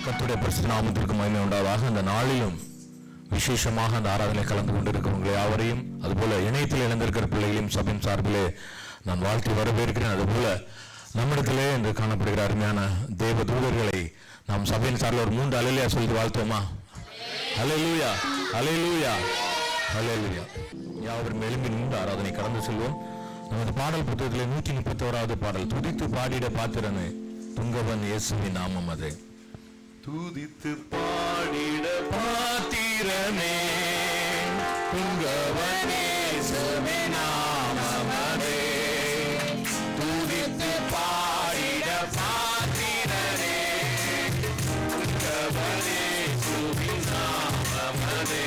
கர்த்தருடைய பரிசுத்த நாமத்திற்கு மகிமை உண்டாவதாக. அந்த நாளிலும் விசேஷமாக அந்த ஆராதனை கலந்து கொண்டிருக்கிறவங்களை யாவரையும், அதுபோல இணையத்தில் இணைந்திருக்கிற பிள்ளைகளையும் சபையின் சார்பிலே நான் வாழ்த்தி வரவேற்கிறேன். அதுபோல நம்மிடத்திலே என்று காணப்படுகிற அருமையான தேவ தூதர்களை நாம் சபையின் சார்பில் ஒரு 3 அல்லேலூயா சொல்லி வாழ்த்துவோமா? அல்லேலூயா, அல்லேலூயா, அல்லேலூயா. யாவரும் எழும்பி நின்று ஆராதனை கடந்து செல்வோம். நமது பாடல் புத்தகத்தில் 131வது பாடல், துதித்து பாடிட பாத்திரனே துங்கவன் இயேசுவின் நாமம் அது. துதித்து பாடிட பாத்திரனே துங்கவன் இயேசுவின் நாமம் அது. துதித்து பாடிட பாத்திரனே துங்கவன் இயேசுவின் நாமம் அது.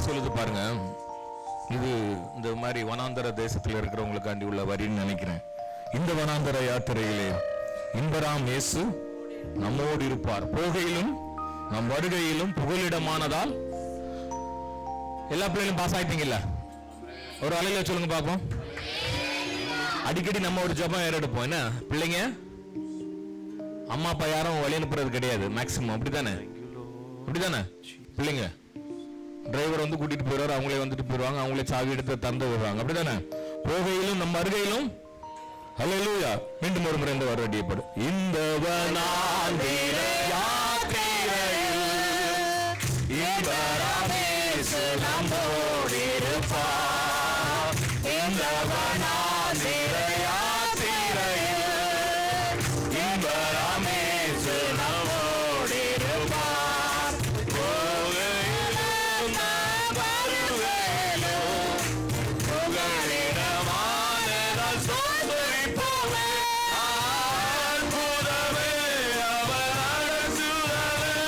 சொல்லுது பாருங்க. இது இந்த மாதிரி வனாந்தர தேசத்தில் இருக்கிறவங்களுக்காண்டி உள்ள வரின்னு நினைக்கிறேன். இந்த வனாந்தர யாத்திரையிலே இன்பராம் இயேசு நம்மோடு இருப்பார், போகையிலும் நம் வருகையிலும் புகலிடமானதால். எல்லா பிள்ளைகளும் பாஸ் ஆயிட்டீங்கல்ல? ஒரு அலையில சொல்லுங்க பாப்போம். அடிக்கடி நம்ம ஒரு ஜபம் ஏறெடுப்போம். என்ன பிள்ளைங்க, அம்மா அப்பா யாரும் வழி அனுப்புறது கிடையாது மேக்சிமம், அப்படித்தானே? அப்படித்தானே பிள்ளைங்க? டிரைவர் வந்து கூட்டிட்டு போயிடுவாரு, அவங்களே வந்துட்டு போயிடுவாங்க, அவங்களே சாவி எடுத்து தந்து விடுவாங்க, அப்படித்தானே? போகையிலும் நம்ம வருகையிலும் ஹல்லேலூயா. மீண்டும் ஒரு முறை இந்த வர வேண்டியப்படு. இந்த வனாந்திர யாத்திரையில் இன்பராம் இயேசு நம்மோடு இருப்பார். இந்த வனாந்திர யாத்திரையில் இன்பராம் இயேசு நம்மோடு இருப்பார். போகையிலும் வருகையிலும் புகலிடமானதால் சோதரிப்போமே. அற்புதமே அவர் அழகுதலே,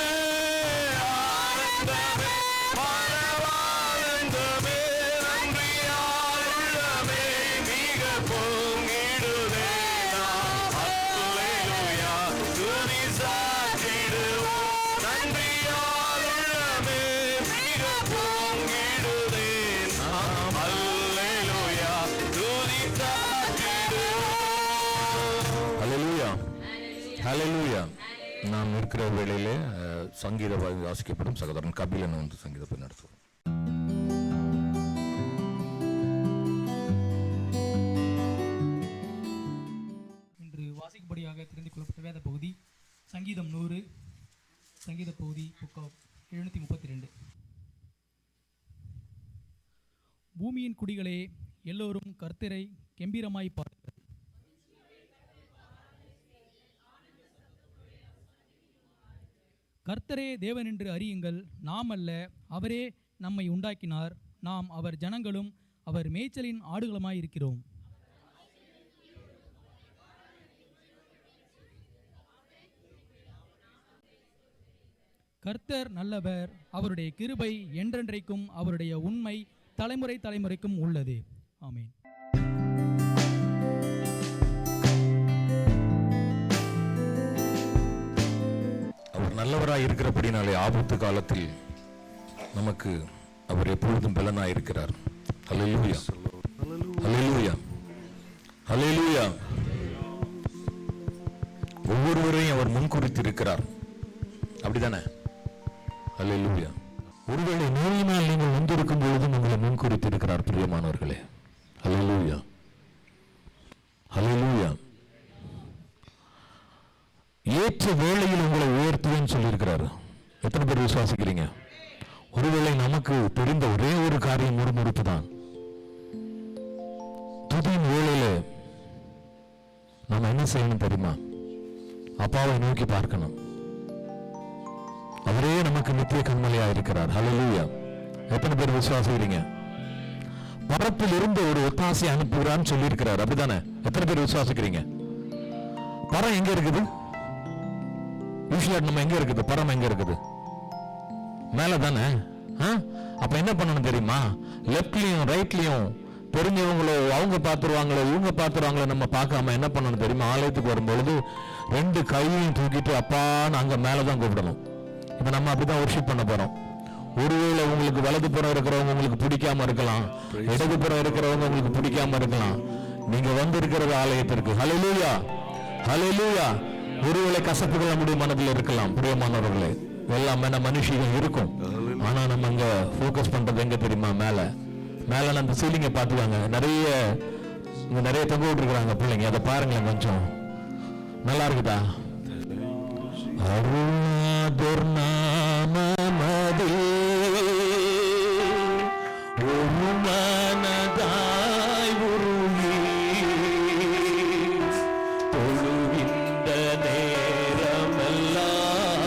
ஆனந்தமே பரவானந்தமே, நன்றியால் உள்ளமே மிக பொங்கிடுதே. நாம் அல்லேலூயா துதி சாற்றிடுவோம். நன்றியால் உள்ளமே மிக பொங்கிடுதே. நாம் அல்லேலூயா துதி சாற்றிடுவோம். ஹல்லேலூயா, ஹல்லேலூயா. நாம் இருக்கிற வேளையிலே சங்கீத வாசிக்கப்படும் சகோதரன் கபிலன் வந்து சங்கீதத்தை நடத்துவோம். இன்று வாசிக்கும்படியாக தெரிந்து கொள்ளப்பட்ட வேத பகுதி சங்கீதம் 100, சங்கீத பகுதி புக் ஆஃப் 732. பூமியின் குடிகளே, எல்லோரும் கர்த்தரை கெம்பீரமாய் பாடுங்கள். கர்த்தரே தேவன் என்று அறியுங்கள். நாம் அல்ல, அவரே நம்மை உண்டாக்கினார். நாம் அவர் ஜனங்களும் அவர் மேய்ச்சலின் ஆடுகளுமாய் இருக்கிறோம். கர்த்தர் நல்லவர், அவருடைய கிருபை என்றென்றைக்கும், அவருடைய உண்மை தலைமுறை தலைமுறைக்கும் உள்ளது. ஆமென். அவர் நல்லவராய் இருக்கிறபடினாலே ஆபத்து காலத்தில் நமக்கு அவர் எப்பொழுதும் பலனாய் இருக்கிறார். ஹல்லேலூயா, ஹல்லேலூயா, ஹல்லேலூயா. ஒவ்வொருவரையும் அவர் முன்குறித்து இருக்கிறார், அப்படிதானே? ஹல்லேலூயா. ஒருவேளை நோயினால் நீங்கள் வந்திருக்கும் பொழுதும் உங்களை முன்குறித்து இருக்கிறார் பிரியமானவர்களே. ஹல்லேலூயா, ஹல்லேலூயா. ஏற்ற வேளையில் உங்களை உயர்த்துவேன்னு சொல்லியிருக்கிறாரு. எத்தனை பேர் விசுவாசிக்கிறீங்க? ஒருவேளை நமக்கு தெரிந்த ஒரே ஒரு காரியம் முறுமுறுப்பு தான். துதியின் வேளையில நம்ம என்ன செய்யணும் தெரியுமா? அப்பாவை நோக்கி பார்க்கணும். அவரே நமக்கு நித்திய கண்மலையா இருக்கிறார். ஹல்லேலூயா. எத்தனை பேர் விசுவாசிக்கிறீங்க? பரப்பில் இருந்து ஒரு ஒத்தாசை அனுப்புகிறான்னு சொல்லி இருக்கிறார், அப்படிதானே? எத்தனை பேர் விசுவாசிக்கிறீங்க? பரம் எங்க இருக்குது? யூசுவலா நம்ம எங்க இருக்குது? பரம் எங்க இருக்குது? மேல தானே? அப்ப என்ன பண்ணணும் தெரியுமா? லெப்ட்லயும் ரைட்லயும் தெரிஞ்சவங்களோ அவங்க பார்த்துருவாங்களோ இவங்க பார்த்துருவாங்களோ நம்ம பார்க்காம என்ன பண்ணணும் தெரியுமா? ஆலயத்துக்கு வரும்பொழுது 2 கையையும் தூக்கிட்டு அப்பான்னு அங்க மேலதான் கூப்பிடணும். இப்ப நம்ம அப்படிதான் வொர்ஷிப் பண்ண போறோம். ஒருவேளை உங்களுக்கு வலது புறம் இருக்கிறவங்க உங்களுக்கு பிடிக்காம இருக்கலாம், இடது புறம் இருக்கிறவங்க உங்களுக்கு பிடிக்காம இருக்கலாம். நீங்க வந்து இருக்கிறது ஆலயத்திற்கு. ஹல்லேலூயா, ஹல்லேலூயா. ஒருவேளை கசப்புகள் நம்முடைய மனதில் இருக்கலாம் பிரியமானவர்களே, எல்லாமே நம்ம மனுஷிகள் இருக்கும். ஆனா நம்ம அங்க போக்கஸ் பண்றது எங்க தெரியுமா? மேல மேல அந்த சீலிங்கை பார்த்துவாங்க. நிறைய தொங்க விட்டுருக்குறாங்க பிள்ளைங்க, அதை பாருங்களேன், கொஞ்சம் நல்லா இருக்குதா? அருணாதுர்நாமமதே ஒரு மனதாய் உருகி தொழுகின்ற நேரமெல்லாம்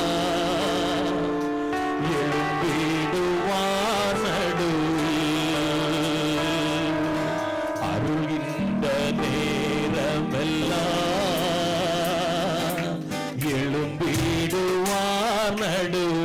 எழும்பிடுவார் நடுவில். அருகின்ற நேரமெல்லாம் எழும்பிடுவார் நடுவில்.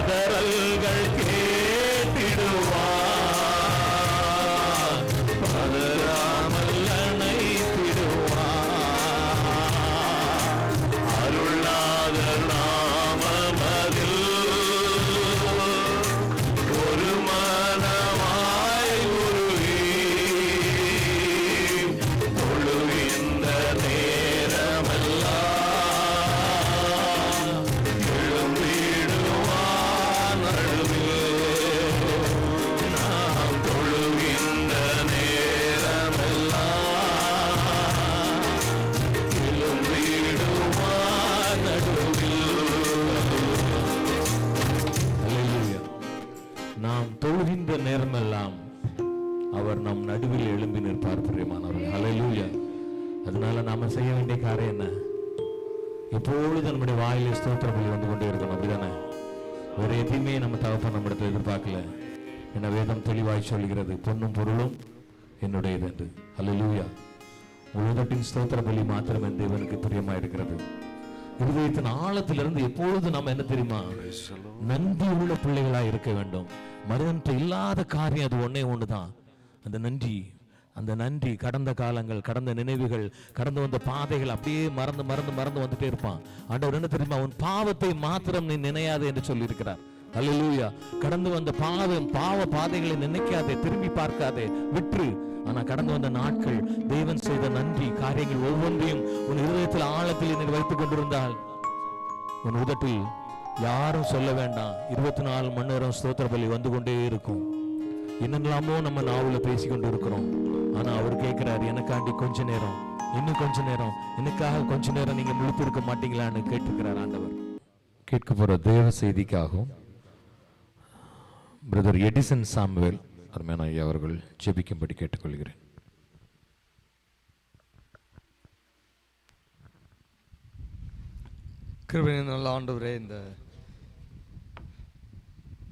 கதறல்கள் கேட்டிடுவார், பதறாமல் அணைத்திடுவார். அருள்நாதர் நாமமதில் ஒரு மனமாய் உருகி தொழுகின்ற நேரமெல்லாம் எழும்பிடுவார் நடுவில். நாம் தொழுகின்ற நேரமெல்லாம் எழும்பிடுவார் நடுவில். அல்லேலூயா. நாம் தொழுகின்ற நேரமெல்லாம் அவர் நம் நடுவில் எழும்பி நிற்பார் பிரியமானவர்கள். ஹல்லேலூயா. அதனால நாம செய்ய வேண்டிய காரியம் என்ன? எப்பொழுது நம்முடைய வாயிலே ஸ்தோத்திர பலி வந்து கொண்டே இருக்கணும். அப்படிதானே? வேற எதையுமே நம்ம தகப்பன் நம்மிடத்தில் எதிர்பார்க்கல. என்ன வேதம் தெளிவாய் சொல்கிறது, பொன்னும் பொருளும் என்னுடையது என்று. ஹல்லேலூயா. உலகத்தின் ஸ்தோத்திர பலி மாத்திரம் என் தேவனுக்கு பிரியமா இருக்கிறது. இருதயத்தின் ஆழத்திலிருந்து எப்பொழுது நம்ம என்ன தெரியுமா, நன்றி உள்ள பிள்ளைகளா இருக்க வேண்டும். மனிதன்ட்ட இல்லாத காரியம் அது ஒன்னே ஒண்ணுதான், அந்த நன்றி. அந்த நன்றி கடந்த காலங்கள், கடந்த நினைவுகள், கடந்து வந்த பாதைகள் அப்படியே மறந்து மறந்து மறந்து வந்துட்டே இருப்பான். ஆண்டவர் என்ன தெரியுமா, உன் பாவத்தை மாத்திரம் நீ நினையாதே என்று சொல்லி இருக்கிறார். அல்லேலூயா. கடந்து வந்த பாவ பாதைகளை நினைக்காதே, திரும்பி பார்க்காதே, விற்று. ஆனா கடந்து வந்த நாட்கள், தேவன் செய்த நன்றி காரியங்கள் ஒவ்வொன்றையும் உன் இதயத்தில் ஆழத்தில் நீ வைத்துக் கொண்டிருந்தால், உன் உதட்டில் யாரும் சொல்ல வேண்டாம், 24 மணி நேரம் ஸ்தோத்திர பலி வந்து கொண்டே இருக்கும். என்னெல்லாமோ நம்ம நாவுல பேசிக்கொண்டு இருக்கிறோம். ஆனா அவர் கேட்கிறார், எனக்காண்டி கொஞ்ச நேரம், இன்னும் கொஞ்ச நேரம், எனக்காக கொஞ்ச நேரம் நீங்க முழுத்து இருக்க மாட்டீங்களான்னு கேட்டிருக்கிறார் ஆண்டவர். கேட்க போற தேவ செய்திக்காகவும் பிரதர் எடிசன் சாமுவேல் அருமையான ஐயா அவர்கள் ஜெபிக்கும்படி கேட்டுக்கொள்கிறேன். கிருபையின் நல்ல ஆண்டவரே, இந்த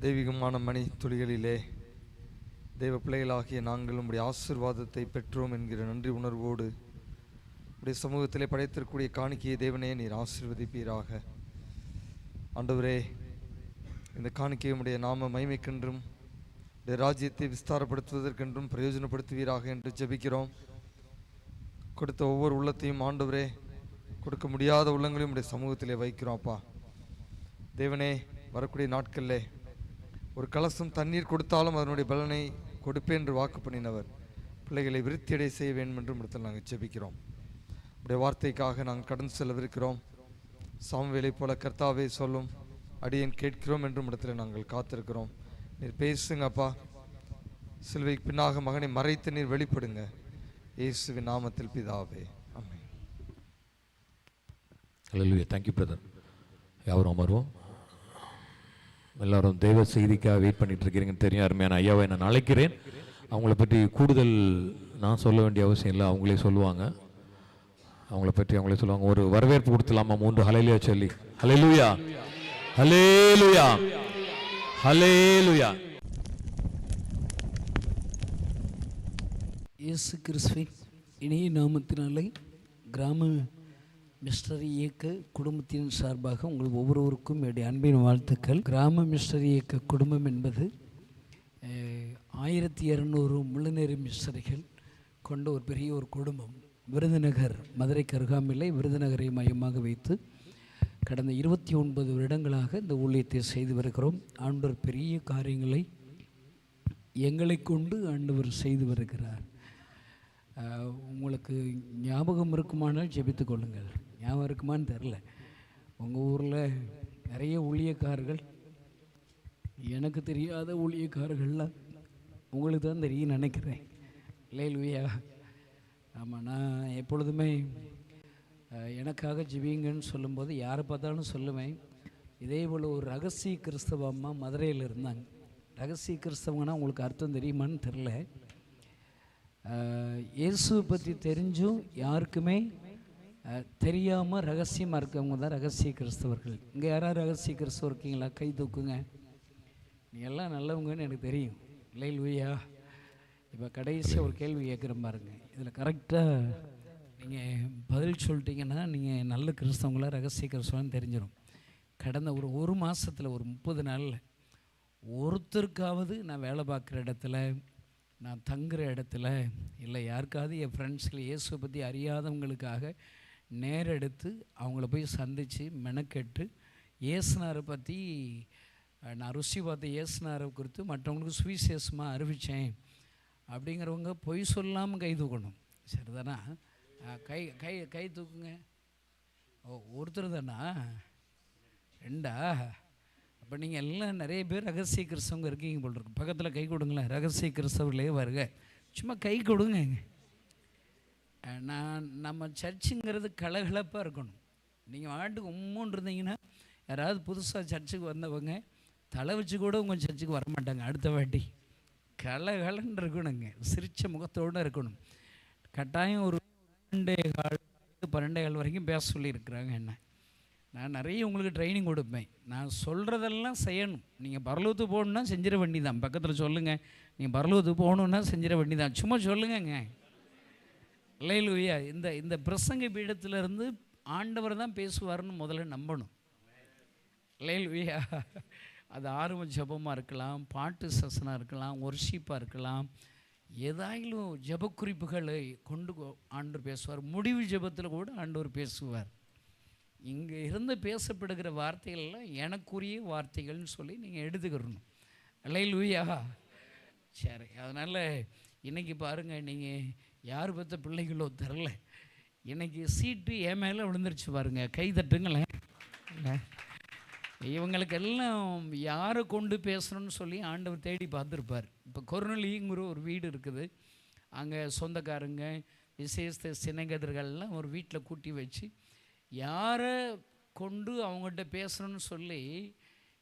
தெய்வீகமான மணி துளிகளிலே தெய்வ பிள்ளைகளாகிய நாங்கள் உம்முடைய ஆசீர்வாதத்தை பெற்றோம் என்கிற நன்றி உணர்வோடு உடைய சமூகத்திலே படைத்திருக்கக்கூடிய காணிக்கையை தேவனே நீர் ஆசீர்வதிப்பீராக. ஆண்டவரே, இந்த காணிக்கையை உம்முடைய நாம மகிமைக்கென்றும் உடைய ராஜ்யத்தை விஸ்தாரப்படுத்துவதற்கென்றும் பிரயோஜனப்படுத்துவீராக என்று ஜெபிக்கிறோம். கொடுத்த ஒவ்வொரு உள்ளத்தையும் ஆண்டவரே, கொடுக்க முடியாத உள்ளங்களையும் உடைய சமூகத்திலே வைக்கிறோம். அப்பா தேவனே, வரக்கூடிய நாட்களில் ஒரு கலசம் தண்ணீர் கொடுத்தாலும் அதனுடைய பலனை கொடுப்பேன் என்று வாக்கு பண்ணினவர் பிள்ளைகளை விருத்தியடை செய்ய வேண்டும் என்று இடத்தில் நாங்கள் ஜெபிக்கிறோம். உடைய வார்த்தைக்காக நாங்கள் கடந்து செல்லவிருக்கிறோம். சாமுவேலை போல கர்த்தாவே சொல்லும் அடியேன் கேட்கிறோம் என்றும் இடத்துல நாங்கள் காத்திருக்கிறோம். நீர் பேசுங்க அப்பா. சிலுவைக்கு பின்னாக மகனை மறைத்து நீர் வெளிப்படுங்க. இயேசுவின் நாமத்தில் பிதாவே, ஆமென். ஹல்லேலூயா. Thank you brother. யாரும் அமர்வோம். எல்லாரும் தெய்வ செய்திக்காக வெயிட் பண்ணிட்டு இருக்கிறீங்கன்னு தெரியும். அருமையான ஐயாவை நான் அழைக்கிறேன். அவங்கள பற்றி கூடுதல் நான் சொல்ல வேண்டிய அவசியம் இல்லை, அவங்களே சொல்லுவாங்க. அவங்கள பற்றி அவங்களே சொல்லுவாங்க. ஒரு வரவேற்பு கொடுத்துலாமா? 3 ஹல்லேலூயா சொல்லி. ஹல்லேலூயா, ஹல்லேலூயா, ஹல்லேலூயா. இயேசு கிறிஸ்துவின் இனிய நாமத்தினாலே கிராம மிஸ்டரி இயக்க குடும்பத்தின் சார்பாக உங்கள் ஒவ்வொருவருக்கும் என்னுடைய அன்பின் வாழ்த்துக்கள். கிராம மிஸ்டரி இயக்க குடும்பம் என்பது 1200 முழுநேர மிஸ்டரிகள் கொண்ட ஒரு பெரிய ஒரு குடும்பம். விருதுநகர், மதுரைக்கு அருகாமையிலே விருதுநகரை மையமாக வைத்து கடந்த 29 வருடங்களாக இந்த ஊழியத்தை செய்து வருகிறோம். ஆண்டவர் பெரிய காரியங்களை எங்களை கொண்டு ஆண்டவர் செய்து வருகிறார். உங்களுக்கு ஞாபகம் இருக்குமானால் ஜெபித்து கொள்ளுங்கள். ஞாபகம் இருக்குமான்னு தெரில. உங்கள் ஊரில் நிறைய ஊழியக்காரர்கள், எனக்கு தெரியாத ஊழியக்காரர்கள்லாம் உங்களுக்கு தான் தெரியும் நினைக்கிறேன். அல்லேலூயா. ஆமாம், நான் எப்பொழுதுமே எனக்காக ஜெபிங்கன்னு சொல்லும்போது யாரை பார்த்தாலும் சொல்லுவேன். இதே போல் ஒரு ரகசிய கிறிஸ்தவ அம்மா மதுரையில் இருந்தாங்க. ரகசிய கிறிஸ்தவங்கன்னா உங்களுக்கு அர்த்தம் தெரியுமான்னு தெரில. இயேசுவை பற்றி தெரிஞ்சும் யாருக்குமே தெரியாமல் ரகசியமாக இருக்கவங்க தான் ரகசிய கிறிஸ்தவர்கள். இங்கே யாராவது ரகசிய கிறிஸ்தவர் இருக்கீங்களா? கை தூக்குங்க. நீங்கள் எல்லாம் நல்லவங்கன்னு எனக்கு தெரியும். அல்லேலூயா. இப்போ கடைசியாக ஒரு கேள்வி கேட்குறேன் பாருங்க. இதில் கரெக்டாக நீங்கள் பதில் சொல்லிட்டீங்கன்னா நீங்கள் நல்ல கிறிஸ்தவங்களா ரகசிய கிறிஸ்தவன்னு தெரிஞ்சிடும். கடந்த ஒரு மாதத்தில் ஒரு 30 நாளில் ஒருத்தருக்காவது நான் வேலை பார்க்குற இடத்துல, நான் தங்குற இடத்துல, இல்லை யாருக்காவது என் ஃப்ரெண்ட்ஸில் இயேசுவை பற்றி அறியாதவங்களுக்காக நேரம் எடுத்து அவங்கள போய் சந்தித்து மெனக்கெட்டு இயேசுனாரை பற்றி நான் ருசி பார்த்த இயேசுனாரை குறித்து மற்றவங்களுக்கு சுவிசேஷமாக அறிவித்தேன் அப்படிங்கிறவங்க பொய் சொல்லாமல் கை தூக்கணும். சரிதானா? கை கை கை தூக்குங்க. ஒருத்தர் தானா? 2? அப்போ நீங்கள் எல்லாம் நிறைய பேர் ரகசிய கிறிஸ்தவங்க இருக்கீங்க போல் இருக்கு. பக்கத்தில் கை கொடுங்களேன். ரகசிய கிறிஸ்தவர்களே வருக. சும்மா கை கொடுங்க. நம்ம சர்ச்சுங்கிறது கலகலப்பாக இருக்கணும். நீங்கள் வாட்டுக்கு உம்முன்னு இருந்தீங்கன்னா யாராவது புதுசாக சர்ச்சுக்கு வந்தவங்க தலை வச்சு கூட உங்கள் சர்ச்சுக்கு வரமாட்டாங்க. அடுத்த வாட்டி கலகலன்னு இருக்கணுங்க. சிரித்த முகத்தோடு இருக்கணும். கட்டாயம் ஒரு 12 வரைக்கும் பேச சொல்லியிருக்கிறாங்க. என்ன நான் நிறைய உங்களுக்கு ட்ரைனிங் கொடுப்பேன். நான் சொல்கிறதெல்லாம் செய்யணும். நீங்கள் பரலோகத்துக்கு போகணுன்னா செஞ்சிட வேண்டி தான். பக்கத்தில் சொல்லுங்கள், நீங்கள் பரலோகத்துக்கு போகணுன்னா செஞ்சிட வேண்டி தான். சும்மா சொல்லுங்கங்க. அல்லேலூயா. இந்த பிரசங்க பீடத்திலிருந்து ஆண்டவர் தான் பேசுவார்னு முதல்ல நம்பணும். அல்லேலூயா. அது ஆர்வ ஜபமாக இருக்கலாம், பாட்டு செஷனாக இருக்கலாம், ஒர்ஷிப்பாக இருக்கலாம். ஏதாயிலும் ஜப குறிப்புகளை கொண்டு ஆண்டவர் பேசுவார். முடிவு ஜபத்தில் கூட ஆண்டவர் பேசுவார். இங்கே இருந்து பேசப்படுகிற வார்த்தைகள்லாம் எனக்குரிய வார்த்தைகள்னு சொல்லி நீங்கள் எடுத்துக்கிறணும். அல்லேலூயா. சரி, அதனால் இன்றைக்கி பாருங்கள், நீங்கள் யார் பெற்ற பிள்ளைகளோ தெரில, இன்றைக்கி சீட்டு என் மேலே விழுந்துருச்சு பாருங்கள். கை தட்டுங்களேன். இவங்களுக்கெல்லாம் யாரை கொண்டு பேசணும்னு சொல்லி ஆண்டவர் தேடி பார்த்துருப்பார். இப்போ கொர்நேலியுங்கிற ஒரு வீடு இருக்குது. அங்கே சொந்தக்காரங்க விசேஷ சினகதர்கள்லாம் ஒரு வீட்டில் கூட்டி வச்சு யாரை கொண்டு அவங்கள்ட்ட பேசணும்னு சொல்லி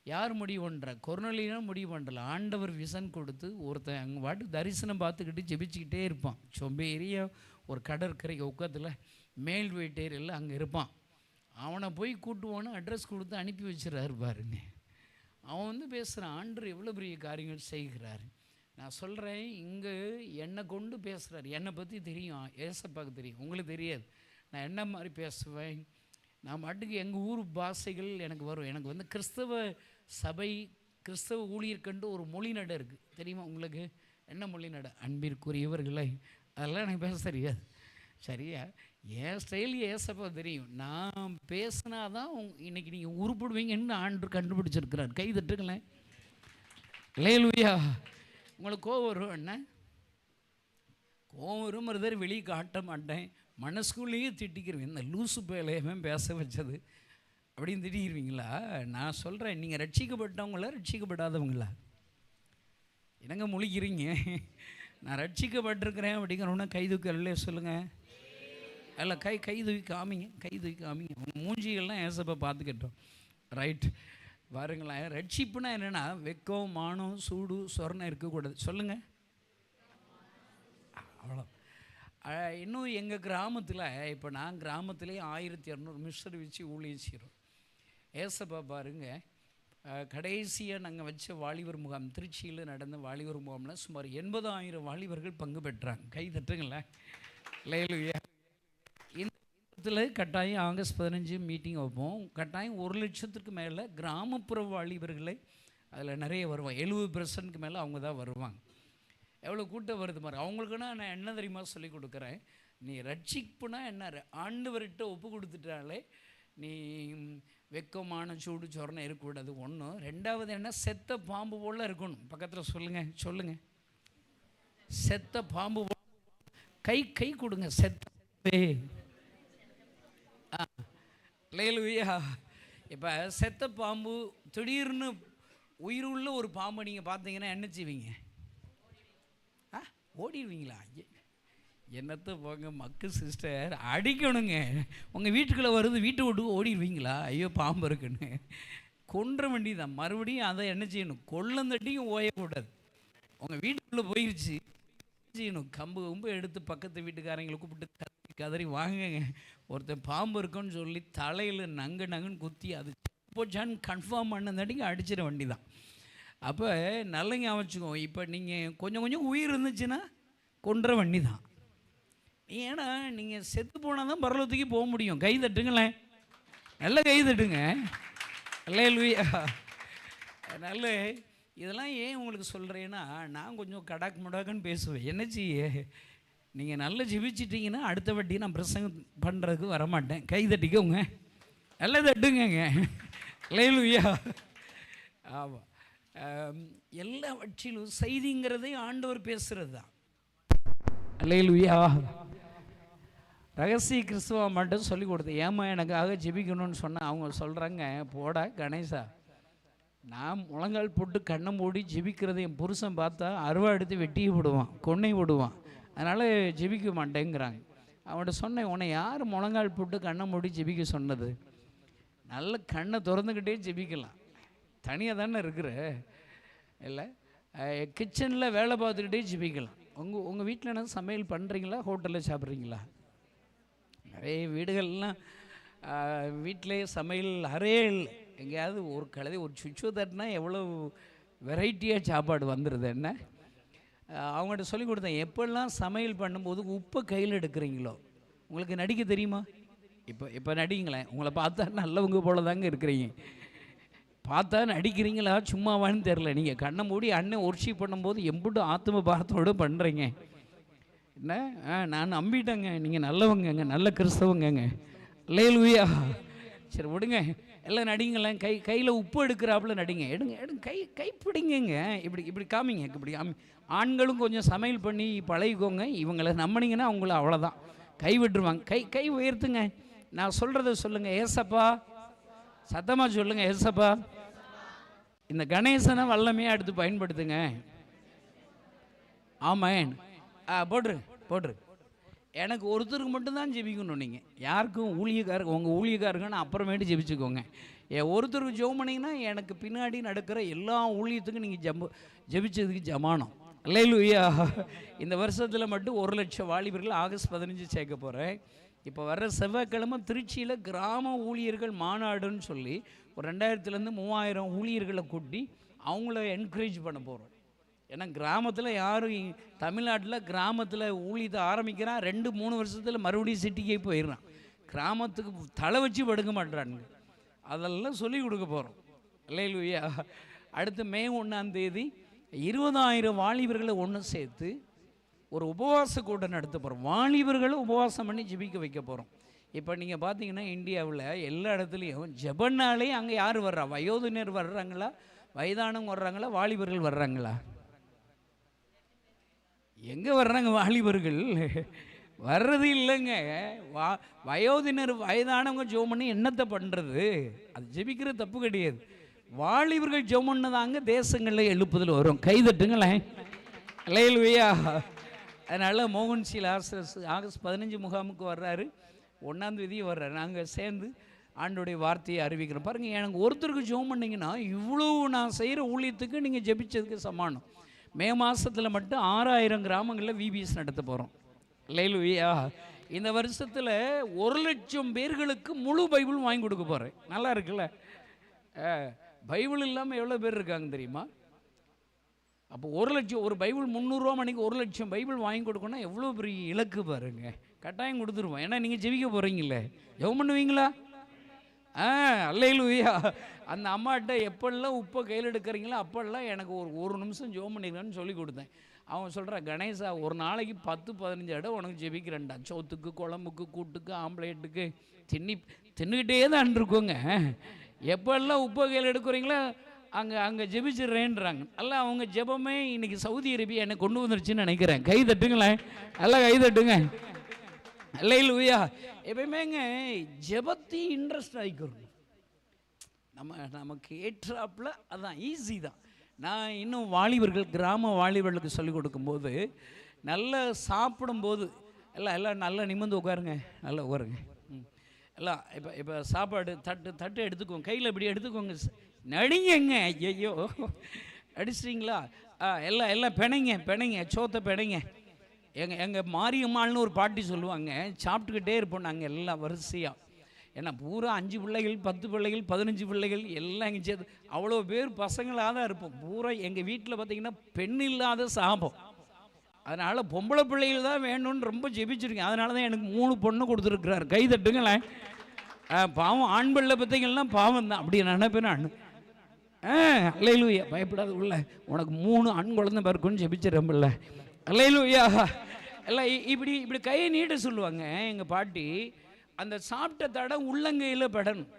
யார் முடிவு பண்ணுறா? கொர்நேலியும் முடிவு பண்ணல. ஆண்டவர் விசன் கொடுத்து ஒருத்தன் அங்கே வாட்டு தரிசனம் பார்த்துக்கிட்டு ஜெபிச்சுக்கிட்டே இருப்பான். சொம்பேறிய ஒரு கடற்கரை உக்கத்தில் மேல் வீட்டேரியில் அங்கே இருப்பான். அவனை போய் கூட்டுவான்னு அட்ரஸ் கொடுத்து அனுப்பி வச்சுறாரு பாருங்க. அவன் வந்து பேசுகிறான், ஆண்டவர் எவ்வளோ பெரிய காரியங்கள் செய்கிறாரு. நான் சொல்கிறேன், இங்கே என்னை கொண்டு பேசுகிறார். என்னை பற்றி தெரியும், ஏசப்பாவுக்கு தெரியும், உங்களுக்கு தெரியாது. நான் என்ன மாதிரி பேசுவேன், நான் மட்டுக்கு எங்கள் ஊர் பாஷைகள் எனக்கு வரும். எனக்கு வந்து கிறிஸ்தவ சபை கிறிஸ்தவ ஊழியர்கண்டு ஒரு மொழி நடை இருக்குது, தெரியுமா உங்களுக்கு? என்ன மொழி நடை? அன்பிற்குரியவர்களை, அதெல்லாம் எனக்கு பேச தெரியாது. சரியா? என் ஸ்டைல் ஏசப்பா தெரியும். நான் பேசினா தான் இன்றைக்கி நீங்கள் உருப்பிடுவீங்கன்னு ஆண்டு கண்டுபிடிச்சிருக்கிறார். கை தட்டுங்களேன். அல்லேலூயா. உங்களுக்கு கோவம் வரும். என்ன கோவம் வரும்? மறுதர் வெளியே காட்ட மாட்டேன், மனசுக்குள்ளேயே திட்டிக்கிறேன். இந்த லூசு பேலையமே பேச வச்சது அப்படின்னு திட்டிடுவீங்களா? நான் சொல்கிறேன், நீங்கள் ரட்சிக்கப்பட்டவங்களா ரட்சிக்கப்படாதவங்களா? என்னங்க முழிக்கிறீங்க? நான் ரட்சிக்கப்பட்டிருக்கிறேன் அப்படிங்கிறவனா கை தூக்கல்லே சொல்லுங்கள். அல்ல, கை தூக்கி காமிங்க. கை தூக்கி காமிங்க. மூஞ்சிகள்லாம் ஏசப்பா பார்த்துக்கிட்டோம். ரைட், பாருங்களேன். ரட்சிப்புனா என்னென்னா வெக்கம், மானம், சூடு, சொர்ணம் இருக்கக்கூடாது. சொல்லுங்கள். அவ்வளோ. இன்னும் எங்கள் கிராமத்தில், இப்போ நான் கிராமத்திலே 1200 மிஷனரி வச்சு ஊழியம் செய்கிறோம். ஏசப்பா பாருங்க, கடைசியாக நாங்கள் வச்ச வாலிபர் முகாம், திருச்சியில் நடந்த வாலிபர் முகாமில் சுமார் 80,000 வாலிபர்கள் பங்கு பெற்றாங்க. கை தட்டுங்களேன். அல்லேலூயா. இந்த கட்டாயம் ஆகஸ்ட் 15 மீட்டிங் வைப்போம். கட்டாயம் 1,00,000க்கு மேலே கிராமப்புற வாலிபர்களை அதில் நிறைய வருவாங்க. 70% மேலே அவங்க தான் வருவாங்க. எவ்வளோ கூட்டம் வருது மாதிரி. அவங்களுக்குன்னா நான் என்ன தெரியுமா சொல்லி கொடுக்குறேன், நீ ரட்சிப்புனா என்ன, ஆண்டவர்கிட்ட ஒப்பு கொடுத்துட்டாலே நீ வெக்கமான சூடு சொரணை இருக்கக்கூடாது. ஒன்று. ரெண்டாவது என்ன, செத்த பாம்பு போல் இருக்கணும். பக்கத்தில் சொல்லுங்கள். செத்த பாம்பு கை கொடுங்க. செத்தே. அல்லேலூயா. இப்போ செத்த பாம்பு திடீர்னு உயிருள்ள ஒரு பாம்பை நீங்கள் பார்த்தீங்கன்னா என்ன செய்வீங்க? ஓடிடுவீங்களா? என்னத்தை போங்க மக்கு சிஸ்டர், அடிக்கணுங்க. உங்கள் வீட்டுக்குள்ளே வருது, வீட்டை விட்டு ஓடிடுவீங்களா? ஐயோ பாம்பு இருக்குன்னு கொன்ற வேண்டியதான். மறுபடியும் அதை என்ன செய்யணும்? கொள்ளந்தட்டியும் ஓயக்கூடாது. உங்கள் வீட்டுக்குள்ளே போயிடுச்சு செய்யணும், கம்பு எடுத்து பக்கத்து வீட்டுக்காரங்களை கூப்பிட்டு கதறி வாங்குங்க, ஒருத்தர் பாம்பு இருக்குன்னு சொல்லி தலையில் நங்குன்னு குத்தி அது போச்சான்னு கன்ஃபார்ம் பண்ணதாட்டிங்க அடிச்சிட வேண்டி தான். அப்போ நல்ல ஞாபகம். இப்போ நீங்கள் கொஞ்சம் உயிர் இருந்துச்சுன்னா கொன்ற வண்டி தான். ஏன்னா நீங்கள் செத்து போனால் தான் பரலோகத்துக்கு போக முடியும். கை தட்டுங்களேன். நல்ல கை தட்டுங்க. அல்லேலூயா. அதனால் இதெல்லாம் ஏன் உங்களுக்கு சொல்கிறேன்னா, நான் கொஞ்சம் கடாக் முடாக்குன்னு பேசுவேன். என்ன செய்ய, நீங்கள் நல்லா ஜெபிச்சிட்டிங்கன்னா அடுத்த வாட்டி நான் பிரசங்கம் பண்ணுறதுக்கு வரமாட்டேன். கை தட்டிக்கோங்க, நல்லா தட்டுங்க. அல்லேலூயா. ஆமாம், எல்லா வற்றிலும் செய்திங்கிறதே ஆண்டவர் பேசுகிறது தான். அல்லேலூயா. ரகசிய கிறிஸ்துவ மட்டும் சொல்லி கொடுத்தேன். ஏமா எனக்காக ஜெபிக்கணும்னு சொன்னால் அவங்க சொல்கிறாங்க, போடா கணேசா, நான் முழங்கால் போட்டு கண்ணை மூடி ஜெபிக்கிறத என் புருஷன் பார்த்தா அருவா எடுத்து வெட்டி விடுவான், கொன்னை விடுவான், அதனால் ஜெபிக்க மாட்டேங்கிறாங்க. அவன்கிட்ட சொன்னேன், உன்னை யார் முழங்கால் போட்டு கண்ணை மூடி ஜெபிக்க சொன்னது? நல்ல கண்ணை திறந்துக்கிட்டே ஜெபிக்கலாம், தனியாக தானே இருக்கிற, இல்லை கிச்சனில் வேலை பார்த்துக்கிட்டே ஜெபிக்கலாம். உங்கள் வீட்டில் என்ன சமையல் பண்ணுறீங்களா, ஹோட்டலில் சாப்பிட்றீங்களா? நிறைய வீடுகள்லாம் வீட்டிலே சமையல் அறையே இல்லை. எங்கேயாவது ஒரு கழுதை ஒரு சுவிட்சு தட்டினா எவ்வளோ வெரைட்டியாக சாப்பாடு வந்துடுது. என்ன அவங்கள்ட்ட சொல்லி கொடுத்தேன், எப்பெல்லாம் சமையல் பண்ணும்போது உப்பை கையில் எடுக்கிறீங்களோ, உங்களுக்கு நடிக்க தெரியுமா? இப்போ நடிங்களேன், உங்களை பார்த்தா நல்லவங்க போல தாங்க இருக்கிறீங்க, பார்த்தா நடிக்கிறீங்களா சும்மாவான்னு தெரில. நீங்கள் கண்ணை மூடி அண்ணன் ஒர்ஷிப் பண்ணும்போது எம்புட்டு ஆத்ம பாரத்தோடு பண்ணுறீங்க. என்ன நான் நம்பிட்டேங்க, நீங்கள் நல்லவங்கங்க, நல்ல கிறிஸ்தவங்கங்க. அல்லேலூயா. சரி விடுங்க, எல்லாம் நடிங்களேன். கையில் உப்பு எடுக்கிறாப்புல நடிங்க, எடுங்க கை பிடிங்கங்க, இப்படி காமிங்க, இப்படி ஆண்களும் கொஞ்சம் சமையல் பண்ணி பழகிக்கோங்க. இவங்களை நம்பினீங்கன்னா அவங்கள அவ்வளோதான் கை விட்டுருவாங்க. கை உயர்த்துங்க, நான் சொல்கிறத சொல்லுங்கள். ஏசப்பா, சத்தமாக சொல்லுங்கள், ஏசப்பா. இந்த கணேசனை வல்லமையாக எடுத்து பயன்படுத்துங்க. ஆமாம், போட்ரு. எனக்கு ஒருத்தருக்கு மட்டும்தான் ஜெபிக்கணும். நீங்கள் யாருக்கும் உங்கள் ஊழியக்காரங்கன்னு அப்புறமேட்டு ஜெபிச்சுக்கோங்க. ஒருத்தருக்கு ஜெபம் பண்ணிங்கன்னா எனக்கு பின்னாடி நடக்கிற எல்லா ஊழியத்துக்கும் நீங்கள் ஜெபிச்சதுக்கு ஜமானம். அல்லேலூயா. இந்த வருஷத்தில் மட்டும் 1,00,000 வாலிபர்கள் ஆகஸ்ட் 15 சேர்க்க போகிறேன். இப்போ வர்ற செவ்வாய்க்கிழமை திருச்சியில் கிராம ஊழியர்கள் மாநாடுன்னு சொல்லி ஒரு 2000-லேருந்து 3000 ஊழியர்களை கூட்டி அவங்கள என்கரேஜ் பண்ண போகிறோம். ஏன்னா கிராமத்தில் யாரும், தமிழ்நாட்டில் கிராமத்தில் ஊழியத்தை ஆரம்பிக்கிறான், 2-3 வருஷத்தில் மறுபடியும் சிட்டிக்கே போயிடுறான், கிராமத்துக்கு தலை வச்சு படுக்க மாட்டானுங்க. அதெல்லாம் சொல்லி கொடுக்க போகிறோம். அல்லேலூயா. அடுத்து மே 1 20,000 வாலிபர்களை ஒன்று சேர்த்து ஒரு உபவாச கூட்டம் நடத்த போகிறோம். வாலிபர்களை உபவாசம் பண்ணி ஜெபிக்க வைக்க போகிறோம். இப்போ நீங்கள் பார்த்தீங்கன்னா இந்தியாவில் எல்லா இடத்துலையும் ஜெபன்னாலே அங்கே யார் வர்றா? வயோதினர் வர்றாங்களா, வயதானவங்க வர்றாங்களா, வாலிபர்கள் வர்றாங்களா? எங்கே வர்றாங்க வாலிபர்கள்? வர்றது இல்லைங்க. வயோதினர் வயதானவங்க ஜெபம் பண்ணி என்னத்தை பண்ணுறது? அது ஜெபிக்கிற தப்பு கிடையாது. வாலிபர்கள் ஜெபம் பண்ணதாங்க தேசங்களில் எழுப்புதல் வரும். கைதட்டுங்களேன். அல்லேலூயா. அதனால் மோகன் சி லாசரஸ் ஆகஸ்ட் 15 முகாமுக்கு வர்றாரு, 1ஆம் தேதி வர்றாரு. நாங்கள் சேர்ந்து ஆண்டோடைய வார்த்தையை அறிவிக்கிறோம். பாருங்கள், எனக்கு ஒருத்தருக்கு ஜெபம் பண்ணிங்கன்னா இவ்வளோ நான் செய்கிற ஊழியத்துக்கு நீங்கள் ஜெபிச்சதுக்கு சமானம். மே மாதத்தில் மட்டும் 6000 கிராமங்களில் விபிஎஸ் நடத்த போகிறோம். அல்லேலூயா. இந்த வருஷத்தில் 1,00,000 பேர்களுக்கு முழு பைபிள் வாங்கி கொடுக்க போகிறேன். நல்லா இருக்குல்ல? பைபிள் இல்லாமல் எவ்வளோ பேர் இருக்காங்க தெரியுமா? அப்போ 1,00,000, ஒரு பைபிள் 300 ரூபா மணிக்கு 1,00,000 பைபிள் வாங்கி கொடுக்கணும்னா எவ்வளோ பெரிய இலக்கு பாருங்க. கட்டாயம் கொடுத்துருவோம். ஏன்னா நீங்கள் ஜெபிக்க போகிறீங்களே, ஜெபம் பண்ணுவீங்களா? அல்லேலூயா. அந்த அம்மாட்ட எப்பெல்லாம் உப்பை கையில் எடுக்கிறீங்களோ அப்பெல்லாம் எனக்கு ஒரு நிமிஷம் ஜெபம் பண்ணிக்கலான்னு சொல்லி கொடுத்தேன். அவன் சொல்கிறான், கணேசா ஒரு நாளைக்கு 10-15 இடம் உனக்கு ஜெபிக்கிறேன்டா, சோத்துக்கு, குழம்புக்கு, கூட்டுக்கு, ஆம்ப்லேட்டுக்கு, தின்னுக்கிட்டே தான் இருக்கோங்க. எப்பெல்லாம் உப்பை கையில் எடுக்கிறீங்களோ அங்கே ஜெபிச்சிடுறேன்றாங்க. அல்ல, அவங்க ஜெபமே இன்னைக்கு சவுதி அரேபியா என்னை கொண்டு வந்துருச்சுன்னு நினைக்கிறேன். கை தட்டுங்களேன், நல்லா கை தட்டுங்க. அல்லேலூயா. எப்பயுமேங்க ஜெபத்தை இன்ட்ரெஸ்ட் ஆகிக்கிறோம். நமக்கு ஏற்றாப்புல அதான் ஈஸி தான். நான் இன்னும் வாலிபர்கள், கிராம வாலிபர்களுக்கு சொல்லிக் கொடுக்கும்போது, நல்லா சாப்பிடும்போது எல்லாம் நல்லா நிமிர்ந்து உட்காருங்க, நல்லா உட்காருங்க. எல்லாம் இப்போ சாப்பாடு தட்டு எடுத்துக்கோங்க, கையில் இப்படி எடுத்துக்கோங்க, நடிங்கங்க. ஐயோ அடிச்சிட்டிங்களா? எல்லாம் பிணைங்க, சோத்தை பிணைங்க. எங்கள் மாரியம்மாள்னு ஒரு பாட்டி சொல்லுவாங்க, சாப்பிட்டுக்கிட்டே இருப்போம் நாங்கள் எல்லாம் வரிசையாக. ஏன்னா பூரா 5 பிள்ளைகள், 10 பிள்ளைகள், 15 பிள்ளைகள் எல்லாம் இங்கே சேர்த்து அவ்வளோ பேர் பசங்களாக தான் இருப்போம். பூரா எங்கள் வீட்டில் பார்த்திங்கன்னா பெண் இல்லாத சாபம். அதனால் பொம்பளை பிள்ளைகள் தான் வேணும்னு ரொம்ப ஜெபிச்சிருக்கேன். அதனால தான் எனக்கு 3 பொண்ணு கொடுத்துருக்குறாரு. கை தட்டுங்களேன். பாவம் ஆண் பிள்ளை பார்த்தீங்கன்னா பாவம் தான், அப்படி நினைப்பேன் நான். அல்லேலூயா, பயப்படாத உள்ள உனக்கு 3 ஆண் குழந்தை பிறக்குன்னு ஜெபிச்சிடம்பில்ல. அல்லேலூயா. எல்லாம் இப்படி கையை நீட்ட சொல்லுவாங்க எங்கள் பாட்டி. அந்த சாப்பிட்ட தடை உள்ளங்கையில் படணும்,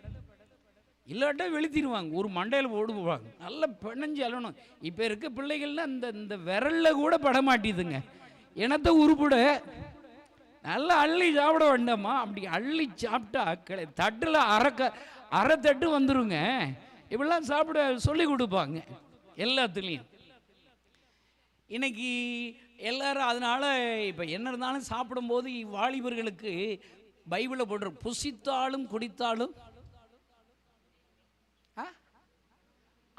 இல்லாட்டா வெளுத்திடுவாங்க, ஒரு மண்டையில் ஓடுவாங்க, நல்லா பிணைஞ்சு அழணும். இப்போ இருக்க பிள்ளைகள்லாம் இந்த விரலில் கூட படமாட்டிதுங்க. எனத்த உருப்பிட நல்லா அள்ளி சாப்பிட வேண்டாமா? அப்படி அள்ளி சாப்பிட்டா தட்டில் அரை தட்டு வந்துருங்க. இப்படிலாம் சாப்பிட சொல்லி கொடுப்பாங்க எல்லாத்துலேயும். இன்னைக்கு எல்லாரும் அதனால இப்போ என்ன இருந்தாலும் சாப்பிடும்போது வாலிபர்களுக்கு பைபிளில் போடுற புசித்தாலும் குடித்தாலும்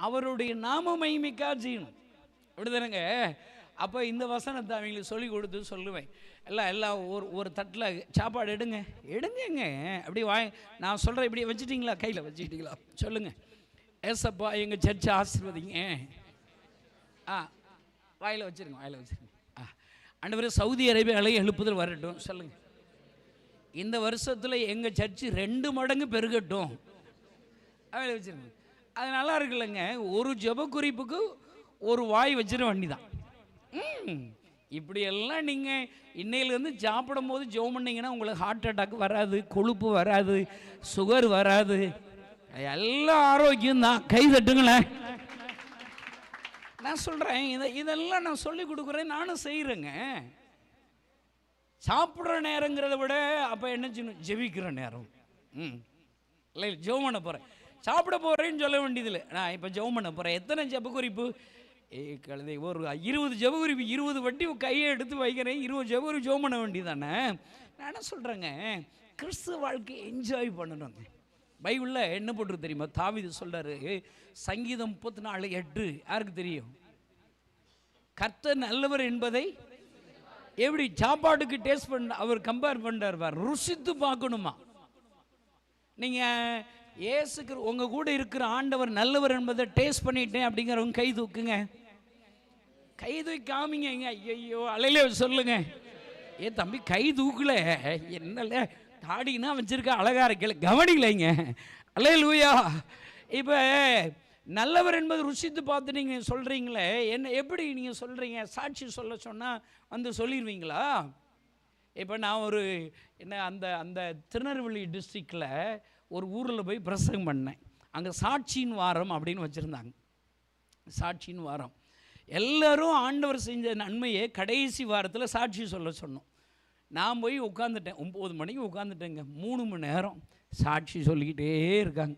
அவருடைய நாம மகிமைக்கா செய்யணும், அப்படிதானங்க? அப்போ இந்த வசனத்தை அவங்களுக்கு சொல்லி கொடுத்து சொல்லுவேன். எல்லாம் ஒரு தட்டில் சாப்பாடு எடுங்கங்க அப்படி நான் சொல்கிறேன், இப்படி வச்சுட்டிங்களா, கையில் வச்சுக்கிட்டீங்களா, சொல்லுங்கள், ஏசப்பா எங்கள் சர்ச்சை ஆசீர்வதிங்க. வாயில் வச்சுருங்க. ஆண்டவரே சவுதி அரேபியாவில் எழுப்புதல் வரட்டும் சொல்லுங்கள். இந்த வருஷத்தில் எங்கள் சர்ச்சு 2 மடங்கு பெருகட்டும். வாயில் வச்சுருங்க. அது நல்லா இருக்குல்லங்க. ஒரு ஜெப குறிப்புக்கு ஒரு வாய் வச்சிட வேண்டிதான். இப்படியெல்லாம் நீங்கள் இன்னையிலேருந்து சாப்பிடும் போது ஜெபம் பண்ணிங்கன்னா உங்களுக்கு ஹார்ட் அட்டாக் வராது, கொழுப்பு வராது, சுகர் வராது, எல்லாம் ஆரோக்கியம் தான். கை தட்டுங்களேன். நான் சொல்கிறேன், இதெல்லாம் நான் சொல்லி கொடுக்குறேன், நானும் செய்கிறேங்க. சாப்பிட்ற நேரங்கிறத விட அப்போ என்ன செய்யணும், ஜெபிக்கிற நேரம். இல்லை ஜெபம் பண்ண போகிறேன், சாப்பிட போகிறேன்னு சொல்ல வேண்டியதில்லை. நான் இப்போ ஜெபம் பண்ண போகிறேன். எத்தனை ஜெப குறிப்பு கழுதை, ஒரு 20 ஜெப குறிப்பு 20 வட்டி கையை எடுத்து வைக்கிறேன், 20 ஜெப குறிப்பு ஜெபம் பண்ண வேண்டியதானே. நான் என்ன சொல்கிறேங்க, கிறிஸ்துவ வாழ்க்கையை என்ஜாய் பண்ணணுங்க. பைபிளில் என்ன போட்டுருக்கு தெரியுமா? தாவீது சொல்கிறாரு, சங்கீதம் 34:8 யாருக்கு தெரியும்? கர்த்தர் நல்லவர் என்பதை எப்படி சாப்பாட்டுக்கு டேஸ்ட் பண்ண அவர் கம்பேர் பண்ணுறார், ருசித்து பார்க்கணுமா? நீங்கள் ஏசுக்கு உங்கள் கூட இருக்கிற ஆண்டவர் நல்லவர் என்பதை டேஸ்ட் பண்ணிட்டேன் அப்படிங்கிறவங்க கை தூக்குங்க. கை தூக்கி காமிங்க. ஐயோ அலையில சொல்லுங்க. தம்பி கை தூக்கல, என்னல தாடினா வச்சிருக்க அழகா இருக்கல, கவனிக்கலைங்க. அல்லேலூயா. இப்போ நல்லவர் என்பது ருசித்து பார்த்து நீங்கள் சொல்கிறீங்களே, என்ன எப்படி நீங்கள் சொல்கிறீங்க? சாட்சி சொல்ல சொன்னால் வந்து சொல்லிடுவீங்களா? இப்போ நான் ஒரு அந்த திருநெல்வேலி டிஸ்ட்ரிக்டில் ஒரு ஊரில் போய் பிரசங்கம் பண்ணேன். அங்கே சாட்சியின் வாரம் அப்படின்னு வச்சுருந்தாங்க. சாட்சியின் வாரம் எல்லோரும் ஆண்டவர் செஞ்ச நன்மையை கடைசி வாரத்தில் சாட்சி சொல்ல சொன்னோம். நான் போய் உட்காந்துட்டேன், 9 மணிக்கு உட்காந்துட்டேங்க. 3 மணி நேரம் சாட்சி சொல்லிக்கிட்டே இருக்காங்க.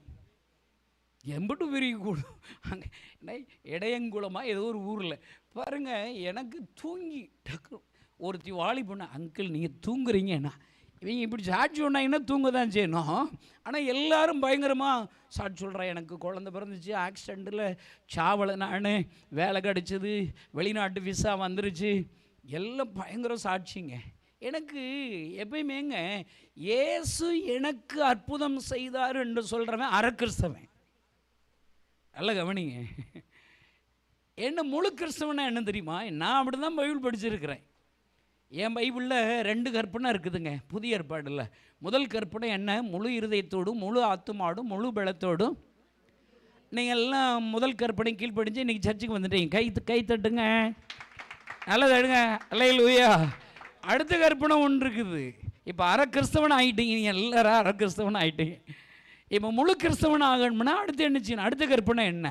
எம்பிட்டு பெரிய கூடம் அங்கே என்ன இடையங்குளமாக ஏதோ ஒரு ஊரில் பாருங்கள். எனக்கு தூங்கி டக்கு ஒருத்தி வாலி பொண்ணு, அங்கிள் நீங்கள் தூங்குறீங்கன்னா இவங்க இப்படி சாட்சி சொன்னாங்கன்னா தூங்க தான் செய்யணும். ஆனால் எல்லோரும் பயங்கரமாக சாட்சி சொல்கிறேன். எனக்கு குழந்தை பிறந்துச்சு, ஆக்சிடெண்ட்டில் சாவலை, நான் வேலை கிடச்சிது, வெளிநாட்டு விசா வந்துருச்சு, எல்லாம் பயங்கர சாட்சிங்க. எனக்கு எப்பயுமேங்க இயேசு எனக்கு அற்புதம் செய்தார் என்று சொல்கிறவன் அறக்கிறிஸ்தவன். நல்ல கவனிங்க. என்ன முழு கிறிஸ்தவனா என்ன தெரியுமா? நான் அப்படி தான் பைபிள் படிச்சிருக்கிறேன். என் பைபிளில் 2 கற்பனை இருக்குதுங்க புதிய ஏற்பாடில். முதல் கற்பனை என்ன? முழு இருதயத்தோடும் முழு ஆத்துமாவோடும் முழு பலத்தோடும். நீங்கள் எல்லாம் முதல் கற்பனை கீழ்ப்படிஞ்சு இன்றைக்கி சர்ச்சுக்கு வந்துட்டீங்க. கை தட்டுங்க, நல்லது எடுங்க. அல்லேலூயா. அடுத்த கற்பனை ஒன்று இருக்குது. இப்போ அரை கிறிஸ்தவன் ஆகிட்டீங்க, நீங்கள் எல்லாரும் அரை கிறிஸ்தவன் ஆகிட்டீங்க. இப்போ முழு கிறிஸ்தவன் ஆகணும்னா அடுத்து என்ன செய்யணும்? அடுத்த கற்பனை என்ன?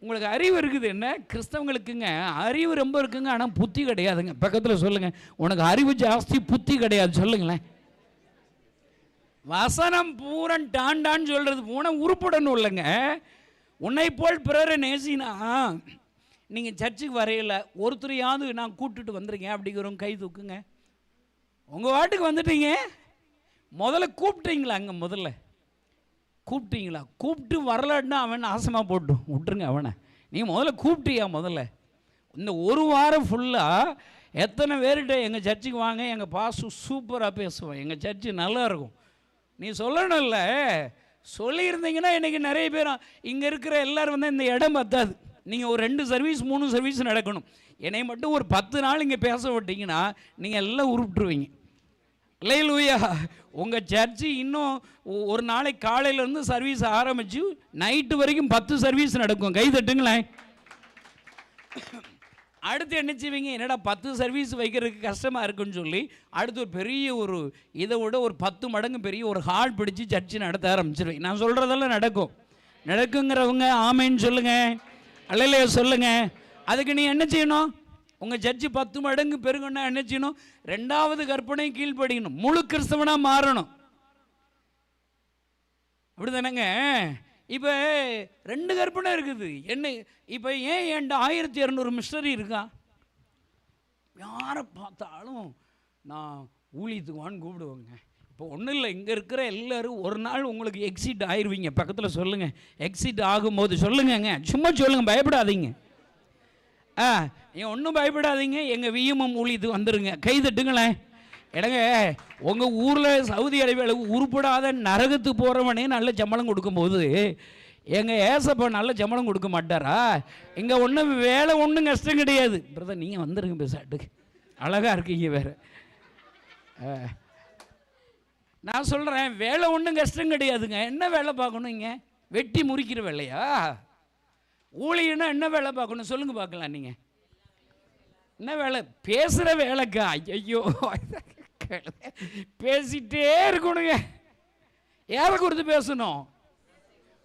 உங்களுக்கு அறிவு இருக்குது. என்ன கிறிஸ்தவங்களுக்குங்க அறிவு ரொம்ப இருக்குங்க, ஆனால் புத்தி கிடையாதுங்க. பக்கத்தில் சொல்லுங்கள், உனக்கு அறிவு ஜாஸ்தி புத்தி கிடையாது. சொல்லுங்களேன். வசனம் பூரன் டாண்டான்னு சொல்கிறது பூரா உருப்படணும் இல்லைங்க. உன்னை போல் பிறரை நேசினா நீங்கள் சர்ச்சுக்கு வரையில ஒருத்தரையாவது நான் கூப்பிட்டுட்டு வந்துருக்கேன் அப்படிங்கிறவங்க கை தூக்குங்க. உங்கள் வாட்டுக்கு வந்துட்டீங்க, முதல்ல கூப்பிட்டீங்களா? அங்கே முதல்ல கூப்பிட்டீங்களா? கூப்பிட்டு வரலன்னா அவன் ஆசமாக போட்டு விட்டுருங்க அவனை. நீங்கள் முதல்ல கூப்பிட்டியா? முதல்ல இந்த ஒரு வாரம் ஃபுல்லாக எத்தனை பேர்கிட்ட எங்கள் சர்ச்சுக்கு வாங்க, எங்கள் பாசு சூப்பராக பேசுவோம், எங்கள் சர்ச்சு நல்லா இருக்கும். நீ சொல்லணும்ல, சொல்லியிருந்தீங்கன்னா இன்றைக்கி நிறைய பேர் இங்கே இருக்கிற எல்லோரும் வந்து இந்த இடம் பத்தாது. நீங்கள் ஒரு 2 சர்வீஸ் 3 சர்வீஸ் நடக்கணும். என்னை மட்டும் ஒரு 10 நாள் இங்கே பேச விட்டீங்கன்னா நீங்கள் எல்லாம் உருப்பிட்டுருவீங்க. அல்லேலூயா. உங்கள் சர்ச்சு இன்னும் ஒரு நாளைக்கு காலையிலேருந்து சர்வீஸ் ஆரம்பித்து நைட்டு வரைக்கும் 10 சர்வீஸ் நடக்கும். கை தட்டுங்களேன். அடுத்து என்ன செய்வீங்க? என்னடா 10 சர்வீஸ் வைக்கிறதுக்கு கஷ்டமாக இருக்குன்னு சொல்லி அடுத்து ஒரு பெரிய ஒரு இதை விட ஒரு 10 மடங்கு பெரிய ஒரு ஹால் பிடிச்சி சர்ச்சு நடத்த ஆரம்பிச்சிருவேன். நான் சொல்கிறதெல்லாம் நடக்கும். நடக்குங்கிறவங்க ஆமேன்னு சொல்லுங்கள், அல்லேலூயா சொல்லுங்கள். அதுக்கு நீ என்ன செய்யணும்? உங்கள் சர்ச்சு 10 மடங்கு பெருகுன்னா என்ன செய்யணும்? 2வது கற்பனை கீழ்ப்படியணும், முழு கிறிஸ்தவனாக மாறணும். அப்படி தானேங்க? இப்போ 2 கற்பனை இருக்குது. என்ன இப்போ ஏன் என்கிட்ட 1200 மிஷனரி இருக்கா? யாரை பார்த்தாலும் நான் ஊழியத்துக்குவான்னு கூப்பிடுவேங்க. இப்போ ஒன்றும் இல்லை, இங்கே இருக்கிற எல்லோரும் ஒரு நாள் உங்களுக்கு எக்ஸிட் ஆயிடுவீங்க. பக்கத்தில் சொல்லுங்கள், எக்ஸிட் ஆகும்போது சொல்லுங்கங்க, சும்மா சொல்லுங்கள், பயப்படாதீங்க. ஒன்றும் பயப்படாதீங்க, எங்கள் விஎம்எம் ஊழியத்துக்கு வந்துடுங்க. கை தட்டுங்களேன். இடங்க உங்கள் ஊரில் சவுதி அரேபியாவில் உருப்படாத நரகத்துக்கு போகிறவனே நல்ல சம்பளம் கொடுக்கும்போது எங்கள் ஏசப்பா நல்ல சம்பளம் கொடுக்க மாட்டாரா? இங்கே ஒன்றும் வேலை ஒன்றும் கஷ்டம் கிடையாது. பிரதர் நீங்கள் வந்துடுங்க பேசாட்டுக்கு, அழகாக இருக்கீங்க வேறு. நான் சொல்கிறேன், வேலை ஒன்றும் கஷ்டம் கிடையாதுங்க. என்ன வேலை பார்க்கணும்? இங்கே வெட்டி முறிக்கிற வேலையா? ஊழியன்னா என்ன வேலை பார்க்கணும் சொல்லுங்கள் பார்க்கலாம். நீங்கள் என்ன வேலை? பேசுகிற வேலைக்கா? ஐயோ, பேசிகிட்டே இருக்கணுங்க. யாரை குறித்து பேசணும்?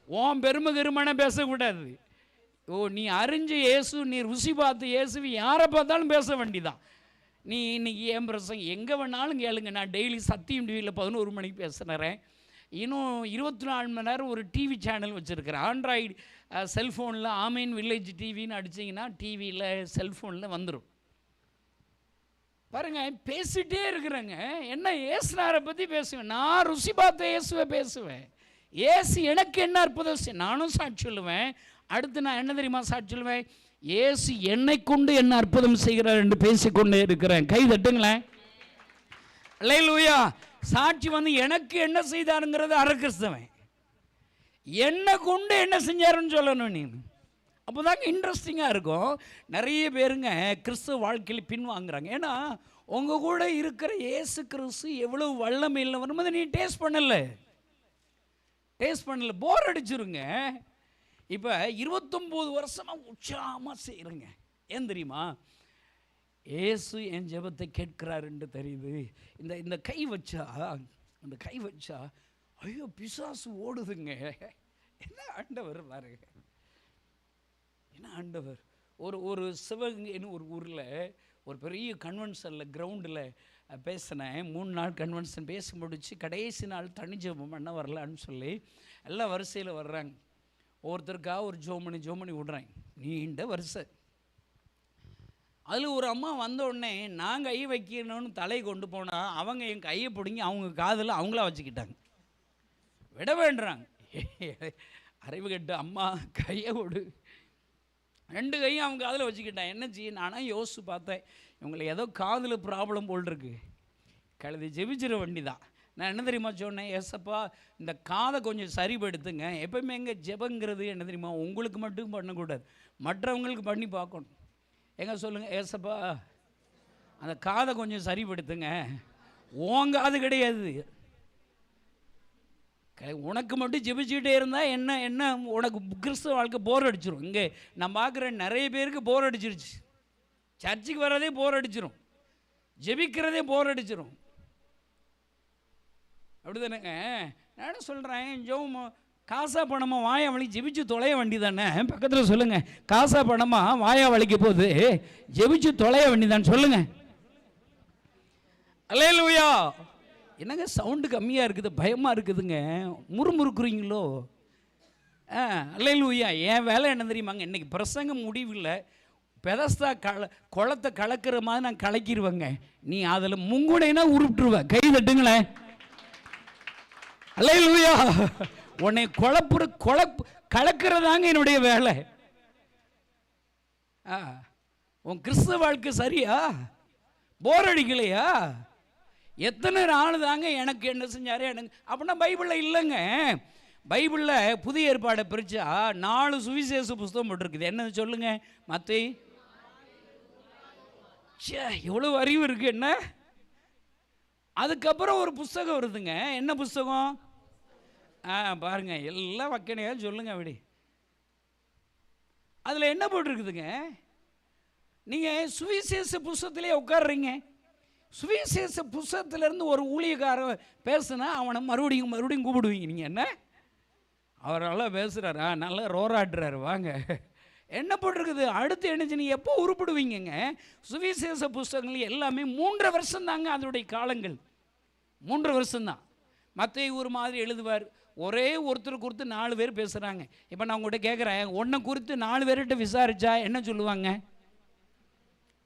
ஓம் பெருமை கருமான பேசக்கூடாது. நீ அறிஞ்ச இயேசு, நீ ருசி பார்த்து இயேசு, யாரை பார்த்தாலும் பேச வேண்டிதான். நீ இன்னைக்கு ஏன் பிரசங்க எங்கே வேணாலும் கேளுங்க. நான் டெய்லி சத்தியம் டிவியில் 11 மணிக்கு பேசுகிறேன். இன்னும் 24 மணி நேரம் ஒரு டிவி சேனல் வச்சுருக்கிறேன். ஆண்ட்ராய்டு செல்ஃபோனில் ஆமீன் வில்லேஜ் டிவின்னு அடிச்சிங்கன்னா டிவியில் செல்ஃபோனில் வந்துடும். பாருங்கள், பேசிகிட்டே இருக்கிறேங்க. என்ன ஏசுனாரை பற்றி பேசுவேன். நான் ருசி பார்த்த இயேசுவை பேசுவேன். ஏசு எனக்கு என்ன அற்புதம் நானும் சாட்சி சொல்லுவேன். அடுத்து நான் என்ன தெரியுமா சாட்சி சொல்லுவேன்? ஏசு என்னை கொண்டு என்ன அற்புதம் செய்கிறார் என்று பேசிக்கொண்டே இருக்கிறேன். கை தட்டுங்களேன். அல்லேலூயா. சாட்சி வந்து எனக்கு என்ன செய்தாருங்கிறது அரை கிறிஸ்தவன், என்னை கொண்டு என்ன செஞ்சாருன்னு சொல்லணும். நீ அப்போ தாங்க இன்ட்ரெஸ்டிங்காக இருக்கும். நிறைய பேருங்க கிறிஸ்துவ வாழ்க்கையில் பின்வாங்குறாங்க. ஏன்னா உங்கள் கூட இருக்கிற இயேசு கிறிஸ்து எவ்வளோ வல்லமை இல்லை வரும்போது நீ டேஸ்ட் பண்ணலை, போர் அடிச்சிருங்க. இப்போ 29 வருஷமாக உற்சாகமாக செய்கிறேங்க. ஏன் தெரியுமா? ஏசு என் ஜெபத்தை கேட்கிறாருன்னு தெரியுது. இந்த கை வச்சா, அந்த கை வச்சா ஐயோ பிசாசு ஓடுதுங்க. என்ன ஆண்டவர் பாருங்க, என்ன ஆண்டவர். ஒரு சிவகங்கைன்னு ஒரு ஊரில் ஒரு பெரிய கன்வென்ஷனில் கிரவுண்டில் பேசினேன். 3 நாள் கன்வென்ஷன் பேசி முடித்து கடைசி நாள் தனி ஜெபம் பண்ண வரலான்னு சொல்லி எல்லாம் வரிசையில் வர்றாங்க. ஒருத்தருக்காக ஒரு ஜோமணி விடுறேன், நீண்ட வரிசை. அதில் ஒரு அம்மா வந்த உடனே நான் கை வைக்கணும்னு தலை கொண்டு போனால் அவங்க என் கையை பிடிங்கி அவங்க காதில் அவங்களா வச்சுக்கிட்டாங்க. விட வேண்டுறாங்க. அறிவு கெட்ட அம்மா, கையை விடு. 2 கையும் அவங்க காதில் வச்சுக்கிட்டேன். என்ன செய்ய? நானும் யோசிச்சு பார்த்தேன், இவங்களை ஏதோ காதில் ப்ராப்ளம் போல் இருக்கு. கழுதி ஜெபிச்சிட வண்டி தான். நான் என்ன தெரியுமா சொன்னேன்? ஏசப்பா இந்த காதை கொஞ்சம் சரிபடுத்துங்க. எப்பவுமே எங்கள் ஜெபங்கிறது என்ன தெரியுமா? உங்களுக்கு மட்டும் பண்ணக்கூடாது, மற்றவங்களுக்கு பண்ணி பார்க்கணும். எங்க சொல்லுங்கள், ஏசப்பா அந்த காதை கொஞ்சம் சரிபடுத்துங்க. உன் காது கிடையாது, உனக்கு மட்டும் ஜெபிச்சுக்கிட்டே இருந்தால் என்ன உனக்கு கிறிஸ்தவ வாழ்க்கை போர் அடிச்சிடும். இங்கே நான் பார்க்குறேன் நிறைய பேருக்கு போர் அடிச்சிருச்சு. சர்ச்சுக்கு வர்றதே போர் அடிச்சிடும், ஜெபிக்கிறதே போர் அடிச்சிடும். அப்படி தானேங்க? நான் சொல்கிறேன், ஜோம் காசா பணமாக வாயா வலி ஜெபிச்சு தொலைய வண்டி தானே. பக்கத்தில் சொல்லுங்கள், காசா பணமாக வாயா வலிக்க போது ஜெபிச்சு தொலைய வண்டி தானே. சொல்லுங்கள். அல்லேலூயா. என்னங்க சவுண்டு கம்மியாக இருக்குது, பயமாக இருக்குதுங்க, முறுமுறுக்குறீங்களோ? அல்லேலூயா. என் வேலை என்ன தெரியுமாங்க? இன்றைக்கி பிரசங்கம் முடிவில் பெதஸ்தா குளத்தை கலக்கிற மாதிரி நான் கலக்கிடுவேங்க. நீ அதில் முங்குடைனா உருப்பிட்டுருவேன். கை தட்டுங்களேன். அல்லேலூயா. உன்னை கலக்கிறதாங்க என்னுடைய வேலை. உன் கிறிஸ்தவ வாழ்க்கை சரியா? போர் அடிக்கலையா? எத்தனை நாள் தாங்க எனக்கு என்ன செஞ்சாரு எனக்கு அப்படின்னா பைபிளில் இல்லைங்க. பைபிளில் புதிய ஏற்பாடை பிரித்தா 4 சுவிசேஷ புஸ்தகம் போட்டிருக்குது. என்னது சொல்லுங்க? மத்தேயு. எவ்வளோ அறிவு இருக்குது. என்ன அதுக்கப்புறம் ஒரு புஸ்தகம் வருதுங்க. என்ன புஸ்தகம்? பாருங்க, எல்லாம் வக்கனையா சொல்லுங்க அப்படி. அதில் என்ன போட்டிருக்குதுங்க? நீங்கள் சுவிசேஷ புஸ்தகத்திலே உட்காடுறீங்க. சுவிசேஷ புஸ்தகத்திலேருந்து ஒரு ஊழியக்காரன் பேசுனா அவனை மறுபடியும் மறுபடியும் கூப்பிடுவீங்க. நீங்கள் என்ன, அவர் நல்லா பேசுகிறாரா, நல்லா ரோராடுறாரு, வாங்க. என்ன போட்டிருக்குது அடுத்து? என்ன நீங்கள் எப்போ உருப்பிடுவீங்கங்க? சுவிசேஷ புஸ்தகங்கள் எல்லாமே 3.5 வருஷம் தாங்க அதனுடைய காலங்கள். 3.5 வருஷம்தான். மத்தேயு ஒரு மாதிரி எழுதுவார். ஒரே ஒருத்தர் குறித்து 4 பேர் பேசுகிறாங்க. இப்போ நான் உங்கள்கிட்ட கேட்குறேன், ஒன்றை குறித்து 4 பேர்கிட்ட விசாரித்தா என்ன சொல்லுவாங்க?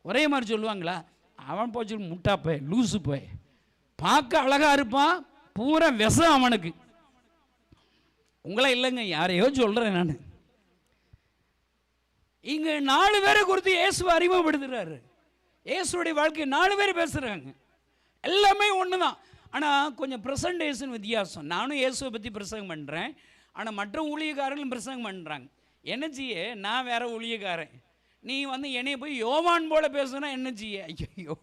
ஒரே மாதிரி சொல்லுவாங்களா? அவன் போச்சு முட்டாப்பே, லூசு போய், பார்க்க அழகாக இருப்பான், பூரா விஷம் அவனுக்கு. உங்களே இல்லைங்க, யாரையோ சொல்கிறேன் நான். இங்கே 4 பேரை குறித்து இயேசுவை அறிமுகப்படுத்துகிறாரு. இயேசுடைய வாழ்க்கை 4 பேர் பேசுகிறாங்க. எல்லாமே ஒன்று தான். ஆனால் கொஞ்சம் ப்ரெசன்டேஷன் வித்தியாசம். நானும் இயேசுவை பற்றி பிரசங்கம் பண்ணுறேன், ஆனால் மற்ற ஊழியக்காரர்களும் பிரசங்கம் பண்ணுறாங்க. என்ன செய்ய, நான் வேற ஊழியக்காரன், நீ வந்து என்னைய போய் யோவான் போல பேசுனா என்ன செய்ய? ஐயோ,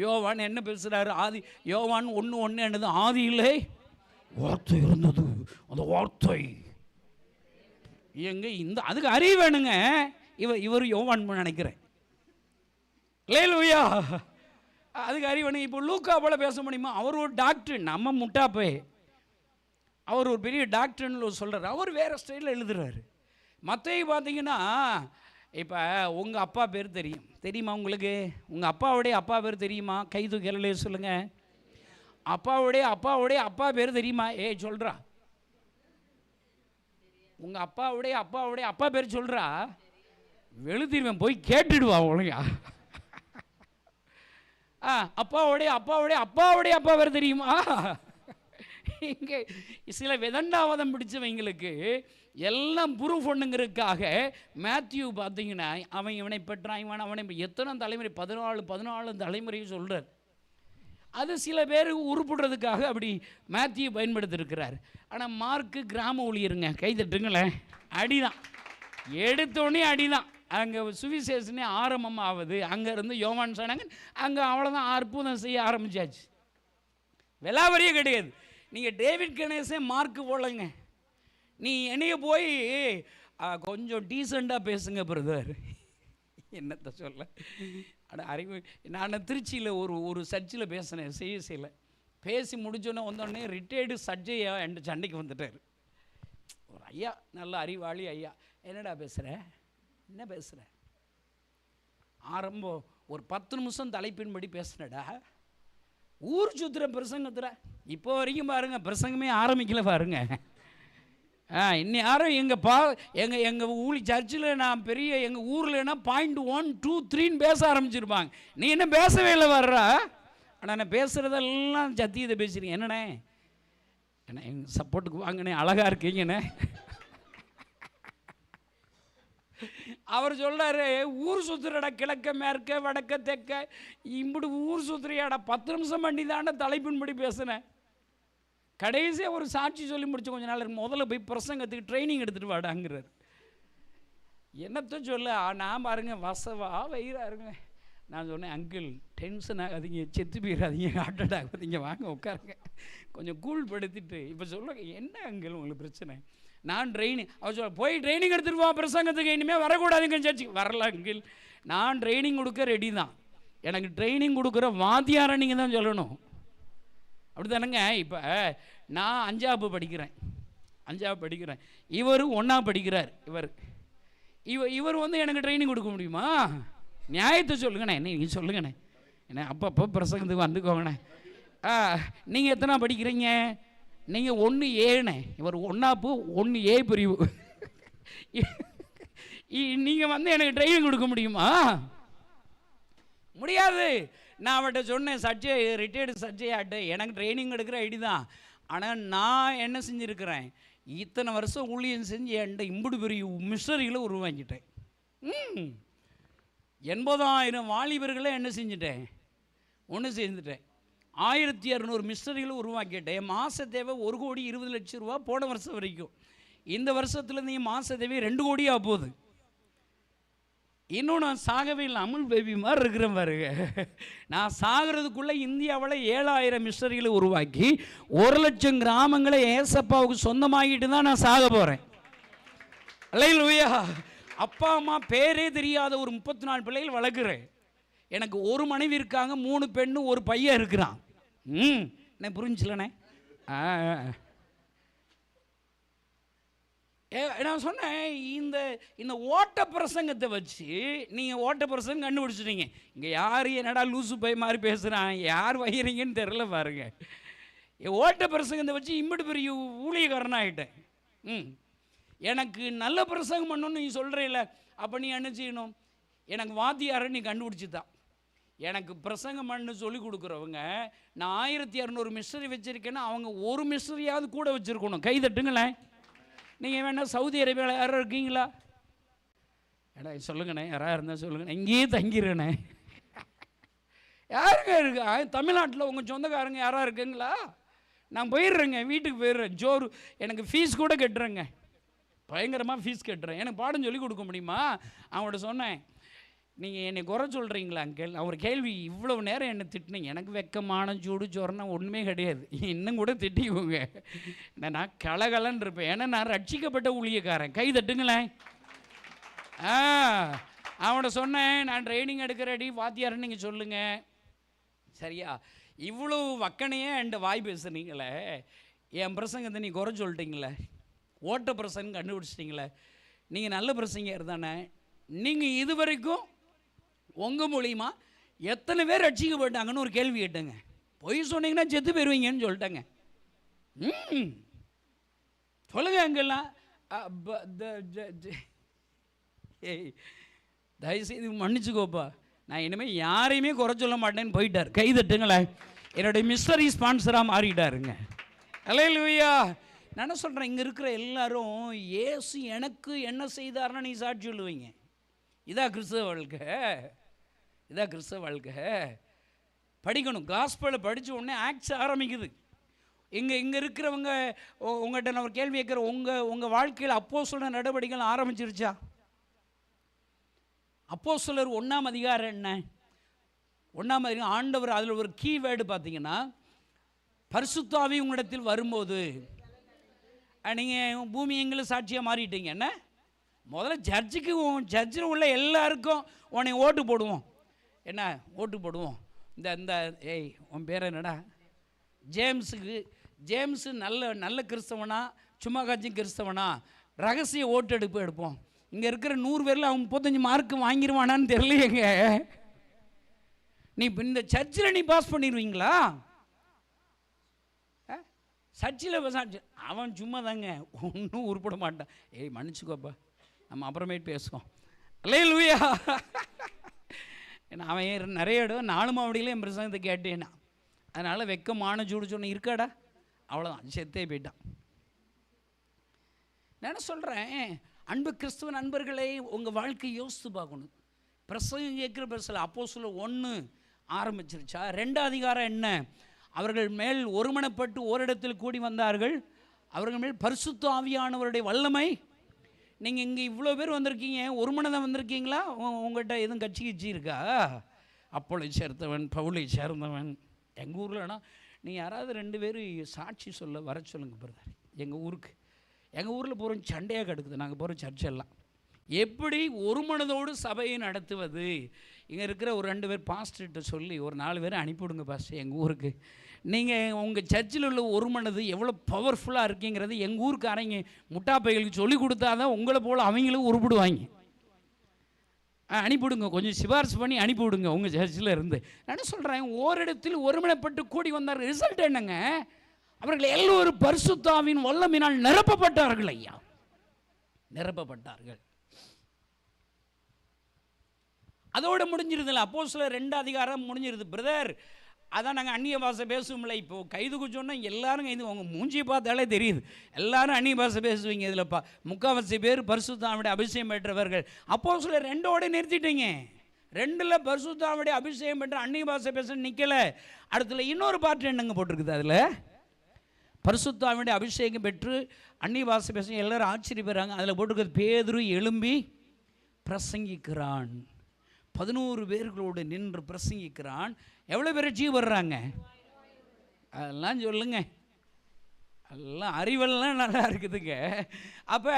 யோவான் என்ன பேசுகிறாரு? ஆதி யோவான் 1:1 என்னது? ஆதியிலே வார்த்தை இருந்தது, அந்த வார்த்தை எங்க இந்த, அதுக்கு அறிவு வேணுங்க. இவர் யோவான் நினைக்கிறேன். லேலூயா, அதுக்கு அறிவு வேணும். இப்போ லூக்கா போல பேச முடியுமா? அவர் ஒரு டாக்டர், நம்ம முட்டாப்பே. அவர் ஒரு பெரிய டாக்டர்னு சொல்கிறார், அவர் வேறு ஸ்டைலில் எழுதுறாரு. மத்தேயு பார்த்தீங்கன்னா, இப்போ உங்கள் அப்பா பேர் தெரியுமா உங்களுக்கு? உங்கள் அப்பாவுடைய அப்பா பேர் தெரியுமா? கை தூக்கி சொல்லுங்கள். அப்பாவுடைய அப்பா பேர் தெரியுமா? சொல்கிறா. உங்கள் அப்பாவுடைய அப்பா பேர் சொல்கிறா. வெளுத்திருவேன், போய் கேட்டுடுவா ஒழுங்கா. அப்பாவுடைய அப்பா பேர் தெரியுமா? இங்கே சில விதண்டாவதம் பிடிச்சவங்களுக்கு எல்லாம் ப்ரூஃப் பண்ணுங்கிறதுக்காக மேத்யூ பார்த்தீங்கன்னா, அவன் இவனை பெற்றான், அவனை எத்தனை தலைமுறை, 14 தலைமுறையும் சொல்கிறார். அது சில பேர் உருப்பிடுறதுக்காக அப்படி மேத்யூ பயன்படுத்தியிருக்கிறார். ஆனால் மார்க்கு கிராம ஊழியருங்க, கை தட்டுங்களேன். அடிதான், எடுத்தோடனே அடிதான். அங்கே சுவிசேஷனே ஆரம்பம் ஆகுது. அங்கேருந்து யோவான் சொன்னாங்க, அங்கே அவ்வளோதான், அற்புதம் செய்ய ஆரம்பித்தாச்சு. விலாவரியே கிடையாது. நீங்கள் டேவிட் கணேசன் மார்க்கு போடலைங்க. நீ என்னைய போய் கொஞ்சம் டீசெண்டாக பேசுங்க பிரதர், என்னத்தை சொல்ல. அறிவு, நான் திருச்சியில் ஒரு சர்ச்சில் பேசினேன், சிஎஸ்சியில். பேசி முடிச்சோன்னே வந்தோடனே ரிட்டையர்டு சர்ஜையா என் சண்டைக்கு வந்துட்டார். ஒரு ஐயா, நல்ல அறிவாளி ஐயா. என்னடா பேசுகிற, என்ன பேசுகிற? ஆரம்பம் ஒரு 10 நிமிஷம் தலைப்பின்படி பேசுனடா. ஊர் சுற்றுற பிரசங்கத்தில் இப்போ வரைக்கும் பாருங்கள், பிரசங்கமே ஆரம்பிக்கல பாருங்க. இன்னும் யாரும் எங்கள் ஊழி சர்ச்சில் நான் பெரிய எங்கள் ஊரில்னா 0.1 2 3 பேச ஆரம்பிச்சிருப்பாங்க. நீ என்ன பேசவே இல்லை வர்றா. ஆனால் நான் பேசுகிறதெல்லாம் சத்தியத்தை பேசுகிறீங்க. என்னண்ணே, என்ன எங்கள் சப்போர்ட்டுக்கு வாங்கினே, அழகாக இருக்கீங்கண்ணே. அவர் சொல்கிறாரு, ஊர் சுற்றுறடா, கிழக்க மேற்க வடக்க தெற்க, இப்படி ஊர் சுற்றுறியாடா. 10 நிமிஷம் பண்ணி தானே தலைப்பின்படி பேசுனேன். கடைசியாக ஒரு சாட்சி சொல்லி முடிச்சு கொஞ்ச நாள் முதல்ல போய் பிரசங்கத்துக்கு ட்ரைனிங் எடுத்துகிட்டு வாடாங்கிறார். என்னத்த சொல்ல, நான் பாருங்க வசவா வயிறாருங்க. நான் சொன்னேன், அங்கிள் டென்ஷன் ஆகாதீங்க, செத்து போயிடாதீங்க, ஹார்ட் அட்டாக் ஆகாதீங்க, வாங்க உட்காருங்க, கொஞ்சம் கூல் படுத்திட்டு. இப்போ சொல்லுங்க, என்ன அங்கிள் உங்களுக்கு பிரச்சனை? நான் ட்ரைனிங், அவர் சொல்ல போய் ட்ரைனிங் எடுத்துகிட்டு வா பிரசங்கத்துக்கு, இனிமேல் வரக்கூடாதுங்க சர்ச்சுக்கு. வரல அங்கிள், நான் ட்ரைனிங் கொடுக்க ரெடி தான், எனக்கு ட்ரைனிங் கொடுக்குற வாத்தியாரை நீங்கள் தான் சொல்லணும். அப்படி தானேங்க. இப்போ நான் 5ஆவது படிக்கிறேன், இவர் 1ஆவது படிக்கிறார். இவர் வந்து எனக்கு ட்ரைனிங் கொடுக்க முடியுமா? நியாயத்தை சொல்லுங்கண்ணே, நீங்கள் சொல்லுங்கண்ணே, என்ன அப்பப்போ பிரசங்கத்துக்கு வந்துக்கோங்கண்ணே. நீங்கள் எத்தனை படிக்கிறீங்க? நீங்கள் 1Aண்ணே, இவர் 1A பிரிவு. நீங்கள் வந்து எனக்கு ட்ரைனிங் கொடுக்க முடியுமா? முடியாது. நான் அவர்கிட்ட சொன்னேன், ரிட்டையர்டு சர்ஜையாட்ட எனக்கு ட்ரைனிங் எடுக்கிற ஐடி தான். ஆனால் நான் என்ன செஞ்சுருக்கிறேன், இத்தனை வருஷம் ஊழியம் செஞ்சு என்கிட்ட இம்புடு பெரிய மிஷனரிகளை உருவாக்கிட்டேன். 80,000 வாலிபர்களை என்ன செஞ்சுட்டேன், ஒன்று சேர்ந்துட்டேன். 1200 மிஷனரிகளை உருவாக்கிட்டேன். மாத தேவை 1,20,00,000 ரூபா போன வருஷம் வரைக்கும். இந்த வருஷத்துலேருந்து மாத தேவை 2 கோடியாக போகுது. இன்னும் நான் சாகவே இல்லை, அமுல் பேபி மாதிரி இருக்கிறேன் பாருங்க. நான் சாகிறதுக்குள்ளே இந்தியாவில் 7000 மிஷனரிகளை உருவாக்கி 1,00,000 கிராமங்களை ஏசப்பாவுக்கு சொந்தமாகிட்டு தான் நான் சாக போகிறேன். அல்லேலூயா. அப்பா அம்மா பேரே தெரியாத ஒரு 34 பிள்ளைகள் வளர்க்குறேன். எனக்கு ஒரு மனைவி இருக்காங்க, 3 பெண்ணு, ஒரு பையன் இருக்கிறான். என்ன புரிஞ்சுலண்ணே? நான் சொன்னேன், இந்த ஓட்ட பிரசங்கத்தை வச்சு நீங்கள் ஓட்ட பிரசங்கம் கண்டுபிடிச்சிட்டீங்க. இங்கே யார் என்னடா லூசு பை மாதிரி பேசுகிறான், யார் வைகிறீங்கன்னு தெரில பாருங்க. ஓட்ட பிரசங்கத்தை வச்சு இம்பிட்டு பெரிய ஊழியக்காரனாகிட்டேன். எனக்கு நல்ல பிரசங்கம் பண்ணணும்னு நீ சொல்கிறீல்ல, அப்போ நீ என்ன செய்யணும்? எனக்கு வாத்தியாரை நீ கண்டுபிடிச்சி தான். எனக்கு பிரசங்கம் பண்ணு சொல்லி கொடுக்குறவங்க, நான் 1200 மிஷனரி வச்சுருக்கேன்னா அவங்க ஒரு மிஷனரியாவது கூட வச்சுருக்கணும். கை தட்டுங்களேன். நீங்கள் வேணால் சவுதி அரேபியாவில் யாரும் இருக்கீங்களா? ஏடா சொல்லுங்கண்ணே, யாராக இருந்தால் சொல்லுங்கண்ணே, இங்கேயே தங்கிடுறேண்ணே. யாருங்க இருக்கா தமிழ்நாட்டில்? உங்கள் சொந்தக்காரங்க யாராக இருக்குங்களா? நான் போயிடுறேங்க, வீட்டுக்கு போயிடுறேன். ஜோறு எனக்கு ஃபீஸ் கூட கட்டுறேங்க, பயங்கரமாக ஃபீஸ் கட்டுறேன். எனக்கு பாடம் சொல்லி கொடுக்க முடியுமா? அவங்கள்ட்ட சொன்னேன், நீங்கள் என்னை குறை சொல்கிறீங்களா அங்கிள்? அவர் கேள்வி இவ்வளோ நேரம் என்னை திட்டினீங்க. எனக்கு வெக்கமான சூடு சொரணா ஒன்றுமே கிடையாது, இன்னும் கூட திட்டிக்குவோங்க. நான் கலகலன்னு இருப்பேன், ஏன்னா நான் ரட்சிக்கப்பட்ட ஊழியக்காரன். கை தட்டுங்களேன். அவனை சொன்னேன், நான் ட்ரைனிங் எடுக்கிறடி வாத்தியாரன்னு நீங்கள் சொல்லுங்கள். சரியா? இவ்வளோ வக்கனையே என்கிட்ட வாய் பேசுனீங்களே, என் பிரசங்கத்தை நீ குறை சொல்லிட்டீங்களே, ஓட்ட பிரசங்கம் கண்டுபிடிச்சிட்டிங்களே, நீங்கள் நல்ல பிரசங்கர் தானே. நீங்கள் இது வரைக்கும் உங்கள் மூலியமா எத்தனை பேர் ரட்சிக்கப்பட்டாங்கன்னு ஒரு கேள்வி கேட்டேங்க. பொய் சொன்னீங்கன்னா செத்து போயிடுவீங்கன்னு சொல்லிட்டேங்க. சொல்லுங்க அங்கெல்லாம். தயவுசெய்து மன்னிச்சுக்கோப்பா, நான் இனிமேல் யாரையுமே குறை சொல்ல மாட்டேன்னு போயிட்டார். கை தட்டுங்களேன். என்னுடைய மிஸ்டரி ஸ்பான்சராக மாறிட்டாருங்க. அல்லேலூயா. நான் என்ன சொல்கிறேன், இங்கே இருக்கிற எல்லாரும் இயேசு எனக்கு என்ன செய்தார்னா நீ சாட்சி சொல்லுவீங்க. இதான் கிறிஸ்தவ வாழ்க்கை, இதான் கிறிஸ்தவ வாழ்க்கை. படிக்கணும். காஸ்பலை படித்த உடனே ஆக்ட்ஸ் ஆரம்பிக்குது. இங்கே இருக்கிறவங்க உங்கள்கிட்ட நான் ஒரு கேள்வி கேட்குறேன், உங்கள் வாழ்க்கையில் அப்போஸ்தலர் நடவடிக்கைகள் ஆரம்பிச்சிருச்சா? அப்போஸ்தலர் 1ஆம் அதிகாரம் என்ன? 1ஆம் அதிகாரம் ஆண்டவர், அதில் ஒரு கீவேர்டு பார்த்தீங்கன்னா, பரிசுத்த ஆவி உங்களிடத்தில் வரும்போது நீங்கள் பூமி எங்களுக்கு சாட்சியாக மாறிட்டீங்க. என்ன முதல்ல சர்ச்சில் உள்ள எல்லாருக்கும் உன்னை ஓட்டு போடுவோம். என்ன ஓட்டு போடுவோம்? இந்த ஏய் உன் பேர் என்னடா? ஜேம்ஸு நல்ல கிறிஸ்தவனா, சும்மா காட்சி கிறிஸ்தவனா, ரகசிய ஓட்டு எடுப்போம். இங்கே இருக்கிற 100 பேரில் அவன் 35 மார்க்கு வாங்கிடுவானான்னு தெரியலையேங்க. நீ இந்த சர்ச்சில் நீ பாஸ் பண்ணிடுவீங்களா? சர்ச்சில் அவன் சும்மா தாங்க, ஒன்றும் உருப்பட மாட்டான். ஏய் மன்னிச்சுக்கோப்பா, நம்ம அப்புறமேட்டு பேசுவோம். அல்லேலூயா. அவன் நிறைய இடம் 4 மாவடியில என் பிரசங்கத்தை கேட்டேன்னா, அதனால் வெக்கமான சூடு சொன்ன இருக்காடா, அவ்வளோதான், செத்தே போயிட்டான். நான் சொல்கிறேன், அன்பு கிறிஸ்துவ நண்பர்களே, உங்கள் வாழ்க்கை யோசித்து பார்க்கணும். பிரசங்கம் கேட்குற பிரசல அப்போஸ்தலர் 1 ஆரம்பிச்சிருச்சா? 2ஆம் அதிகாரம் என்ன? அவர்கள் மேல் ஒருமனப்பட்டு ஓரிடத்தில் கூடி வந்தார்கள், அவர்கள் மேல் பரிசுத்த ஆவியானவருடைய வல்லமை. நீங்கள் இங்கே இவ்வளோ பேர் வந்திருக்கீங்க, ஒரு மனதான் வந்திருக்கீங்களா? உங்கள்கிட்ட எதுவும் கட்சி இருக்கா? அப்போலை சேர்ந்தவன், பவுலை சேர்ந்தவன். எங்கள் ஊரில்னா நீங்கள் யாராவது 2 பேர் சாட்சி சொல்ல வர சொல்லுங்கள் பிரதர். எங்கள் ஊரில் போகிற சண்டையாக கிடக்குது. நாங்கள் போகிற சர்ச்செல்லாம் எப்படி ஒரு மனதோடு சபையை நடத்துவது? இங்கே இருக்கிற ஒரு 2 பேர் பாஸ்டர்கிட்ட சொல்லி ஒரு 4 பேர் அனுப்பிவிடுங்க பாஸ்டர் எங்கள் ஊருக்கு. நீங்கள் உங்கள் சர்ச்சில் உள்ள ஒரு மனது எவ்வளோ பவர்ஃபுல்லாக இருக்கீங்கிறது எங்கள் ஊருக்காரங்க முட்டாப்பைகளுக்கு சொல்லி கொடுத்தா தான் உங்களை போல் அவங்களும் உருப்பிடுவாங்க. அனுப்பிவிடுங்க, கொஞ்சம் சிபாரிசு பண்ணி அனுப்பிவிடுங்க உங்கள் சர்ச்சில் இருந்து. நான் சொல்கிறேன், ஓரிடத்தில் ஒருமனப்பட்டு கூடி வந்தார். ரிசல்ட் என்னங்க? அவர்கள் எல்லோரும் பரிசுத்த ஆவியின் வல்லமையினால் நிரப்பப்பட்டார்கள். ஐயா, நிரப்பப்பட்டார்கள். அதோடு முடிஞ்சிருதில்ல. அப்போஸ்தலர் 2ஆம் அதிகாரம் முடிஞ்சிருது பிரதர். அதான் நாங்கள் அந்நிய பாஷை பேசுவோம்ல. இப்போது கைதுக்கு சொன்னால் எல்லாரும் கைது, உங்கள் மூஞ்சியை பார்த்தாலே தெரியுது, எல்லாரும் அந்நிய பாஷை பேசுவீங்க. இதில்ப்பா 3/4 பேர் பரிசுத்த ஆவியுடைய அபிஷேகம் பெற்றவர்கள். அப்போஸ்தலர் 2ஓட நிறுத்திட்டீங்க. 2ல் பரிசுத்த ஆவியுடைய அபிஷேகம் பெற்ற அந்நிய பாஷை பேச நிற்கலை. அடுத்துல இன்னொரு பாட்டு என்னங்க போட்டிருக்குது? அதில் பரிசுத்த ஆவியுடைய அபிஷேகம் பெற்று அந்நிய பாஷை பேச எல்லாரும் ஆச்சரியப்படுறாங்க. அதில் போட்டிருக்கிறது, பேதுரு எழும்பி பிரசங்கிக்கிறான். 11 பேர்களோடு நின்று பிரசங்கிக்கிறான். எவ்வளோ பேர் அச்சீவ் வர்றாங்க? அதெல்லாம் சொல்லுங்க, எல்லாம் அறிவெல்லாம் நல்லா இருக்குதுங்க. அப்போ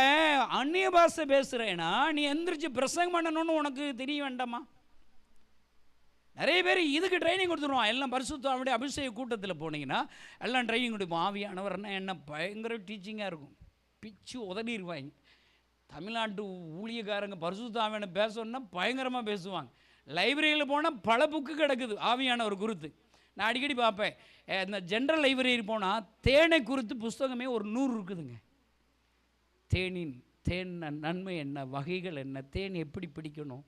அந்நிய பாஷை பேசுகிறேன்னா நீ எந்திரிச்சு பிரசங்கம் பண்ணணும்னு உனக்கு தெரிய வேண்டாமா? நிறைய பேர் இதுக்கு ட்ரைனிங் கொடுத்துருவான். எல்லாம் பரிசுத்த அப்படி அபிஷேக கூட்டத்தில் போனீங்கன்னா எல்லாம் ட்ரைனிங் கொடுப்போம். ஆவியானவர்னா என்ன பயங்கர டீச்சிங்காக இருக்கும், பிச்சு உதறிடுவாங்க. தமிழ்நாட்டு ஊழியக்காரங்க பரிசுத்த ஆவியான பேசணுன்னா பயங்கரமாக பேசுவாங்க. லைப்ரரியில் போனால் பல புக்கு கிடக்குது ஆவியானவர் குறித்து. நான் அடிக்கடி பார்ப்பேன், இந்த ஜென்ரல் லைப்ரரி போனால் தேனை குறித்து புஸ்தகமே ஒரு 100 இருக்குதுங்க. தேன் நன்மை என்ன, வகைகள் என்ன, தேன் எப்படி பிடிக்கணும்,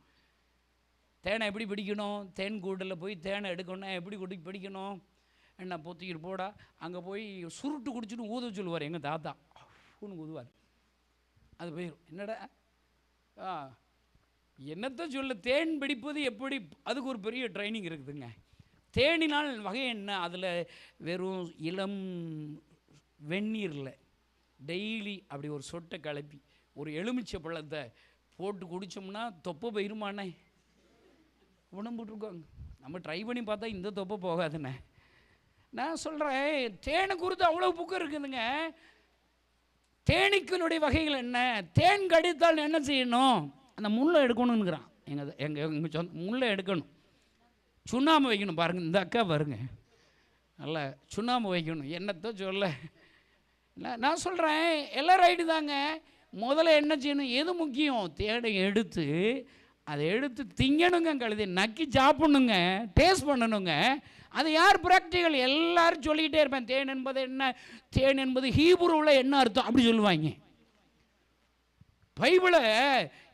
தேனை எப்படி பிடிக்கணும், தேன் கூட்டில் போய் தேனை எடுக்கணும், எப்படி பிடிக்கணும் என்ன, பொத்திக்கிட்டு போடா அங்கே போய் சுருட்டு குடிச்சிட்டு ஊத சொல்லுவார் எங்கள் தாத்தா. ஊன்னு ஊதுவார், அது போயிடும். என்னடா என்னத்தை சொல்ல, தேன் பிடிப்பது எப்படி, அதுக்கு ஒரு பெரிய ட்ரைனிங் இருக்குதுங்க. தேனினால் வகை என்ன, அதில் வெறும் இளம் வெந்நீரில் டெய்லி அப்படி ஒரு சொட்டை கலப்பி ஒரு எலுமிச்சை பழத்தை போட்டு குடித்தோம்னா தொப்பை போயிருமாண்ணே, உடம்புட்ருக்காங்க. நம்ம ட்ரை பண்ணி பார்த்தா இந்த தொப்பை போகாதுண்ணே. நான் சொல்கிறேன், தேனை குறித்து அவ்வளோ புக்கு இருக்குதுங்க. தேனீக்களுடைய வகைகள் என்ன, தேன் கடித்தால் என்ன செய்யணும், அந்த முள்ளை எடுக்கணுங்கிறான். எங்கள் சொந்த முள்ளை எடுக்கணும், சுண்ணாம்பு வைக்கணும். பாருங்கள் இந்த அக்கா பாருங்க, நல்லா சுண்ணாம்பு வைக்கணும். என்னத்தை சொல்ல, நான் சொல்கிறேன் எல்லாம் ரைட்டு தாங்க. முதல்ல என்ன செய்யணும், எது முக்கியம், தேனை எடுத்து அதை எடுத்து திங்கணுங்க, கழுதை நக்கி சாப்பிடணுங்க, டேஸ்ட் பண்ணணுங்க. அது யார் ப்ராக்டிக்கல், எல்லாரும் சொல்லிக்கிட்டே இருப்பேன். தேன் என்பது என்ன, தேன் என்பது ஹீப்ருவில் என்ன அர்த்தம் அப்படி சொல்லுவாங்க. பைபிளை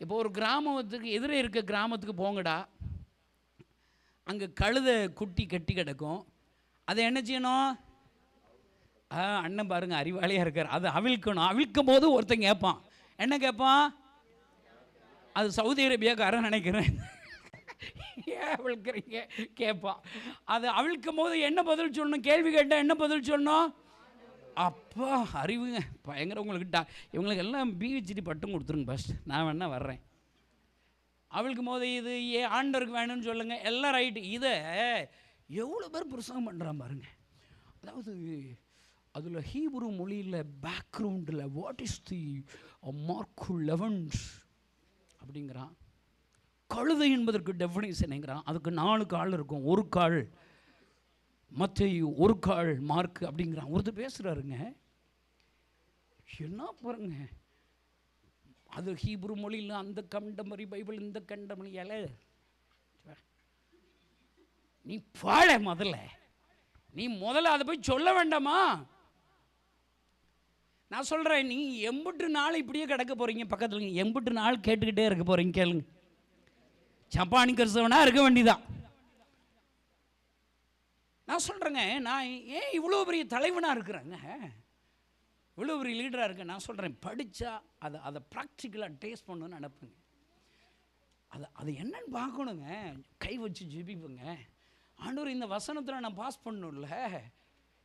இப்போ ஒரு கிராமத்துக்கு எதிரே இருக்க கிராமத்துக்கு போங்கடா, அங்கே கழுதை குட்டி கட்டி கிடக்கும். அதை என்ன செய்யணும், அண்ணன் பாருங்கள் அறிவாளியாக இருக்கார், அதை அவிழ்க்கணும். அவிழ்க்கும் போது ஒருத்தன் கேட்பான், என்ன கேட்பான், அது சவுதி அரேபியாக்காரன் நினைக்கிறேன், ஏன் அவிழ்க்கிறீங்க கேட்பான். அது அவிழ்க்கும் போது என்ன பதில் சொல்லணும், கேள்வி கேட்டால் என்ன பதில் சொல்லணும், அப்பா அறிவுங்க பயங்கர. உங்களுக்கிட்ட இவங்களுக்கு எல்லாம் பிஹெச்டி பட்டம் கொடுத்துருங்க ஃபஸ்ட், நான் வேணா வர்றேன். அவளுக்கும் போது இது ஆண்டவருக்கு வேணும்னு சொல்லுங்கள், எல்லாம் ரைட்டு. இதை எவ்வளோ பேர் பிரசங்கம் பண்ணுறான் பாருங்க. அதாவது அதில் ஹீப்ரு மொழியில் பேக்ரவுண்டில் what is the mark elevens அப்படிங்கிறான். கழுதை என்பதற்கு டெஃபினேஷனுங்கிறான். அதுக்கு 4 கால் இருக்கும், ஒரு கால் மத்தேயு, ஒரு கால் மார்க்கு அப்படிங்கிறான். ஒருத்தர் பேசுகிறாருங்க, என்ன பாருங்க, அது ஹீப்ரு மொழியில் அந்த கண்டமரி பைபிள், இந்த கண்டமரி இலை. நீ பாழ முதல்ல, நீ முதல்ல அதை போய் சொல்ல வேண்டாமா? நான் சொல்கிறேன், நீ 80 நாள் இப்படியே கிடக்க போகிறீங்க பக்கத்தில், 80 நாள் கேட்டுக்கிட்டே இருக்க போகிறீங்க. கேளுங்க, ஜப்பானி கிறிஸ்தவனா இருக்க வேண்டியதான். நான் சொல்கிறேங்க, நான் ஏன் இவ்வளோ பெரிய தலைவனாக இருக்கிறேங்க, இவ்வளோ பெரிய லீடராக இருக்கேன். நான் சொல்கிறேன், படித்தா அதை ப்ராக்டிக்கலாக டேஸ்ட் பண்ணணும்னு நினைப்பேங்க. அது என்னன்னு பார்க்கணுங்க, கை வச்சு ஜெபிப்பேங்க. ஆண்டவர் இந்த வசனத்தில் நான் பாஸ் பண்ணணும்ல,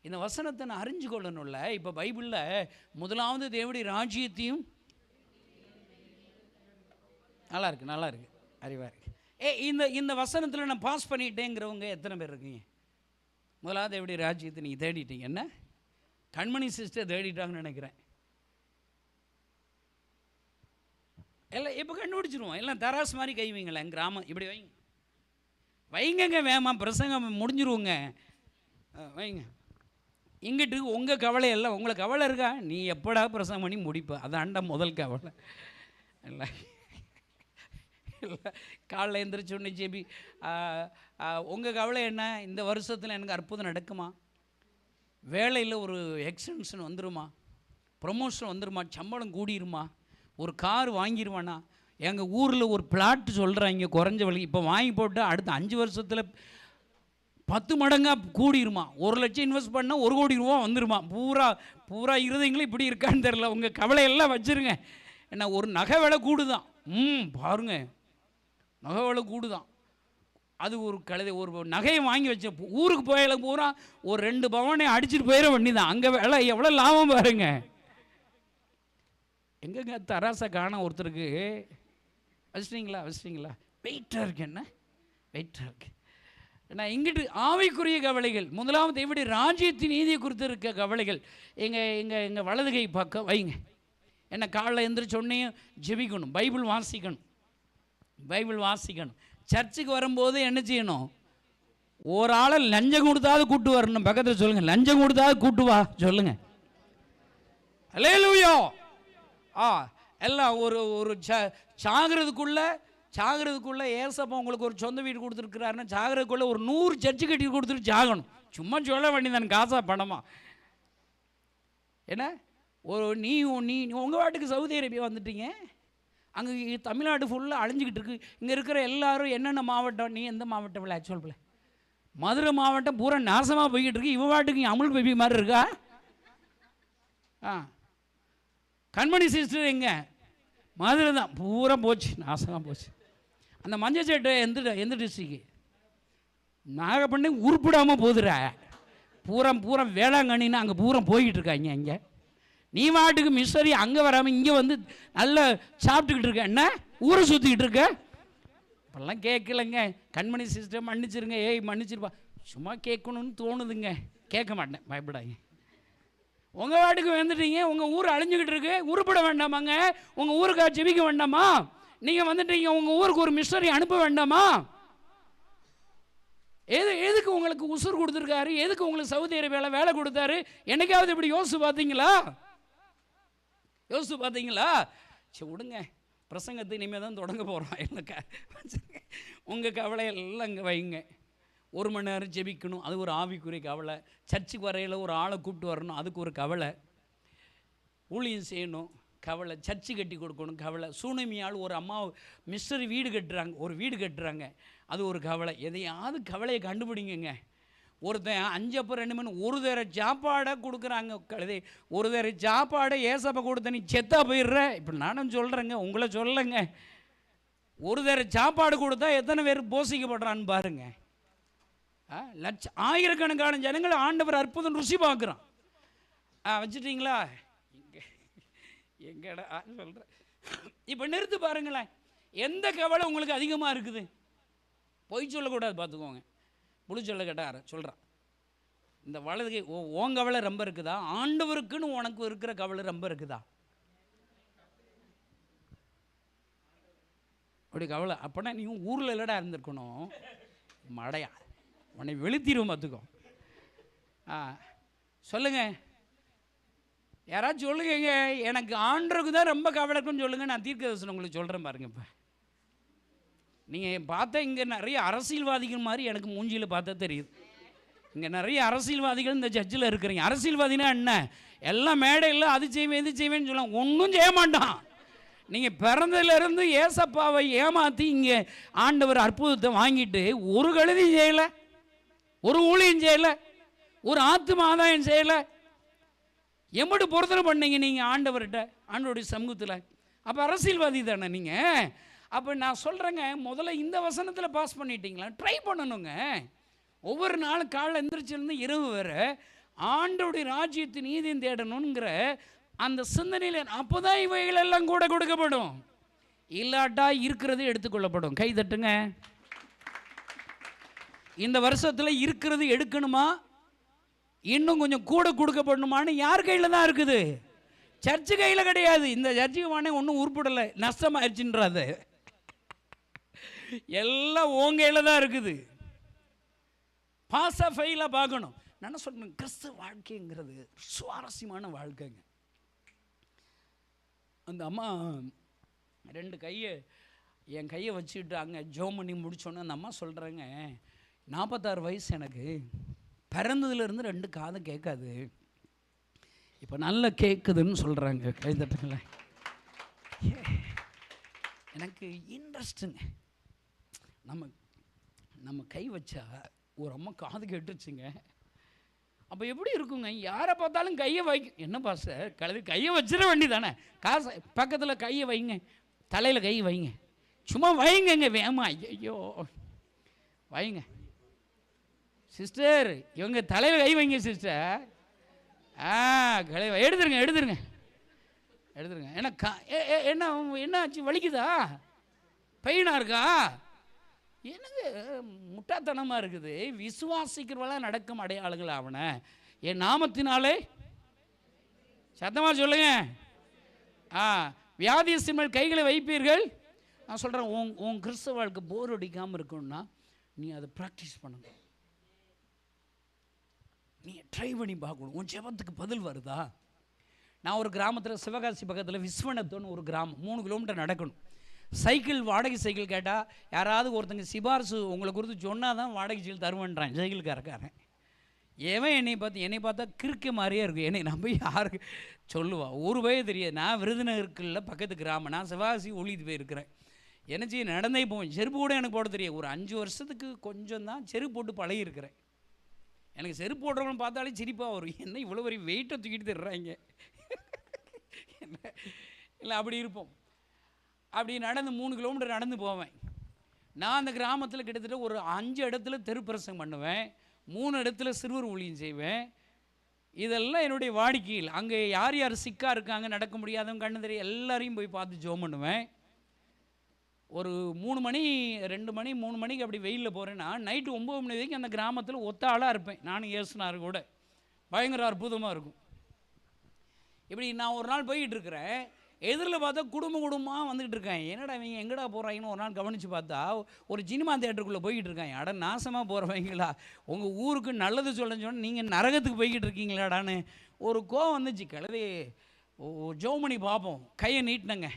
இந்த வசனத்தை நான் அறிஞ்சு கொள்ளணும்ல. இப்போ பைபிளில் முதலாவது தேவனுடைய ராஜ்யத்தையும், நல்லா இருக்கு அறிவாக இருக்கு. இந்த வசனத்தில் நான் பாஸ் பண்ணிட்டேங்கிறவங்க எத்தனை பேர் இருக்கீங்க? முதலாவது தேவனுடைய ராஜ்யத்தை நீங்கள் தேடிட்டீங்க, என்ன கண்மணி சிஸ்டர் தேடிட்டாங்கன்னு நினைக்கிறேன். எல்லாம் இப்போ கண்டுபிடிச்சிருவோம். எல்லாம் தராசு மாதிரி கை வைங்களேன், கிராமம் இப்படி வைங்கங்க, வேமா பிரசங்கம் முடிஞ்சிருவோங்க, வைங்க. இங்கிட்டு உங்கள் கவலை எல்லாம், உங்களுக்கு கவலை இருக்கா, நீ எப்படா பிரசங்கம் பண்ணி முடிப்ப, அதான்டா முதல் கவலை. இல்லை இல்லை காலைல எழுந்திரிச்சு ஒன்று ஜெபி. உங்கள் கவலை என்ன, இந்த வருஷத்தில் எனக்கு அற்புதம் நடக்குமா, வேலையில் ஒரு எக்ஸ்டென்ஷன் வந்துருமா, ப்ரொமோஷன் வந்துருமா, சம்பளம் கூடிருமா, ஒரு கார் வாங்கிடுவானா. எங்கள் ஊரில் ஒரு பிளாட்டு சொல்கிறாங்க குறைஞ்ச விலை, இப்போ வாங்கி போட்டால் அடுத்த 5 வருஷத்தில் 10 மடங்காக கூடிருமா. 1 லட்சம் இன்வெஸ்ட் பண்ணால் 1 கோடி ரூபா வந்துருமா. பூரா இருதயங்களும் இப்படி இருக்கான்னு தெரில. உங்கள் கவலையெல்லாம் வச்சுருங்க. என்ன, ஒரு நகை விலை கூடுதான், பாருங்க நகை விலை கூடுதான். அது ஒரு கழுதை, ஒரு நகையை வாங்கி வச்ச ஊருக்கு போயில பூரா ஒரு 2 பவனை அடிச்சுட்டு போயிட வேண்டிதான். அங்கே வேலை எவ்வளோ லாபம் பாருங்க. எங்கங்க தராசை காண ஒருத்தருக்கு வச்சிட்டிங்களா வெயிட்டாக இருக்கு, என்ன வெயிட்டாக இருக்கு. நான் இங்கிட்டு ஆவிக்குரிய கவலைகள், முதலாவது எப்படி ராஜ்யத்தின் நீதியை குறித்து இருக்க கவலைகள் எங்கள் வலதுகை பக்கம் வைங்க. என்ன காலைல எந்திரிச்சோடனே ஜெபிக்கணும், பைபிள் வாசிக்கணும். சர்ச்சுக்கு வரும்போது என்ன செய்யணும்? ஒரு ஆளை லஞ்சம் கொடுத்தாவது கூட்டு வரணும். பக்கத்தில் சொல்லுங்கள், லஞ்சம் கொடுத்தாவது கூட்டு வா சொல்லுங்கள். அல்லேலூயா. எல்லாம் ஒரு சாகிறதுக்குள்ளே ஏசப்பா உங்களுக்கு ஒரு சொந்த வீடு கொடுத்துருக்குறாருன்னா சாகிறதுக்குள்ளே ஒரு 100 சர்ச்சு கட்டி கொடுத்துட்டு சாகணும். சும்மா சொல்ல வேண்டியதானே, காசா பணமா? என்ன நீ உங்கள் வாட்டுக்கு சவுதி அரேபியா வந்துட்டீங்க, அங்கே தமிழ்நாடு ஃபுல்லாக அழிஞ்சிக்கிட்டு இருக்கு. இங்கே இருக்கிற எல்லாரும் என்னென்ன மாவட்டம், நீ எந்த மாவட்டம் இல்லை ஆக்சுவல் மதுரை மாவட்டம் பூரா நாசமாக போய்கிட்டு இருக்கு. இவ வாட்டுக்கு அமுல் பேபி மாதிரி இருக்கா? கண்மணி சிஸ்டர் எங்கே? மதுரை தான், பூரா போச்சு, நாசமாக போச்சு. அந்த மஞ்சள் சேட்டை எந்த டிஸ்ட்ரிக்கு? நாகப்பட்டினம் உருப்பிடாமல் போதுற. பூரா வேளாங்கண்ணின்னு அங்கே பூரா போய்கிட்டு இருக்காங்க. இங்கே நீ வாட்டுக்கு மிஸ்டரி அங்கே வராமல் இங்கே வந்து நல்லா சாப்பிட்டுக்கிட்டு இருக்க, என்ன ஊரை சுற்றிக்கிட்டு இருக்க? இப்பெல்லாம் கேட்கலைங்க. கண்மணி சிஸ்டம் மன்னிச்சிருங்க, மன்னிச்சிருப்பா. சும்மா கேட்கணும்னு தோணுதுங்க, கேட்க மாட்டேன், பயப்படாங்க. உங்கள் வாட்டுக்கு வந்துட்டீங்க, உங்கள் ஊர் அழிஞ்சிக்கிட்டு இருக்கு, உருப்பட வேண்டாமாங்க? உங்கள் ஊருக்காக ஜெபிக்க வேண்டாமா? நீங்கள் வந்துட்டீங்க, உங்கள் ஊருக்கு ஒரு மிஷனரி அனுப்ப வேண்டாமா? எதுக்கு உங்களுக்கு உசுர் கொடுத்துருக்காரு? எதுக்கு உங்களுக்கு சவுதி அரேபியாவில் வேலை கொடுத்தாரு? என்னைக்காவது இப்படி யோசிச்சு பார்த்தீங்களா? சரி விடுங்க, பிரசங்கத்தை இனிமேல் தான் தொடங்க போகிறோம். எனக்கு உங்கள் கவலையெல்லாம் இங்கே வைங்க. 1 மணி நேரம் ஜெபிக்கணும், அது ஒரு ஆவிக்குரிய கவலை. சர்ச்சுக்கு வரையில் ஒரு ஆளை கூப்பிட்டு வரணும், அதுக்கு ஒரு கவலை. ஊழியம் செய்யணும், கவலை. சர்ச்சு கட்டி கொடுக்கணும், கவலை. சூனமியால் ஒரு அம்மா மிஸ்டரி வீடு கட்டுறாங்க, அது ஒரு கவலை. எதையாவது கவலையை கண்டுபிடிங்க. ஒருத்தன் 5 அப்போ 2 மணி ஒரு தர சாப்பாடை கொடுக்குறாங்க. ஒரு தர சாப்பாடை ஏசப்பை கொடுத்த நீ செத்தா போயிடுற. இப்போ நானும் சொல்கிறேங்க, உங்களை சொல்லலைங்க. ஒரு தர சாப்பாடு கொடுத்தா எத்தனை பேர் போஷிக்கப்படுறான்னு பாருங்க. ஆயிரக்கணக்கான ஜனங்கள் ஆண்டவர் அற்புதம் ருசி பார்க்குறான். வச்சுட்டிங்களா? எங்கடா சொல்கிறேன். இப்போ நிறுத்து பாருங்களேன். எந்த கவலை உங்களுக்கு அதிகமாக இருக்குது? பொய் சொல்லக்கூடாது, பார்த்துக்கோங்க. முழு சொல்ல கேட்டார் சொல்கிறான். இந்த வலதுகை உன் கவலை ரொம்ப இருக்குதா? ஆண்டவருக்குன்னு உனக்கு இருக்கிற கவலை ரொம்ப இருக்குதா? அப்படி கவலை அப்போனா நீ ஊரில் இல்லடா இருந்திருக்கணும். மடையா உன்னை வெளுத்திரும், பார்த்துக்கோ. சொல்லுங்க, யாராச்சும் சொல்லுங்க. எனக்கு ஆண்டவருக்கு தான் ரொம்ப கவலை இருக்குன்னு சொல்லுங்க. நான் தீர்க்கதரிசனம் உங்களுக்கு சொல்கிறேன் பாருங்க. இப்போ நீங்கள் பார்த்தா இங்கே நிறைய அரசியல்வாதிகள் மாதிரி எனக்கு மூஞ்சியில் பார்த்தா தெரியுது. இங்கே நிறைய அரசியல்வாதிகள் இந்த ஜட்ஜில் இருக்கிறீங்க. அரசியல்வாதினா என்ன? எல்லாம் மேடையில் அது செய்வேன் இது செய்வேன்னு சொல்லலாம், ஒன்றும் செய்ய மாட்டான். நீங்கள் பிறந்ததுலேருந்து ஏசப்பாவை ஏமாற்றி இங்கே ஆண்டவர் அற்புதத்தை வாங்கிட்டு ஒரு கழுதியும் செய்யலை, ஒரு ஊழியம் செய்யலை, ஒரு ஆத்தும ஆதாயம் செய்யலை. எம்படி பொருத்தனை பண்ணீங்க நீங்கள் ஆண்டவர்கிட்ட, ஆண்டவருடைய சமூகத்தில்? அப்போ அரசியல்வாதி தானே நீங்கள்? அப்போ நான் சொல்கிறேங்க, முதல்ல இந்த வசனத்தில் பாஸ் பண்ணிட்டீங்களா? ட்ரை பண்ணணுங்க. ஒவ்வொரு நாளும் காலையில் எந்திரிச்சிருந்து இரவு வேறு ஆண்டவருடைய ராஜ்யத்தின் நீதியும் தேடணுங்கிற அந்த சிந்தனையில் அப்போ தான் இவைகள் எல்லாம் கூட கொடுக்கப்படும். இல்லாட்டா இருக்கிறது எடுத்துக்கொள்ளப்படும். கை தட்டுங்க. இந்த வருஷத்தில் இருக்கிறது எடுக்கணுமா, இன்னும் கொஞ்சம் கூட கொடுக்கப்படணுமான்னு யார் கையில் தான் இருக்குது? சர்ச்சு கையில் கிடையாது. இந்த சர்ச்சுக்கு வானே ஒன்றும் உருப்படலை, நஷ்டமாயிடுச்சுன்றாது. எல்லாம் உங்கையில் தான் இருக்குது. பாஸாக ஃபெயிலாக பார்க்கணும். நான் சொல்கிறேன், கிறிஸ்தவ வாழ்க்கைங்கிறது சுவாரஸ்யமான வாழ்க்கைங்க. அந்த அம்மா 2 கையை என் கையை வச்சுக்கிட்டு அங்கே ஜோம் பண்ணி முடிச்சோன்னே அந்த அம்மா சொல்கிறாங்க, 46 வயசு எனக்கு, பிறந்ததுலேருந்து 2 காதும் கேட்காது, இப்போ நல்லா கேட்குதுன்னு சொல்கிறாங்க. கைதட்டுங்கள. எனக்கு இன்ட்ரெஸ்ட்டுங்க. நம்ம கை வச்சா ஒரு அம்மா காது கேட்டுச்சுங்க. அப்போ எப்படி இருக்குங்க? யாரை பார்த்தாலும் கையை வைக்க, என்னப்பா சார் கழுது கையை வச்சிட வேண்டி தானே? காசை பக்கத்தில் கையை வைங்க, தலையில் கை வைங்க, சும்மா வைங்கங்க வேமா. ஐயோ வைங்க சிஸ்டர், இவங்க தலையில் கை வைங்க சிஸ்டர். எடுத்துருங்க. ஏன்னா என்ன ஆச்சு, வலிக்குதா? பெயினாக இருக்கா? எனக்கு முட்டாத்தனமாக இருக்குது. விசுவாசிக்கிறவெல்லாம் நடக்கும் அடையாளங்கள் ஆவன. என் நாமத்தினாலே சத்தமாக சொல்லுங்க. வியாதியஸ்தர் மேல் கைகளை வைப்பீர்கள். நான் சொல்கிறேன், உன் கிறிஸ்தவ வாழ்க்கை போர் அடிக்காமல் இருக்கணும்னா நீ அதை ப்ராக்டிஸ் பண்ணணும். நீ ட்ரை பண்ணி பார்க்கணும். உன் ஜெபத்துக்கு பதில் வருதா? நான் ஒரு கிராமத்தில், சிவகாசி பக்கத்தில் விஸ்வநத்தம்னு ஒரு கிராமம், 3 கிலோமீட்டர் நடக்கணும். சைக்கிள் வாடகை சைக்கிள் கேட்டால் யாராவது ஒருத்தங்க சிபாரிசு உங்களை குறித்து சொன்னால் தான் வாடகை சைக்கிள் தருவேன்றான் சைக்கிள்காரக்காரன். எவன் என்னை பார்த்தா கிறுக்க மாதிரியே இருக்கும். என்னை நம்ப யாருக்கு சொல்லுவா? ஒரு பயம் தெரியாது. நான் விருதுநகருக்குள்ள பக்கத்து கிராமம், நான் சிவகாசி ஒழித்து போயிருக்கிறேன். என்ன செய்ய, நடந்தே போவேன். செருப்பு கூட எனக்கு போட தெரியாது. ஒரு 5 வருஷத்துக்கு கொஞ்சம் தான் செருப்பு போட்டு பழகிருக்கிறேன். எனக்கு செருப்பு போடுறவங்க பார்த்தாலே சிரிப்பாக வரும். என்ன இவ்வளோ பெரிய வெயிட்டை தூக்கிட்டு தர்றாங்க இல்லை, அப்படி இருப்போம். அப்படி நடந்து 3 கிலோமீட்டர் நடந்து போவேன். நான் அந்த கிராமத்தில் கிட்டத்தட்ட ஒரு 5 இடத்துல தெருப்பிரசங்கம் பண்ணுவேன், 3 இடத்துல சிறுவர் ஊழியம் செய்வேன். இதெல்லாம் என்னுடைய வாடிக்கையில். அங்கே யார் யார் சிக்காக இருக்காங்க, நடக்க முடியாதவங்க, கண்ணு தெரியும், எல்லாரையும் போய் பார்த்து ஜெபம் பண்ணுவேன். ஒரு 3 மணி 2 மணி 3 மணிக்கு அப்படி வெயிலில் போகிறேன்னா நைட்டு 9 மணி வரைக்கும் அந்த கிராமத்தில் ஒத்த ஆளாக இருப்பேன். நானும் இயேசுனார் கூட. பயங்கர அற்புதமாக இருக்கும். இப்படி நான் ஒரு நாள் போய்கிட்டு இருக்கிறேன். எதிரில் பார்த்தா குடும்பமாக வந்துக்கிட்டு இருக்காங்க. என்னடா இவங்க எங்கடா போகிறாங்கன்னு ஒரு நாள் கவனித்து பார்த்தா ஒரு சினிமா தேட்டருக்குள்ளே போய்கிட்டு இருக்காங்க. அட நாசமாக போகிறவங்களா, உங்கள் ஊருக்கு நல்லது சொன்னேன்னு நீங்கள் நரகத்துக்கு போய்கிட்டு இருக்கீங்களாடான்னு ஒரு கோவம் வந்துச்சு. கழுதை ஜோமணி பார்ப்போம், கையை நீட்டினங்க.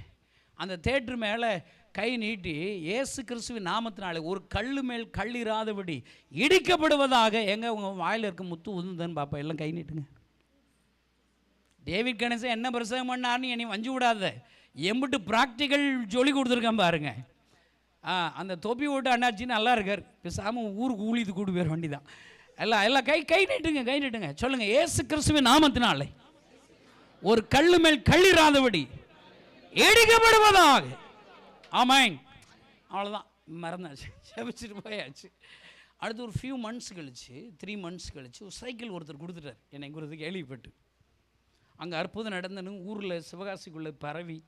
அந்த தேட்டரு மேலே கை நீட்டி, இயேசு கிறிஸ்துவின் நாமத்தினாலே ஒரு கல்லு மேல் கல்லிராதபடி இடிக்கப்படுவதாக. எங்கே உங்கள் வாயில் இருக்க முத்து உதுந்தன்னு பார்ப்பேன். எல்லாம் கை நீட்டுங்க. டேவிட் கணேசன் என்ன பிரசங்கம் பண்ணார்னு என்னை வஞ்சு விடாத. எம்பிட்டு ப்ராக்டிக்கல் சொல்லி கொடுத்துருக்கேன் பாருங்க. அந்த தொப்பி ஓட்டு அண்ணாச்சி நல்லா இருக்கார். பேசாமல் ஊருக்கு ஊழித்து கூட்டு போயிட வண்டி தான். எல்லாம் கை நீட்டுங்க சொல்லுங்கள். இயேசு கிறிஸ்துவின் நாமத்தினாலே ஒரு கல்லு மேல் கல்லிராதபடி இடிக்கப்படுவதாக. ஆமாம். அவ்வளோதான், மறந்தாச்சு, செபிச்சுட்டு போயாச்சு. அடுத்து ஒரு ஃபியூ மந்த்ஸ் கழிச்சு, 3 மந்த்ஸ் கழிச்சு ஒரு சைக்கிள் ஒருத்தர் கொடுத்துட்டார். என்னை குறித்து கேள்விப்பட்டு. அங்கே அற்புதம் நடந்தன்னு ஊரில் சிவகாசிக்குள்ளே பரவி,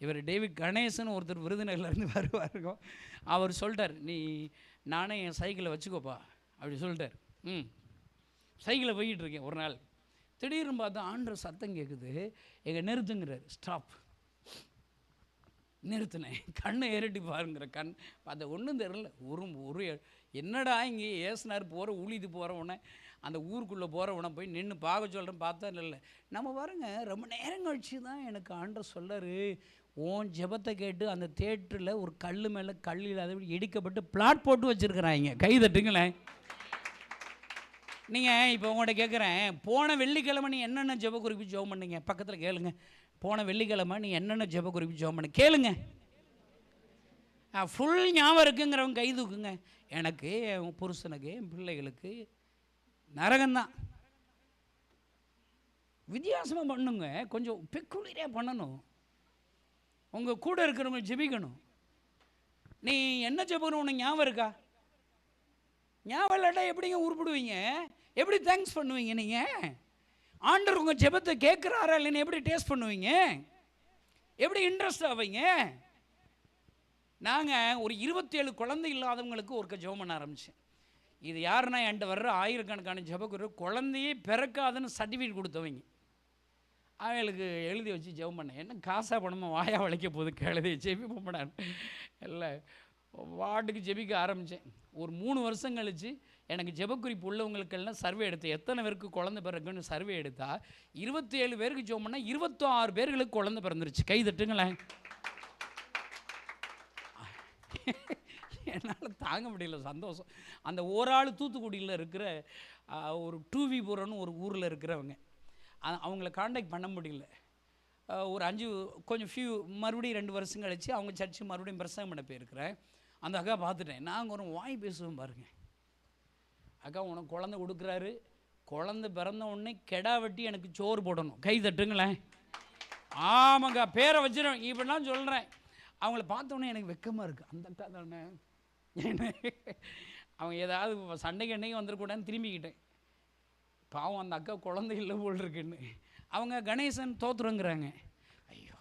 இவர் டேவிட் கணேசன் ஒருத்தர் விருதுநகர்லேருந்து வருவாருங்க. அவர் சொல்லிட்டார், நீ நானே என் சைக்கிளை வச்சுக்கோப்பா அப்படி சொல்லிட்டார். சைக்கிளை போய்கிட்டு இருக்கேன். ஒரு நாள் திடீர்னு பார்த்தா ஆண்டவர் சத்தம் கேட்குது. எங்கள் நிறுத்துங்கிறார். ஸ்டாப். நிறுத்தினேன். கண்ணை ஏறிட்டு பாருங்கிற கண் பார்த்த ஒன்றும் தெரியல. ஒரு என்னடா இங்கே ஏசுனார் போகிற ஊழித்து போகிறவனை, அந்த ஊருக்குள்ளே போகிறவனை போய் நின்று பார்க்க சொல்கிறேன். பார்த்தா இல்லை. நம்ம பாருங்க, ரொம்ப நேரம் கழிச்சு தான் எனக்கு ஆண்டவர் சொல்லாரு, ஓன் ஜெபத்தை கேட்டு அந்த தேட்டரில் ஒரு கல் மேலே கல் இல்லாத இடிக்கப்பட்டு பிளாட் போட்டு வச்சுருக்குறாங்க. கை தட்டுங்களேன். நீங்கள் இப்போ உங்கள்கிட்ட கேட்குறேன், போன வெள்ளிக்கிழமை நீ என்னென்ன ஜெப குறிப்பு ஜெபம் பண்ணீங்க? பக்கத்தில் கேளுங்க. போன வெள்ளிக்கிழமை நீ என்னென்ன ஜெப குறிப்பு ஜெபம் பண்ண கேளுங்க. ஃபுல் ஞாபகம் இருக்குங்கிறவங்க கை தூக்குங்க. எனக்கு, என் புருஷனுக்கு, என் பிள்ளைகளுக்கு நரகம்தான். வித்தியாசமாக பண்ணுங்க. கொஞ்சம் பெக்குலியராக பண்ணணும். உங்கள் கூட இருக்கிறவங்க ஜெபிக்கணும். நீ என்ன ஜெபம் உனக்கு ஞாபகம் இருக்கா? ஞாபகம் இல்லாட்டா எப்படிங்க உருப்பிடுவீங்க? எப்படி தேங்க்ஸ் பண்ணுவீங்க? நீங்கள் ஆண்டவர் உங்கள் ஜெபத்தை கேட்குறாரா இல்லைன்னு எப்படி டேஸ்ட் பண்ணுவீங்க? எப்படி இன்ட்ரெஸ்ட் ஆவீங்க? நாங்கள் ஒரு 27 குழந்தை இல்லாதவங்களுக்கு ஒருக்க ஜெபம் பண்ண ஆரம்பித்தேன். இது யாருன்னா, என்கிட்ட வர்ற ஆயிரக்கணக்கான ஜெபக்குரு குழந்தையே பிறக்காதுன்னு சர்டிஃபிகேட் கொடுத்தவங்க. அவங்களுக்கு எழுதி வச்சு ஜெபம் பண்ணேன். என்ன காசாக பணமாக வாயா வளைக்க போகுது கழுதை, ஜெபி போடான்னு இல்லை, வாட்டுக்கு ஜெபிக்க ஆரம்பித்தேன். ஒரு 3 வருஷம் கழித்து எனக்கு ஜெபக்குறிப்பு உள்ளவங்களுக்கெல்லாம் சர்வே எடுத்தேன். எத்தனை பேருக்கு குழந்தை பிறகுன்னு சர்வே எடுத்தால் 27 பேருக்கு ஜெபம் பண்ணால் 26 பேர்களுக்கு குழந்தை பிறந்துருச்சு. கை தட்டுங்களேன். என்னால் தாங்க முடியல சந்தோஷம். அந்த ஒரு ஆள் தூத்துக்குடியில் இருக்கிற ஒரு 2V ஒரு ஊரில் இருக்கிறவங்க, அவங்கள காண்டாக்ட் பண்ண முடியல. ஒரு 5 கொஞ்சம் மறுபடியும் 2 வருஷம் கழிச்சு அவங்க சர்ச்சு மறுபடியும் பிரசங்கம் பண்ண போயிருக்கிறேன். அந்த அக்கா பார்த்துட்டேன். நாங்கள் ஒரு வாய் பேசுவோம் பாருங்கள். அக்கா உனக்கு குழந்தை கொடுக்குறாரு, குழந்தை பிறந்த உடனே கெடா வெட்டி எனக்கு சோறு போடணும். கை தட்டுங்களேன். ஆமாங்க, பேரை வச்சிடும் இப்படிலாம் சொல்கிறேன். அவங்கள பார்த்தோன்னே எனக்கு வெக்கமாக இருக்குது. அந்த அக்கா தானே, அவங்க ஏதாவது சண்டைக்கு அன்னைக்கு வந்துடக்கூடாதுன்னு திரும்பிக்கிட்டேன். பாவம் அந்த அக்கா குழந்தை இல்லை போல் இருக்குன்னு. அவங்க கணேசன் தோத்துருங்கிறாங்க. ஐயோ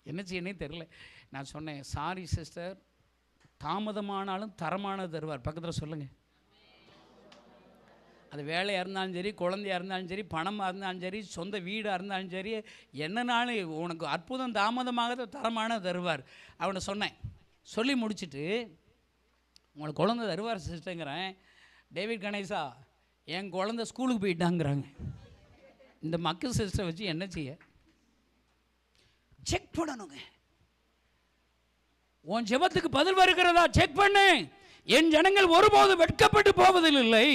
என்ன செய்யனே தெரில. நான் சொன்னேன், சாரி சிஸ்டர், தாமதமானாலும் தரமான தருவார். பக்கத்தில் சொல்லுங்கள். அது வேலையாக இருந்தாலும் சரி, குழந்தையாக இருந்தாலும் சரி, பணமாக இருந்தாலும் சரி, சொந்த வீடாக இருந்தாலும் சரி, என்னன்னாலும் உனக்கு அற்புதம் தாமதமாக தரமான தருவார். அவனை சொன்னேன். சொல்லி முடிச்சுட்டு, உங்களுக்கு குழந்தை தருவார் சிஸ்டருங்கிறேன். டேவிட் கணேசா, என் குழந்தை ஸ்கூலுக்கு போயிட்டாங்கிறாங்க. இந்த மக்கள் சிஸ்டரை வச்சு என்ன செய்ய? செக் பண்ணணுங்க. உன் ஜெபத்துக்கு பதில் வருகிறதா செக் பண்ணு. என் ஜனங்கள் ஒருபோது வெட்கப்பட்டு போவதில்லை.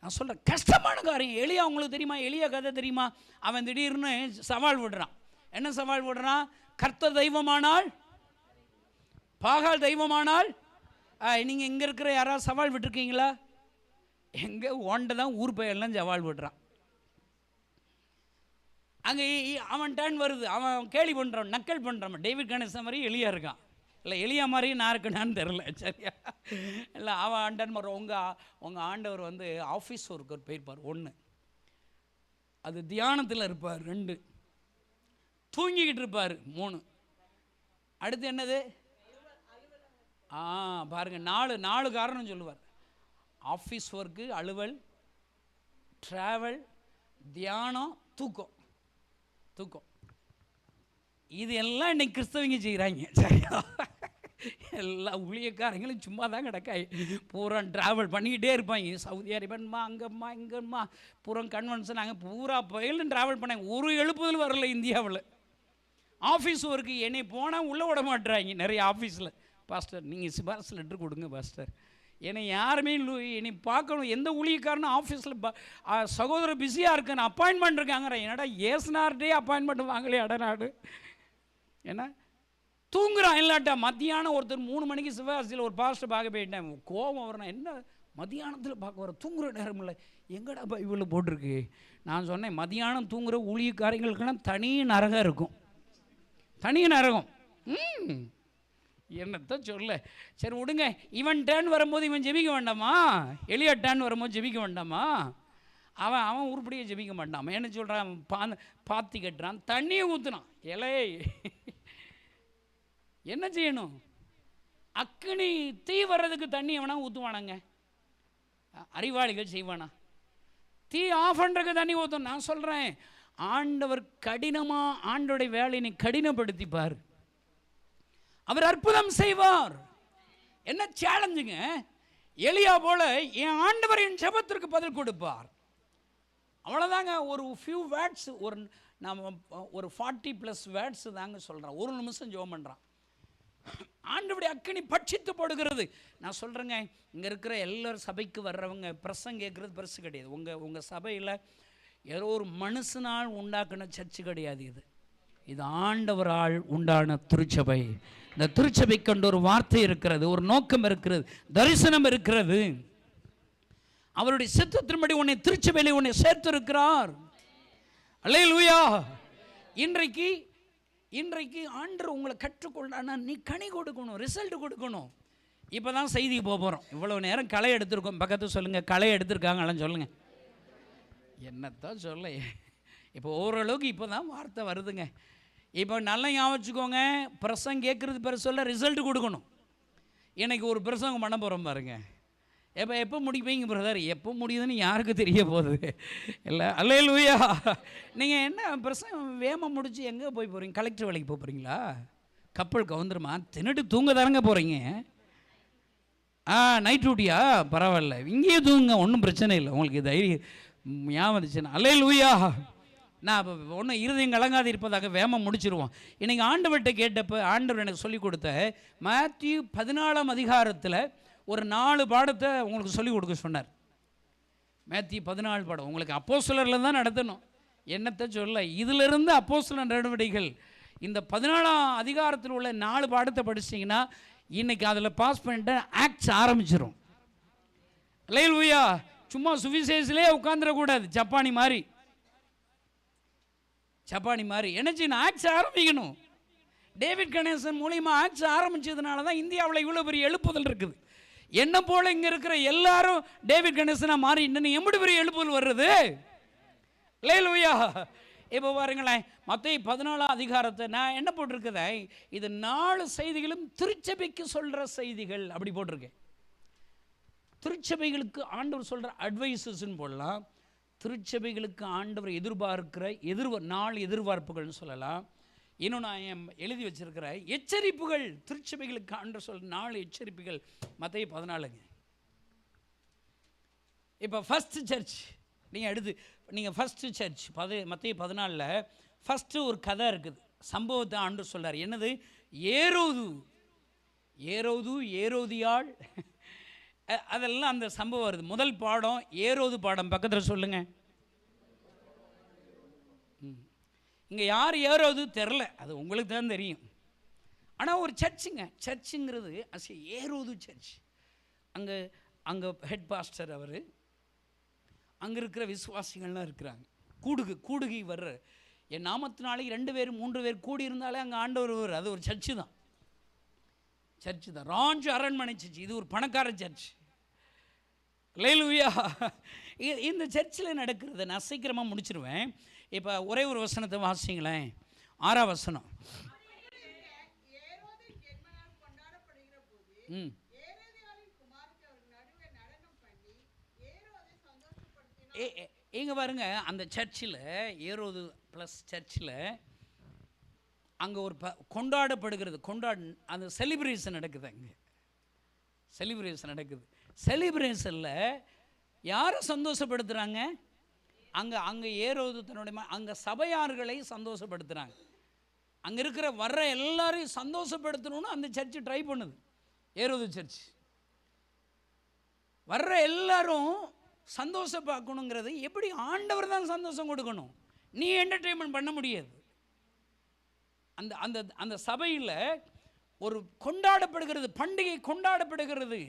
நான் சொல்கிறேன், கஷ்டமான காரியம். எலியா உங்களுக்கு தெரியுமா? எலியா கதை தெரியுமா? அவன் திடீர்னு சவால் விடுறான். என்ன சவால் விடுறான்? கர்த்தர் தெய்வமானால், பாகால் தெய்வமானால். நீங்கள் இங்கே இருக்கிற யாராவது சவால் விட்டுருக்கீங்களா? எங்கே ஓண்ட தான் ஊர் பெயர்லாம் சவால் விடுறான். அங்கே அவன் டர்ன் வருது. அவன் கேலி பண்ணுறான், நக்கல் பண்ணுறான். டேவிட் கணேசன் மாதிரி எலியா இருக்கான். இல்லை எலியா மாதிரி நான் இருக்கேனான்னு தெரில. சரியா? இல்லை அவன் ஆண்டன் மாதிரி உங்கள் ஆண்டவர் வந்து ஆஃபீஸ் ஒர்க்கர் போயிருப்பார். 1, அது தியானத்தில் இருப்பார். 2, தூங்கிக்கிட்டு இருப்பார். 3, அடுத்து என்னது? பாருங்கள், 4 காரணம் சொல்லுவார். ஆஃபீஸ் ஒர்க்கு, அலுவல், ட்ராவல், தியானம், தூக்கம். இது எல்லாம் இன்னைக்கு கிறிஸ்தவங்க செய்கிறாங்க. சரியா? எல்லா ஊழியக்காரங்களும் சும்மா தான் கிடக்காய். பூரா ட்ராவல் பண்ணிக்கிட்டே இருப்பாங்க. சவுதி அரேபியன்மா, அங்கம்மா, இங்கம்மா, பூரா கன்வென்ஷன், அங்கே பூரா பயிலும் ட்ராவல் பண்ணாங்க. ஒரு எழுப்புதல் வரல இந்தியாவில். ஆஃபீஸ் ஒர்க்கு என்னை போனால் உள்ளே விட மாட்டுறாங்க நிறைய ஆஃபீஸில். பாஸ்டர் நீங்கள் சிபாரிசு லெட்டர் கொடுங்க பாஸ்டர், என்னை யாருமே என்னை பார்க்கணும். எந்த ஊழியக்காரனும் ஆஃபீஸில் சகோதரர் பிஸியாக இருக்குன்னு அப்பாயின்மெண்ட் இருக்காங்கிற. என்னடா ஏசுனார்டே அப்பாயின்மெண்ட் வாங்கலையே அடநாடு. ஏன்னா தூங்குறான். இல்லாட்டா மத்தியானம் ஒருத்தர் 3 மணிக்கு சிவகாசியில் ஒரு பாஸ்டர் பார்க்க போயிட்டேன். கோபம் வரணும். என்ன மதியானத்தில் பார்க்க வர? தூங்குற நேரம் இல்லை. எங்கடா பைபிளில் போட்டிருக்கு? நான் சொன்னேன், மதியானம் தூங்குற ஊழியக்காரங்களுக்கெல்லாம் தனி நரகம் இருக்கும். தனி நரகம். என்னத்த சொல்ல. சரி விடுங்க. இவன் டேர்ன் வரும்போது இவன் ஜெபிக்க வேண்டாமா? எலியா டேர்ன் வரும்போது ஜெபிக்க வேண்டாமா? அவன் உருப்படியாக ஜெபிக்க மாட்டான். என்ன சொல்கிறான்? பாத்தி கட்டுறான், தண்ணியை ஊற்றுனான். இலை என்ன செய்யணும்? அக்கினி தீ வர்றதுக்கு தண்ணி எவனா ஊற்றுவானாங்க? அறிவாளிகள் செய்வானா? தீ ஆஃப் பண்ணுறதுக்கு தண்ணி ஊற்றணும். நான் சொல்கிறேன், ஆண்டவர் கடினமாக ஆண்டோடைய வேலையை கடினப்படுத்திப்பார். அவர் அற்புதம் செய்வார். என்ன சேலஞ்சுங்க? எலியா போல என் ஆண்டவர் என் ஜெபத்திற்கு பதில் கொடுப்பார். அவ்வளோதாங்க. ஒரு ஃபியூ வேர்ட்ஸ், ஒரு 40+ வேர்ட்ஸ் தாங்க சொல்கிறேன். 1 நிமிஷம் ஜெபம் பண்ணுறான். ஆண்டவருடைய அக்கினி பட்சித்து போடுகிறது. நான் சொல்கிறேங்க, இங்கே இருக்கிற எல்லாரும் சபைக்கு வர்றவங்க பிரசங்கம் கேட்குறது பெருசு கிடையாது. உங்கள் சபையில் ஏதோ ஒரு மனுஷனால் உண்டாக்குன சர்ச்சு கிடையாது. இது ஆண்டவரால் உண்டான திருச்சபை. இந்த திருச்சபை கண்டு ஒரு வார்த்தை இருக்கிறது, ஒரு நோக்கம் இருக்கிறது, தரிசனம் இருக்கிறது. அவருடைய சித்தத்தின்படி உன்னை திருச்சபையிலே உன்னை சேர்த்திருக்கிறார். அல்லேலூயா. இன்றைக்கு ஆண்டவர் உங்களை கற்றுக்கொள்ளானா நீ கனி கொடுக்கணும், ரிசல்ட் கொடுக்கணும். இப்போ தான் செய்திக்கு போகிறோம். இவ்வளோ நேரம் களை எடுத்திருக்கோம். பக்கத்து சொல்லுங்கள், களை எடுத்திருக்காங்களான்னு சொல்லுங்கள். என்னத்தான் சொல்ல. இப்போ ஓரளவுக்கு இப்போ தான் வார்த்தை வருதுங்க. இப்போ நல்லா ஞாபகம் வச்சுக்கோங்க, பிரசங்கம் கேட்குறது பெருசல்ல, ரிசல்ட் கொடுக்கணும். எனக்கு ஒரு பிரசங்கம் பண்ண போகிறோம் பாருங்க. எப்போ முடிப்பீங்க பிரதர்? எப்போ முடியுதுன்னு யாருக்கு தெரிய போகுது? இல்லை அல்லேலூயா. நீங்கள் என்ன பிரசங்கம் வேகமாக முடிச்சு எங்கே போய் போகிறீங்க? கலெக்டர் வேலைக்கு போகிறீங்களா? கப்பல் கவுந்துருமா? தின்னுட்டு தூங்க தானங்க போகிறீங்க. நைட் டியூட்டியா? பரவாயில்ல, இங்கேயே தூங்குங்க, ஒன்றும் பிரச்சனை இல்லை. உங்களுக்கு தைரியம் ஞாபகம் வந்துச்சுன்னா அல்லேலூயா. நான் இப்போ ஒன்றும் இருதயம் கலங்காது இருப்பதாக வேகமாக முடிச்சிருவோம். இன்றைக்கி ஆண்டவர்கிட்ட கேட்டப்போ ஆண்டவர் எனக்கு சொல்லிக் கொடுத்த மேத்யூ 14ஆம் அதிகாரத்தில் ஒரு 4 பாடத்தை உங்களுக்கு சொல்லிக் கொடுக்க சொன்னார். மேத்யூ 14 பாடம் உங்களுக்கு அப்போஸ்தலரில் தான் நடத்தணும். என்னத்தை சொல்ல, இதிலிருந்து அப்போஸ்தலர் நடவடிக்கைகள் இந்த 14ஆம் அதிகாரத்தில் உள்ள 4 பாடத்தை படிச்சிட்டிங்கன்னா இன்றைக்கி அதில் பாஸ் பண்ணிட்டு ஆக்ட்ஸ் ஆரம்பிச்சிடும். அல்லேலூயா. சும்மா சுவிசேஷிலே உட்காந்துடக்கூடாது ஜப்பானி மாதிரி என்ன செய்யணும்? ஆக்ட்ஸ் ஆரம்பிக்கணும். டேவிட் கணேசன் மூலியமாக ஆக்ட்ஸ் ஆரம்பித்ததுனால தான் இந்தியாவில் இவ்வளோ பெரிய எழுப்புதல் இருக்குது. என்ன போல் இங்கே இருக்கிற எல்லாரும் டேவிட் கணேசனாக மாறி இன்னும் எம்படி பெரிய எழுப்புதல் வர்றது? அல்லேலூயா. இப்போ பாருங்களேன், மத்தேயு 14 அதிகாரத்தை நான் என்ன போட்டிருக்கேன், இது 4 செய்திகளும் திருச்சபைக்கு சொல்கிற செய்திகள் அப்படி போட்டிருக்கேன். திருச்சபைகளுக்கு ஆண்டவர் சொல்கிற அட்வைசஸ்ன்னு போடலாம், திருச்சபைகளுக்கு ஆண்டவர் எதிர்பார்க்கிற 4 எதிர்பார்ப்புகள்னு சொல்லலாம். இன்னும் நான் எழுதி வச்சிருக்கிற எச்சரிப்புகள், திருச்சபைகளுக்கு ஆண்டவர் சொல்கிற 4 எச்சரிப்புகள் மத்தேயு 14. இப்போ ஃபஸ்ட்டு சர்ச் நீங்கள் ஃபஸ்ட்டு சர்ச் மத்தேயு 14 ஃபஸ்ட்டு ஒரு கதை இருக்குது, சம்பவத்தை ஆண்டு சொல்கிறார். என்னது? ஏரோதியாள் அதெல்லாம் அந்த சம்பவம் வருது. முதல் பாடம் ஏரோது பாடம், பக்கத்தில் சொல்லுங்கள். இங்கே யார் ஏரோது தெரில, அது உங்களுக்கு தான் தெரியும். ஆனால் ஒரு சர்ச்சுங்கிறது ஏரோது சர்ச். அங்கே ஹெட் பாஸ்டர் அவர், அங்கே இருக்கிற விசுவாசிகள்லாம் இருக்கிறாங்க. கூடுகை வர்ற என் நாமத்தினாலே 2 பேர் 3 பேர் கூடி இருந்தாலே அங்கே ஆண்டவர் வருவார். அது ஒரு சர்ச்சு தான். ராஞ்சு அரண்மனை சர்ச். இது ஒரு பணக்கார சர்ச். அல்லேலூயா. இந்த சர்ச்சில் நடக்கிறது நான் சீக்கிரமாக முடிச்சிருவேன். இப்போ ஒரே ஒரு வசனத்தை வாசிங்களேன், 6ஆம் வசனம். இங்கே பாருங்க, அந்த சர்ச்சில் ஏரோது ப்ளஸ் சர்ச்சில் அங்கே ஒரு கொண்டாடப்படுகிறது, அந்த செலிப்ரேஷன் நடக்குது. அங்கே செலிப்ரேஷன் நடக்குது. செலிப்ரேஷனில் யாரை சந்தோஷப்படுத்துகிறாங்க? அங்கே ஏரோது தன்னுடைய அங்கே சபையார்களை சந்தோஷப்படுத்துகிறாங்க. அங்கே இருக்கிற வர்ற எல்லாரையும் சந்தோஷப்படுத்தணும்னு அந்த சர்ச்சு ட்ரை பண்ணுது. ஏரோது சர்ச் வர்ற எல்லாரும் சந்தோஷம் பார்க்கணுங்கிறது எப்படி? ஆண்டவர் தான் சந்தோஷம் கொடுக்கணும், நீ என்டர்டெயின்மெண்ட் பண்ண முடியாது. அந்த அந்த அந்த சபையில் ஒரு கொண்டாடப்படுகிறது, பண்டிகை கொண்டாடப்படுகிறது.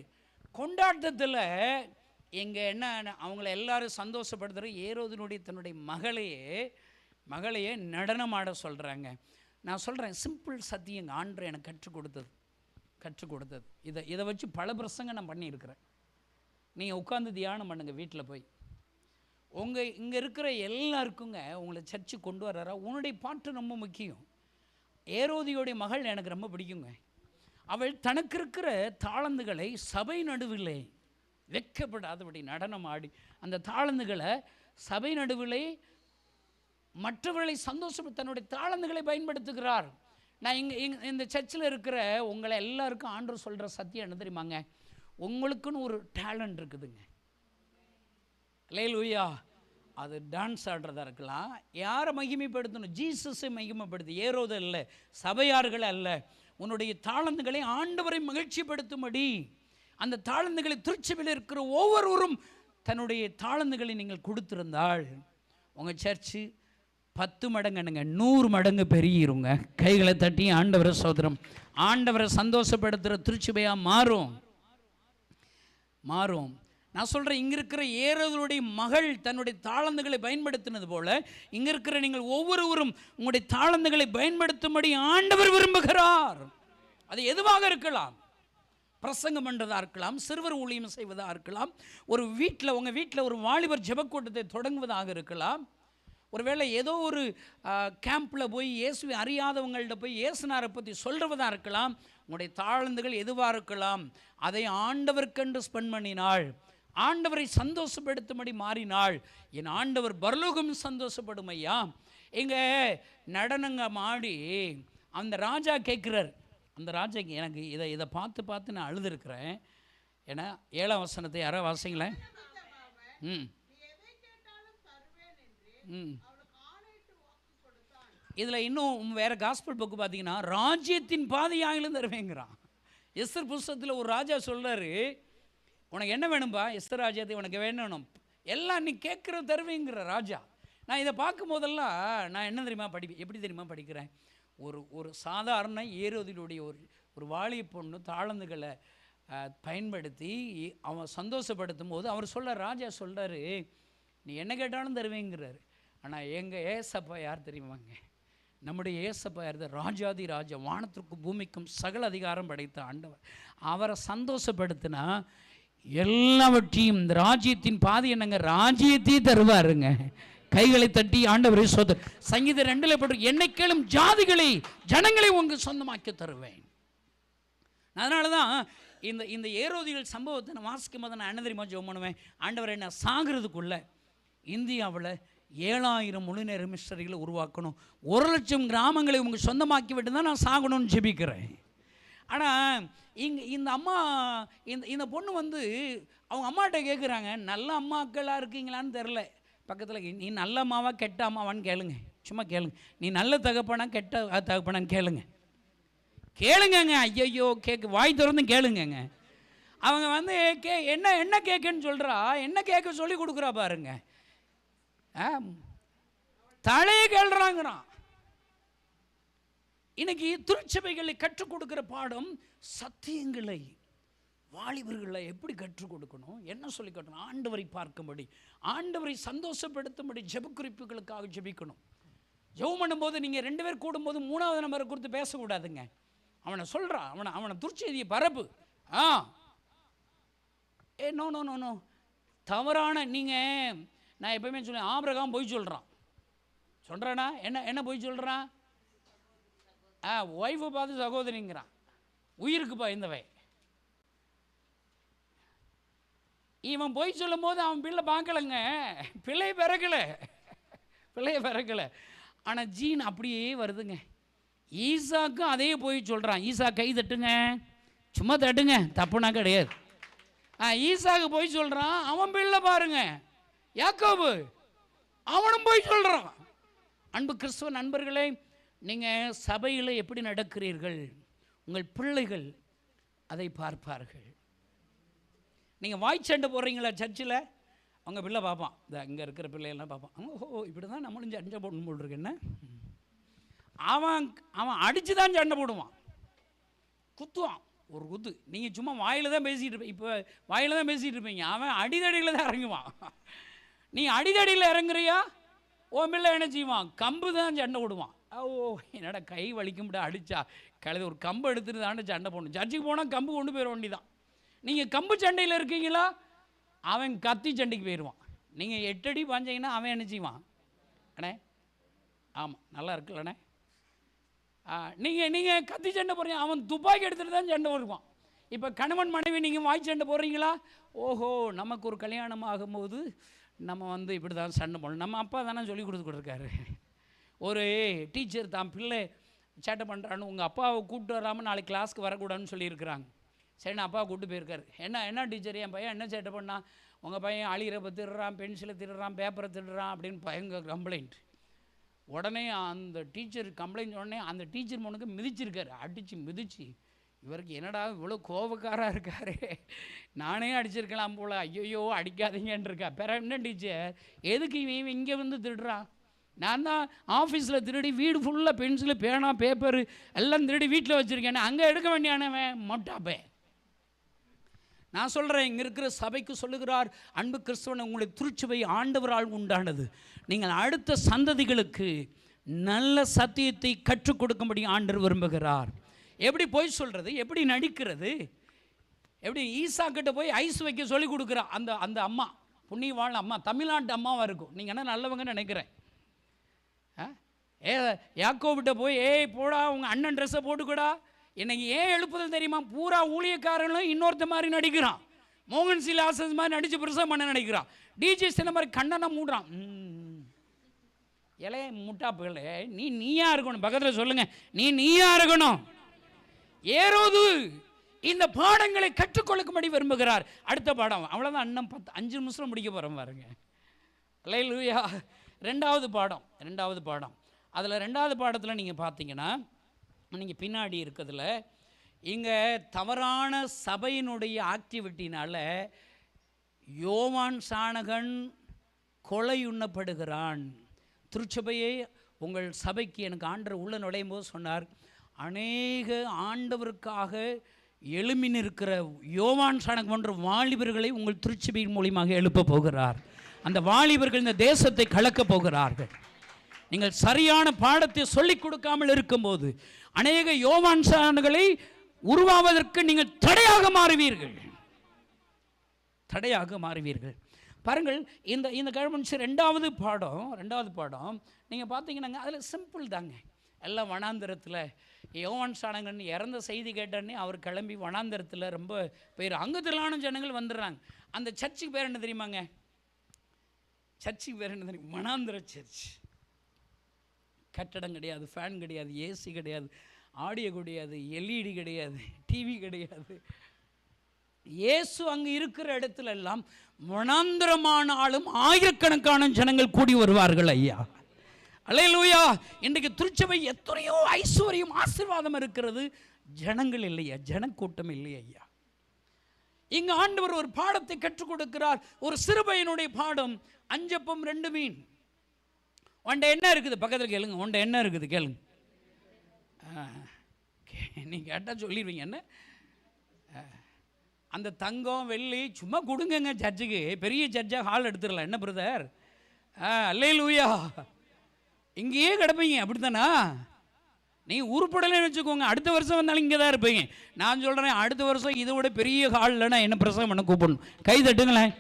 கொண்டாட்டத்தில் எங்கே என்ன அவங்கள எல்லாரும் சந்தோஷப்படுத்துகிற ஏரோதினுடைய தன்னுடைய மகளையே நடனமாட சொல்கிறாங்க. நான் சொல்கிறேன், சிம்பிள் சத்தியங்க, ஆண்டவர் எனக்கு கற்றுக் கொடுத்தது. இதை வச்சு பல பிரசங்க நான் பண்ணியிருக்கிறேன். நீங்கள் உட்காந்து தியானம் பண்ணுங்கள் வீட்டில் போய். இங்கே இருக்கிற எல்லாருக்குங்க உங்களை சர்ச்சு கொண்டு வர்றாரா, உன்னுடைய பாட்டு ரொம்ப முக்கியம். ஏரோதியோடைய மகள் எனக்கு ரொம்ப பிடிக்குங்க. அவள் தனக்கு இருக்கிற தாளந்துகளை சபை நடுவிலே வெட்கப்படாதபடி நடனம் ஆடி அந்த தாளந்துகளை சபை நடுவிலே மற்றவர்களை சந்தோஷம் தன்னுடைய தாளந்துகளை பயன்படுத்துகிறார். நான் இந்த சர்ச்சில் இருக்கிற உங்களை எல்லாருக்கும் ஆண்டவர் சொல்கிற சத்தியம் என்ன தெரியுமாங்க? உங்களுக்குன்னு ஒரு டேலண்ட் இருக்குதுங்க. அல்லேலூயா. அது டான்ஸ் ஆடுறதா இருக்கலாம். யாரை மகிமைப்படுத்தணும்? ஜீசஸை மகிமைப்படுத்து, ஏரோது அல்ல, சபையார்கள் அல்ல. உன்னுடைய தாளந்துகளை ஆண்டவரை மகிழ்ச்சிப்படுத்தும்படி அந்த தாளந்துகளை திருச்சபையில் இருக்கிற ஒவ்வொருவரும் தன்னுடைய தாளந்துகளை நீங்கள் கொடுத்திருந்தால் உங்கள் சர்ச்சு 10 மடங்குங்க, 100 மடங்கு பெருகிருங்க. கைகளை தட்டி ஆண்டவரை சோதரம், ஆண்டவரை சந்தோஷப்படுத்துகிற திருச்சபையாக மாறும். நான் சொல்கிறேன், இங்கே இருக்கிற ஏரோதுடைய மகள் தன்னுடைய தாளந்துகளை பயன்படுத்தினது போல இங்கே இருக்கிற நீங்கள் ஒவ்வொருவரும் உங்களுடைய தாளந்துகளை பயன்படுத்தும்படி ஆண்டவர் விரும்புகிறார். அது எதுவாக இருக்கலாம், பிரசங்கம் பண்ணுறதா இருக்கலாம், சிறுவர் ஊழியம் செய்வதாக இருக்கலாம், உங்கள் வீட்டில் ஒரு வாலிபர் ஜெபக்கூட்டத்தை தொடங்குவதாக இருக்கலாம், ஒருவேளை ஏதோ ஒரு கேம்பில் போய் இயேசுவை அறியாதவங்கள்ட்ட போய் இயேசுனாரை பற்றி சொல்கிறதா இருக்கலாம். உங்களுடைய தாளந்துகள் எதுவாக இருக்கலாம், அதை ஆண்டவருக்கென்று ஸ்பெண்ட் பண்ணினாள், ஆண்டவரை சந்தோஷப்படுத்தும்படி மாறினாள், என் ஆண்டவர் பரலோகம் சந்தோஷப்படும் ஐயா. எங்க நடனங்க மாடி அந்த ராஜா கேட்குறார். அந்த ராஜா எனக்கு இதை பார்த்து நான் அழுதுருக்கிறேன். ஏன்னா 7ஆம் வசனத்தை யாராவது வாசிங்களேன். இதில் இன்னும் வேறு காஸ்பல் புக்கு பார்த்தீங்கன்னா ராஜ்யத்தின் பாதையாகிலும் தருவேங்கிறான். எஸ்தர் புஸ்தகத்தில் ஒரு ராஜா சொல்கிறாரு, உனக்கு என்ன வேணும்பா எஸ்தர் ராஜ்யத்தை உனக்கு வேணும், எல்லாம் நீ கேட்குற தருவேங்கிற ராஜா. நான் இதை பார்க்கும் போதெல்லாம் நான் என்ன தெரியுமா எப்படி தெரியுமா படிக்கிறேன், ஒரு சாதாரண ஏரோதிலுடைய ஒரு வாலிய பொண்ணு தாளந்துகளை பயன்படுத்தி அவன் சந்தோஷப்படுத்தும் போது அவர் ராஜா சொல்கிறாரு, நீ என்ன கேட்டாலும் தருவேங்கிறாரு. ஆனால் எங்கள் ஏசப்பா யார் தெரியுமாங்க? நம்முடைய ஏசப்பா யார்? ராஜாதி ராஜா, வானத்திற்கும் பூமிக்கும் சகல அதிகாரம் படைத்த ஆண்டவர். அவரை சந்தோஷப்படுத்தினா எல்லாவற்றையும் இந்த ராஜ்யத்தின் பாதி என்னங்க, ராஜ்யத்தையும் தருவாருங்க. கைகளை தட்டி ஆண்டவரை சோதர். சங்கீதம் 2 போட்டு என்னை கேளும் ஜாதிகளை ஜனங்களை உங்க சொந்தமாக்கி தருவேன். அதனால தான் இந்த ஏரோதிகள் சம்பவத்தை நான் வாசிக்கும் போது நான் என்ன தெரியுமா ஜெபம் பண்ணுவேன், ஆண்டவரை நான் சாகிறதுக்குள்ள இந்தியாவில் 7000 முழு நேர மிஷனரிகளை உருவாக்கணும், 1,00,000 கிராமங்களை உங்க சொந்தமாக்கி விட்டு தான் நான் சாகணும்னு ஜெபிக்கிறேன். ஆனால் இந்த அம்மா இந்த பொண்ணு வந்து அவங்க அம்மாட்ட கேட்குறாங்க, நல்ல அம்மாக்களாக இருக்கீங்களான்னு தெரில. பக்கத்தில் நீ நல்ல அம்மாவா கெட்ட அம்மாவான்னு கேளுங்க, சும்மா கேளுங்க. நீ நல்ல தகப்பனா கெட்ட தகப்பனான்னு கேளுங்கங்க. ஐயோ வாய் திறந்து கேளுங்கங்க. அவங்க வந்து என்ன கேட்குன்னு சொல்கிறா, என்ன கேட்க சொல்லி கொடுக்குறா பாருங்க. தலையை கேள்றாங்கிறான். இன்னைக்கு திருச்சபைகளை கற்றுக் கொடுக்கிற பாடம் சத்தியங்களை வாலிபர்களை எப்படி கற்றுக் கொடுக்கணும், என்ன சொல்லி காட்டணும், ஆண்டவரை பார்க்கும்படி, ஆண்டவரை சந்தோஷப்படுத்தும்படி ஜெப குறிப்புகளுக்காக ஜெபிக்கணும். ஜெபம் பண்ணும்போது நீங்கள் 2 பேர் கூடும்போது 3வது நம்பரை குறித்து பேசக்கூடாதுங்க. அவனை சொல்கிறான், அவனை துர்ச்செய்தியை பரப்பு. நோ நோ நோ நோ தவறான நீங்கள் நான் எப்பவுமே சொல்லுவேன், ஆபிரகாம் பொய் சொல்கிறானா என்ன பொய் சொல்கிறான், ஒய்ஃபை பார்த்து சகோதரிங்கிறான், உயிருக்கு பயந்தவன். இவன் பொய் சொல்லும் போது அவன் பிள்ளை பார்க்கலைங்க, பிள்ளையை பிறக்கலை. ஆனால் ஜீன் அப்படியே வருதுங்க. ஈசாக்கும் அதே போய் சொல்கிறான். ஈசா கை தட்டுங்க, சும்மா தட்டுங்க, தப்புனா கிடையாது. ஈசாக்கு போய் சொல்கிறான், அவன் பிள்ளை பாருங்க யாக்கோபு, அவனும் போய் சொல்கிறான். அன்பு கிறிஸ்துவ நண்பர்களே, நீங்கள் சபையில் எப்படி நடக்கிறீர்கள், உங்கள் பிள்ளைகள் அதை பார்ப்பார்கள். நீங்கள் வாய்ச்சண்டை போடுறீங்களா சர்ச்சில், அவங்க பிள்ளை பார்ப்பான், இந்த இங்கே இருக்கிற பிள்ளைகள்லாம் பார்ப்பான். ஓஹோ இப்படி தான் நம்மளும் சண்டை போடணும் போல் இருக்கு. என்ன அவன் அடித்து தான் சண்டை போடுவான், குத்துவான் ஒரு குத்து. நீங்கள் சும்மா வாயில் தான் பேசிகிட்டு இருப்பீங்க, இப்போ வாயில் தான் பேசிகிட்டு இருப்பீங்க, அவன் அடிதடியில் தான் இறங்குவான். நீ அடிதடியில் இறங்குறியா, உன் பிள்ளை என்ன செய்வான், கம்பு தான் சண்டை விடுவான். ஓ என்னடா கை வலிக்கும்டா அடித்தா, கழுது ஒரு கம்பு எடுத்துட்டு தாண்ட சண்டை போடணும். சர்ச்சுக்கு போனால் கம்பு கொண்டு போயிட வேண்டி தான். நீங்கள் கம்பு சண்டையில் இருக்கீங்களா, அவன் கத்தி சண்டைக்கு போயிடுவான். நீங்கள் 8 அடி பாஞ்சீங்கன்னா அவன் என்ன செய்வான், அண்ணே ஆமாம் நல்லா இருக்குல்லண்ணே. நீங்கள் கத்தி சண்டை போடுறீங்க, அவன் துப்பாக்கி எடுத்துகிட்டு தான் சண்டை போடுவான். இப்போ கணவன் மனைவி நீங்கள் வாய் சண்டை போடுறீங்களா, ஓஹோ நமக்கு ஒரு கல்யாணம் ஆகும்போது நம்ம வந்து இப்படி தான் சண்டை போடணும், நம்ம அப்பா தானே சொல்லி கொடுத்துருக்காரு. ஒரு டீச்சர் தான் பிள்ளை சேட்டை பண்ணுறான்னு உங்கள் அப்பாவை கூப்பிட்டு வராமல் நாளைக்கு கிளாஸ்க்கு வரக்கூடாதுன்னு சொல்லியிருக்கிறாங்க. சரி நான் அப்பாவை கூப்பிட்டு போயிருக்காரு. என்ன டீச்சர் என் பையன் என்ன சேட்டை பண்ணால், உங்கள் பையன் அழிகிறப்ப திருடுறான், பென்சிலை திருடுறான், பேப்பரை திருடுறான் அப்படின்னு பயங்கர கம்ப்ளைண்ட். உடனே அந்த டீச்சர் கம்ப்ளைண்ட் உடனே அந்த டீச்சர் மனுக்கு மிதிச்சிருக்காரு, மிதிச்சு இவருக்கு என்னடா இவ்வளோ கோபக்காராக இருக்காரு, நானே அடிச்சிருக்கலாம் போல், ஐயோ அடிக்காதீங்கன்னு இருக்கா. பிற என்ன டீச்சர் எதுக்கு இவன் இங்கே வந்து திருடுறான், நான் தான் ஆஃபீஸில் திருடி வீடு ஃபுல்லாக பென்சிலு பேனா பேப்பரு எல்லாம் திருடி வீட்டில் வச்சுருக்கேன், அங்கே எடுக்க வேண்டியானவன் மொட்டாப்பே. நான் சொல்கிறேன், இங்கே இருக்கிற சபைக்கு சொல்லுகிறார், அன்பு கிறிஸ்தவனை உங்களை திருச்சபை ஆண்டவரால் உண்டானது, நீங்கள் அடுத்த சந்ததிகளுக்கு நல்ல சத்தியத்தை கற்றுக் கொடுக்கும்படி ஆண்டவர் விரும்புகிறார். எப்படி போய் சொல்கிறது, எப்படி நடிக்கிறது, எப்படி ஈசா கிட்ட போய் ஐஸ் வைக்க சொல்லி கொடுக்குறா அந்த அம்மா, புண்ணியவாழ் அம்மா, தமிழ்நாட்டு அம்மாவாக இருக்கும். நீங்கள் என்ன நல்லவங்கன்னு நினைக்கிறேன். யாக்கோபிட்ட போய் போடா உங்கள் அண்ணன் ட்ரெஸ்ஸை போட்டுக்கூடா, என்னைக்கு எழுப்புதல் தெரியுமா, பூரா ஊழியக்காரங்களும் இன்னொருத்த மாதிரி நடிக்கிறான், மோகன் சி லாசஸ் மாதிரி நடித்து பெருசாக பண்ண நினைக்கிறான், டிஜே சின்ன மாதிரி கண்ணனை மூடுறான். இலைய முட்டாப்புகளே, நீயா இருக்கணும், பக்கத்தில் சொல்லுங்க, நீயா இருக்கணும். ஏரோது இந்த பாடங்களை கற்றுக்கொள்ளும்படி விரும்புகிறார். அடுத்த பாடம் அவ்வளோதான், அண்ணன் 5 நிமிஷம் முடிக்க போகிறோம் பாருங்க. அல்லேலூயா. ரெண்டாவது பாடம் அதில் 2வது பாடத்தில் நீங்கள் பார்த்தீங்கன்னா, நீங்கள் பின்னாடி இருக்கிறதுல இங்கே தவறான சபையினுடைய ஆக்டிவிட்டினால் யோவான் சாணகன் கொலையுண்ணப்படுகிறான். திருச்சபையை உங்கள் சபைக்கு எனக்கு ஆண்டவர் உள்ள நுழையும் போது சொன்னார், அநேக ஆண்டவருக்காக எழுமி நிற்கிற யோவான் சாணகன் போன்ற வாலிபர்களை உங்கள் திருச்சபையின் மூலியமாக எழுப்ப போகிறார். அந்த வாலிபர்கள் இந்த தேசத்தை கலக்கப் போகிறார்கள். நீங்கள் சரியான பாடத்தை சொல்லிக் கொடுக்காமல் இருக்கும்போது அநேக யோவான் சாணகளை உருவாவதற்கு நீங்கள் தடையாக மாறுவீர்கள். பாருங்கள், இந்த கவனிச்சு ரெண்டாவது பாடம் நீங்கள் பார்த்தீங்கன்னாங்க, அதில் சிம்பிள் தாங்க. எல்லாம் வனாந்தரத்தில் யோவான் ஸ்நானகன் இறந்த செய்தி கேட்டோன்னே அவர் கிளம்பி வனாந்தரத்தில் ரொம்ப பேர் அங்கே திரளான ஜனங்கள் வந்துடுறாங்க. அந்த சர்ச்சுக்கு பேர் என்ன தெரியுமாங்க? சர்ச்சுக்கு பேர் என்ன தெரியும்? வனாந்தர சர்ச். கட்டடம் கிடையாது, ஃபேன் கிடையாது, ஏசி கிடையாது, ஆடியோ கிடையாது, எல்இடி கிடையாது, டிவி கிடையாது. இயேசு அங்கே இருக்கிற இடத்துல எல்லாம் வனாந்தரமானாலும் ஆயிரக்கணக்கான ஜனங்கள் கூடி வருவார்கள் ஐயா. அல்லேலூயா. இன்றைக்கு திருச்சபை எத்தனையோ ஐஸ்வர்யம் ஆசீர்வாதம் இருக்கிறது, ஜனங்கள் இல்லையா, ஜனக்கூட்டம் இல்லையா ஐயா. இங்கு ஆண்டவர் ஒரு பாடத்தை கற்றுக் கொடுக்கிறார். ஒரு சிறுபையனுடைய பாடம். 5 அப்பம் 2 மீன். உன்ட என்ன இருக்குது? பக்கத்தில் கேளுங்க. உன்ட என்ன இருக்குது கேளுங்க. நீங்கள் கேட்டால் சொல்லிடுவீங்க. என்ன அந்த தங்கம் வெள்ளி சும்மா கொடுங்கங்க சர்ச்சுக்கு. பெரிய சர்ச்சாக ஹால் எடுத்துடலாம். என்ன பிரதர்? அல்லேலூயா. இங்கேயே கிடப்பீங்க. அப்படித்தானா? நீங்கள் உருப்படலைன்னு வச்சுக்கோங்க, அடுத்த வருஷம் வந்தாலும் இங்கே தான் இருப்பீங்க. நான் சொல்கிறேன், அடுத்த வருஷம் இதை விட பெரிய ஹாலில்னா என்ன பிரசவம் பண்ண கூப்பிடணும். கை தட்டுங்களேன்.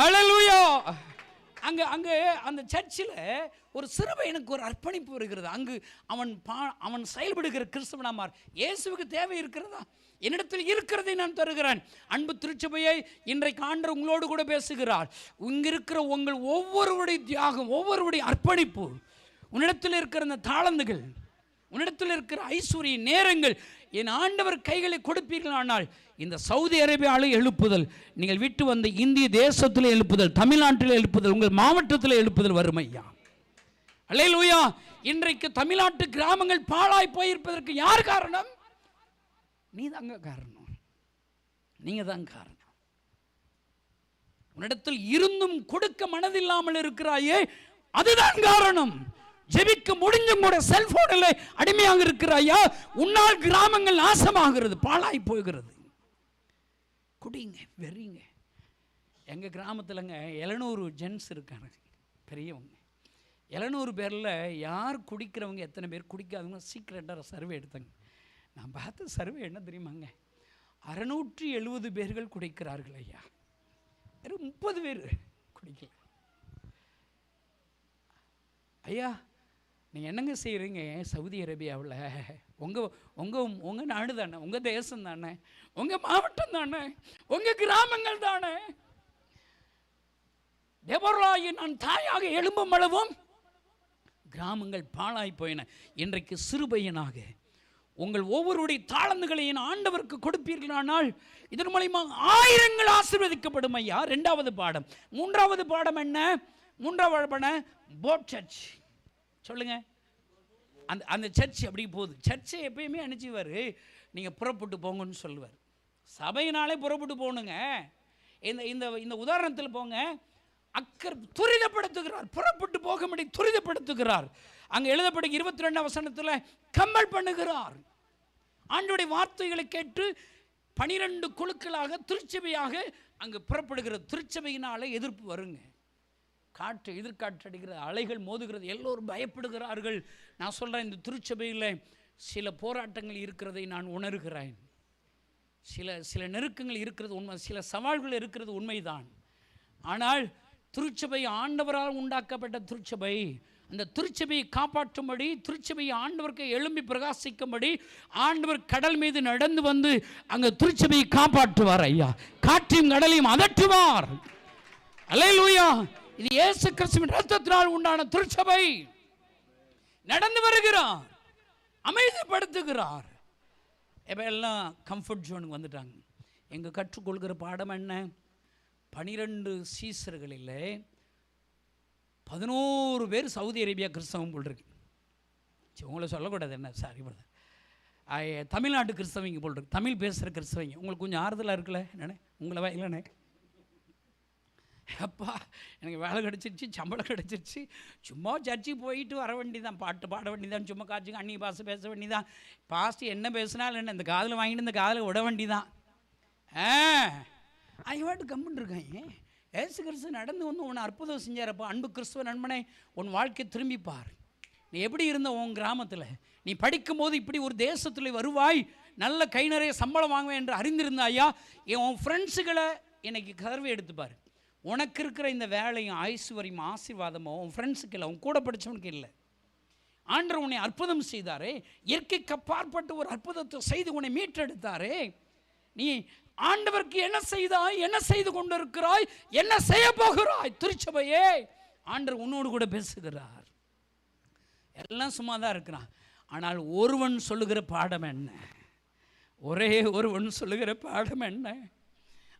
அல்லேலூயா. அங்கே அந்த சர்ச்சில் ஒரு சிறுபையனுக்கு ஒரு அர்ப்பணிப்பு வருகிறது. அங்கு அவன் செயல்படுகிற கிறிஸ்தவனாமார். இயேசுவுக்கு தேவை இருக்கிறதா? என்னிடத்தில் இருக்கிறதை நான் தருகிறேன். அன்பு திருச்சபையை இன்றைக்கு ஆண்டவர் உங்களோடு கூட பேசுகிறார். இங்கே இருக்கிற உங்கள் ஒவ்வொருவருடைய தியாகம், ஒவ்வொருவருடைய அர்ப்பணிப்பு, உன்னிடத்தில் இருக்கிற அந்த தாளந்துகள், உன்னிடத்தில் இருக்கிற ஐஸ்வர்ய நேரங்கள் என் ஆண்டவர் கைகளை கொடுப்பீர்களானால் இந்த சவுதி அரேபியாவில் எழுப்புதல், நீங்கள் விட்டு வந்த இந்திய தேசத்தில் எழுப்புதல், தமிழ்நாட்டில் எழுப்புதல், உங்கள் மாவட்டத்தில் எழுப்புதல் வரும் ஐயா. அல்லேலூயா. இன்றைக்கு தமிழ்நாட்டு கிராமங்கள் பாழாய் போயிருப்பதற்கு யார் காரணம்? நீ தாங்க காரணம். நீங்க தான் காரணம். உன்னிடத்தில் இருந்தும் கொடுக்க மனதில்லாமல் இருக்கிறாயே, அதுதான் காரணம். ஜெபிக்க முடிஞ்சும் கூட செல்போனில் அடிமையாக இருக்கிறாயா, உன்னால் கிராமங்கள் நாசமாகிறது, பாழாய் போகிறது. குடிங்க, வெறிங்க. எங்கள் கிராமத்தில்ங்க 700 ஜென்ஸ் இருக்காங்க, பெரியவங்க. 700 பேரில் யார் குடிக்கிறவங்க எத்தனை பேர் குடிக்காதவங்க சீக்கிரட்டாக சர்வே எடுத்தாங்க. நான் பார்த்த சர்வே என்ன தெரியுமாங்க? 670 பேர்கள் குடிக்கிறார்கள் ஐயா. 30 பேர் குடிக்கல ஐயா. நீங்கள் என்னங்க செய்கிறீங்க சவுதி அரேபியாவில்? உங்கள் நாடு தானே, உங்கள் தேசம் தானே, உங்கள் மாவட்டம் தானே, உங்கள் கிராமங்கள் தானே. டெபோராயை நான் தாயாக எழும்பும் அளவும் கிராமங்கள் பாழாய் போயின. இன்றைக்கு சிறுபையனாக உங்கள் ஒவ்வொருடைய தாளந்துகளையும் ஆண்டவருக்கு கொடுப்பீர்களானால் இதன் மூலமாக ஆயிரங்கள் ஆசீர்வதிக்கப்படும் ஐயா. 2வது பாடம். 3வது பாடம் என்ன? 3வது பாடம் போட் சர்ச். சொல்லுங்க. அந்த சர்ச் அப்படி போகுது. சர்ச்சை எப்பயுமே அனுப்பிச்சுவார், நீங்கள் புறப்பட்டு போங்கன்னு சொல்லுவார். சபையினாலே புறப்பட்டு போகணுங்க. இந்த உதாரணத்தில் போங்க. துரிதப்படுத்துகிறார், புறப்பட்டு போக முடியும், துரிதப்படுத்துகிறார். அங்கே எழுதப்படும் 22ஆம் வசனத்தில் கம்பல் பண்ணுகிறார். ஆண்டவருடைய வார்த்தைகளை கேட்டு 12 குழுக்களாக திருச்சபையாக அங்கு புறப்படுகிற திருச்சபையினால எதிர்ப்பு வருங்க. காற்று எதிர்காற்று அடிக்கிற அலைகள் மோதுகிறது, எல்லோரும் பயப்படுகிறார்கள். நான் சொல்கிறேன், இந்த திருச்சபையில் சில போராட்டங்கள் இருக்கிறதை நான் உணர்கிறேன். சில நெருக்கங்கள் இருக்கிறது உண்மை, சில சவால்கள் இருக்கிறது உண்மைதான். ஆனால் திருச்சபை ஆண்டவரால் உண்டாக்கப்பட்ட திருச்சபை, அந்த திருச்சபையை காப்பாற்றும்படி, திருச்சபையை ஆண்டவருக்கு எழும்பி பிரகாசிக்கும்படி ஆண்டவர் கடல் மீது நடந்து வந்து அங்கே திருச்சபையை காப்பாற்றுவார் ஐயா. காற்றையும் கடலையும் அதட்டுவார். அல்லேலூயா. இது இயேசு கிறிஸ்துவின் இரத்தத்தினால் உண்டான திருச்சபை. நடந்து வருகிறார், அமைதிப்படுத்துகிறார். இப்போ எல்லாம் கம்ஃபர்ட் ஜோனுக்கு வந்துட்டாங்க. எங்கள் கற்றுக்கொள்கிற பாடம் என்ன? 12 சீசர்களில் 11 பேர் சவுதி அரேபியா கிறிஸ்தவம் போல் இருக்கு. உங்களை சொல்லக்கூடாது, என்ன சாரி பிரதர், தமிழ்நாட்டு கிறிஸ்தவங்க போல் இருக்கு, தமிழ் பேசுகிற கிறிஸ்தவங்க. உங்களுக்கு கொஞ்சம் ஆறுதலாக இருக்குல்ல? என்னண்ணே உங்களை இல்லைண்ணே, அப்பா எனக்கு வேலை கிடச்சிருச்சு, சம்பளம் கிடச்சிருச்சு, சும்மா சர்ச்சுக்கு போயிட்டு வர வேண்டிதான், பாட்டு பாட வேண்டிதான், சும்மா காய்ச்சி அன்னி பாச பேச வேண்டிதான், பாஸ்ட்டு என்ன பேசினாலும் என்ன, இந்த காதில் வாங்கிட்டு இந்த காதில் விட வேண்டிதான். ஐவாட்டு கம்முன்னு இருக்காங்க. ஏசு கிறிஸ்து நடந்து வந்து உன்னை அற்புதம் செஞ்சாரப்பா. அன்பு கிறிஸ்துவ நண்பனை, உன் வாழ்க்கையை திரும்பிப்பார். நீ எப்படி இருந்த உன் கிராமத்தில், நீ படிக்கும்போது இப்படி ஒரு தேசத்தில் வருவாய், நல்ல கை நிறைய சம்பளம் வாங்குவேன் என்று அறிந்திருந்த ஐயா, உன் ஃப்ரெண்ட்ஸுகளை இன்னைக்கு சர்வே எடுத்துப்பார். உனக்கு இருக்கிற இந்த வேலையும் ஐஸ்வர்யம் ஆசீர்வாதமோ உன் ஃப்ரெண்ட்ஸுக்கு இல்லை, உன் கூட படித்தவனுக்கு இல்லை. ஆண்டவர் உன்னை அற்புதம் செய்தாரே, இயற்கைக்கு அப்பாற்பட்டு ஒரு அற்புதத்தை செய்து உன்னை மீட்டெடுத்தாரே. நீ ஆண்டவருக்கு என்ன செய்தாய், என்ன செய்து கொண்டிருக்கிறாய், என்ன செய்ய போகிறாய்? திருச்சபையே, ஆண்டவர் உன்னோடு கூட பேசுகிறார். எல்லாம் சும்மா தான் இருக்கிறான். ஆனால் ஒருவன் சொல்லுகிற பாடம் என்ன? ஒரே ஒருவன் சொல்லுகிற பாடம் என்ன?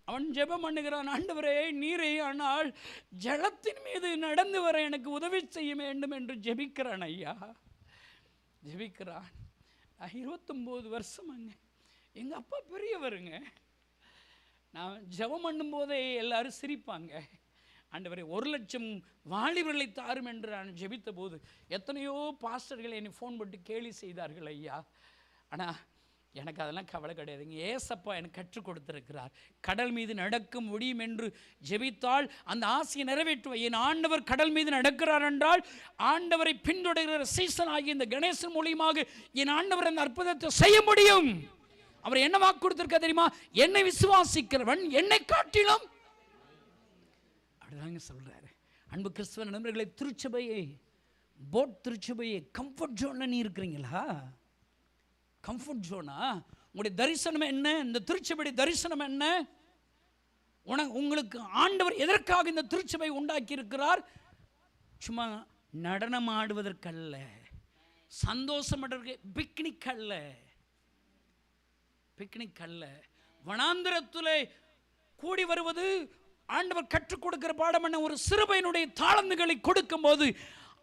அவன் ஜெபம் பண்ணுகிறான், ஆண்டவரே நீரே ஆனால் ஜலத்தின் மீது நடந்து வர எனக்கு உதவி செய்ய வேண்டும் என்று ஜெபிக்கிறான். ஐயா ஜெபிக்கிறான். 29 வருஷமாங்க. எங்கள் அப்பா பெரியவருங்க. நான் ஜெபம் பண்ணும்போதே எல்லாரும் சிரிப்பாங்க. ஆண்டவரே 1,00,000 வாலிபர்களை தாரும் என்று நான் ஜெபித்த போது எத்தனையோ பாஸ்டர்கள் என்னை ஃபோன் போட்டு கேலி செய்தார்கள் ஐயா. ஆனால் எனக்கு அதெல்லாம் கவலை கிடையாதுங்க. ஏசப்பா எனக்கு கற்றுக் கொடுத்திருக்கிறார். கடல் மீது நடக்க முடியும் என்று ஜெபித்தால் அந்த ஆசையை நிறைவேற்றுவேன். என் ஆண்டவர் கடல் மீது நடக்கிறார் என்றால் ஆண்டவரை பின்தொடர்கிற சீசன் ஆகிய இந்த கணேசன் மூலியமாக என் ஆண்டவர் அந்த அற்புதத்தை செய்ய முடியும். அவர் என்ன வாக்கு கொடுத்திருக்க தெரியுமா? என்னை விசுவாசிக்கிறவன் என்னை காட்டிலும், அப்படிதாங்க சொல்றாரு. அன்பு கிறிஸ்தவ நண்பர்களை, திருச்சபையை, போட் திருச்சபையை கம்ஃபர்ட் ஜோன்ல நீ இருக்கிறீங்களா? கம்ஃபர்ட் ஜோனா? உங்களுடைய தரிசனம் என்ன? இந்த திருச்சபை தரிசனம் என்ன? உங்களுக்கு ஆண்டவர் எதற்காக இந்த திருச்சபை உண்டாக்கி இருக்கிறார்? சும்மா நடனம் ஆடுவதற்கல்ல, சந்தோஷம் பிக்னிக் அல்ல, பிக்னிக் அல்ல. வனாந்திரத்திலே கூடி வருவது ஆண்டவர் கற்றுக் கொடுக்கிற பாடம் என்ன? ஒரு சிறுபையனுடைய தாளந்துகளை கொடுக்கும் போது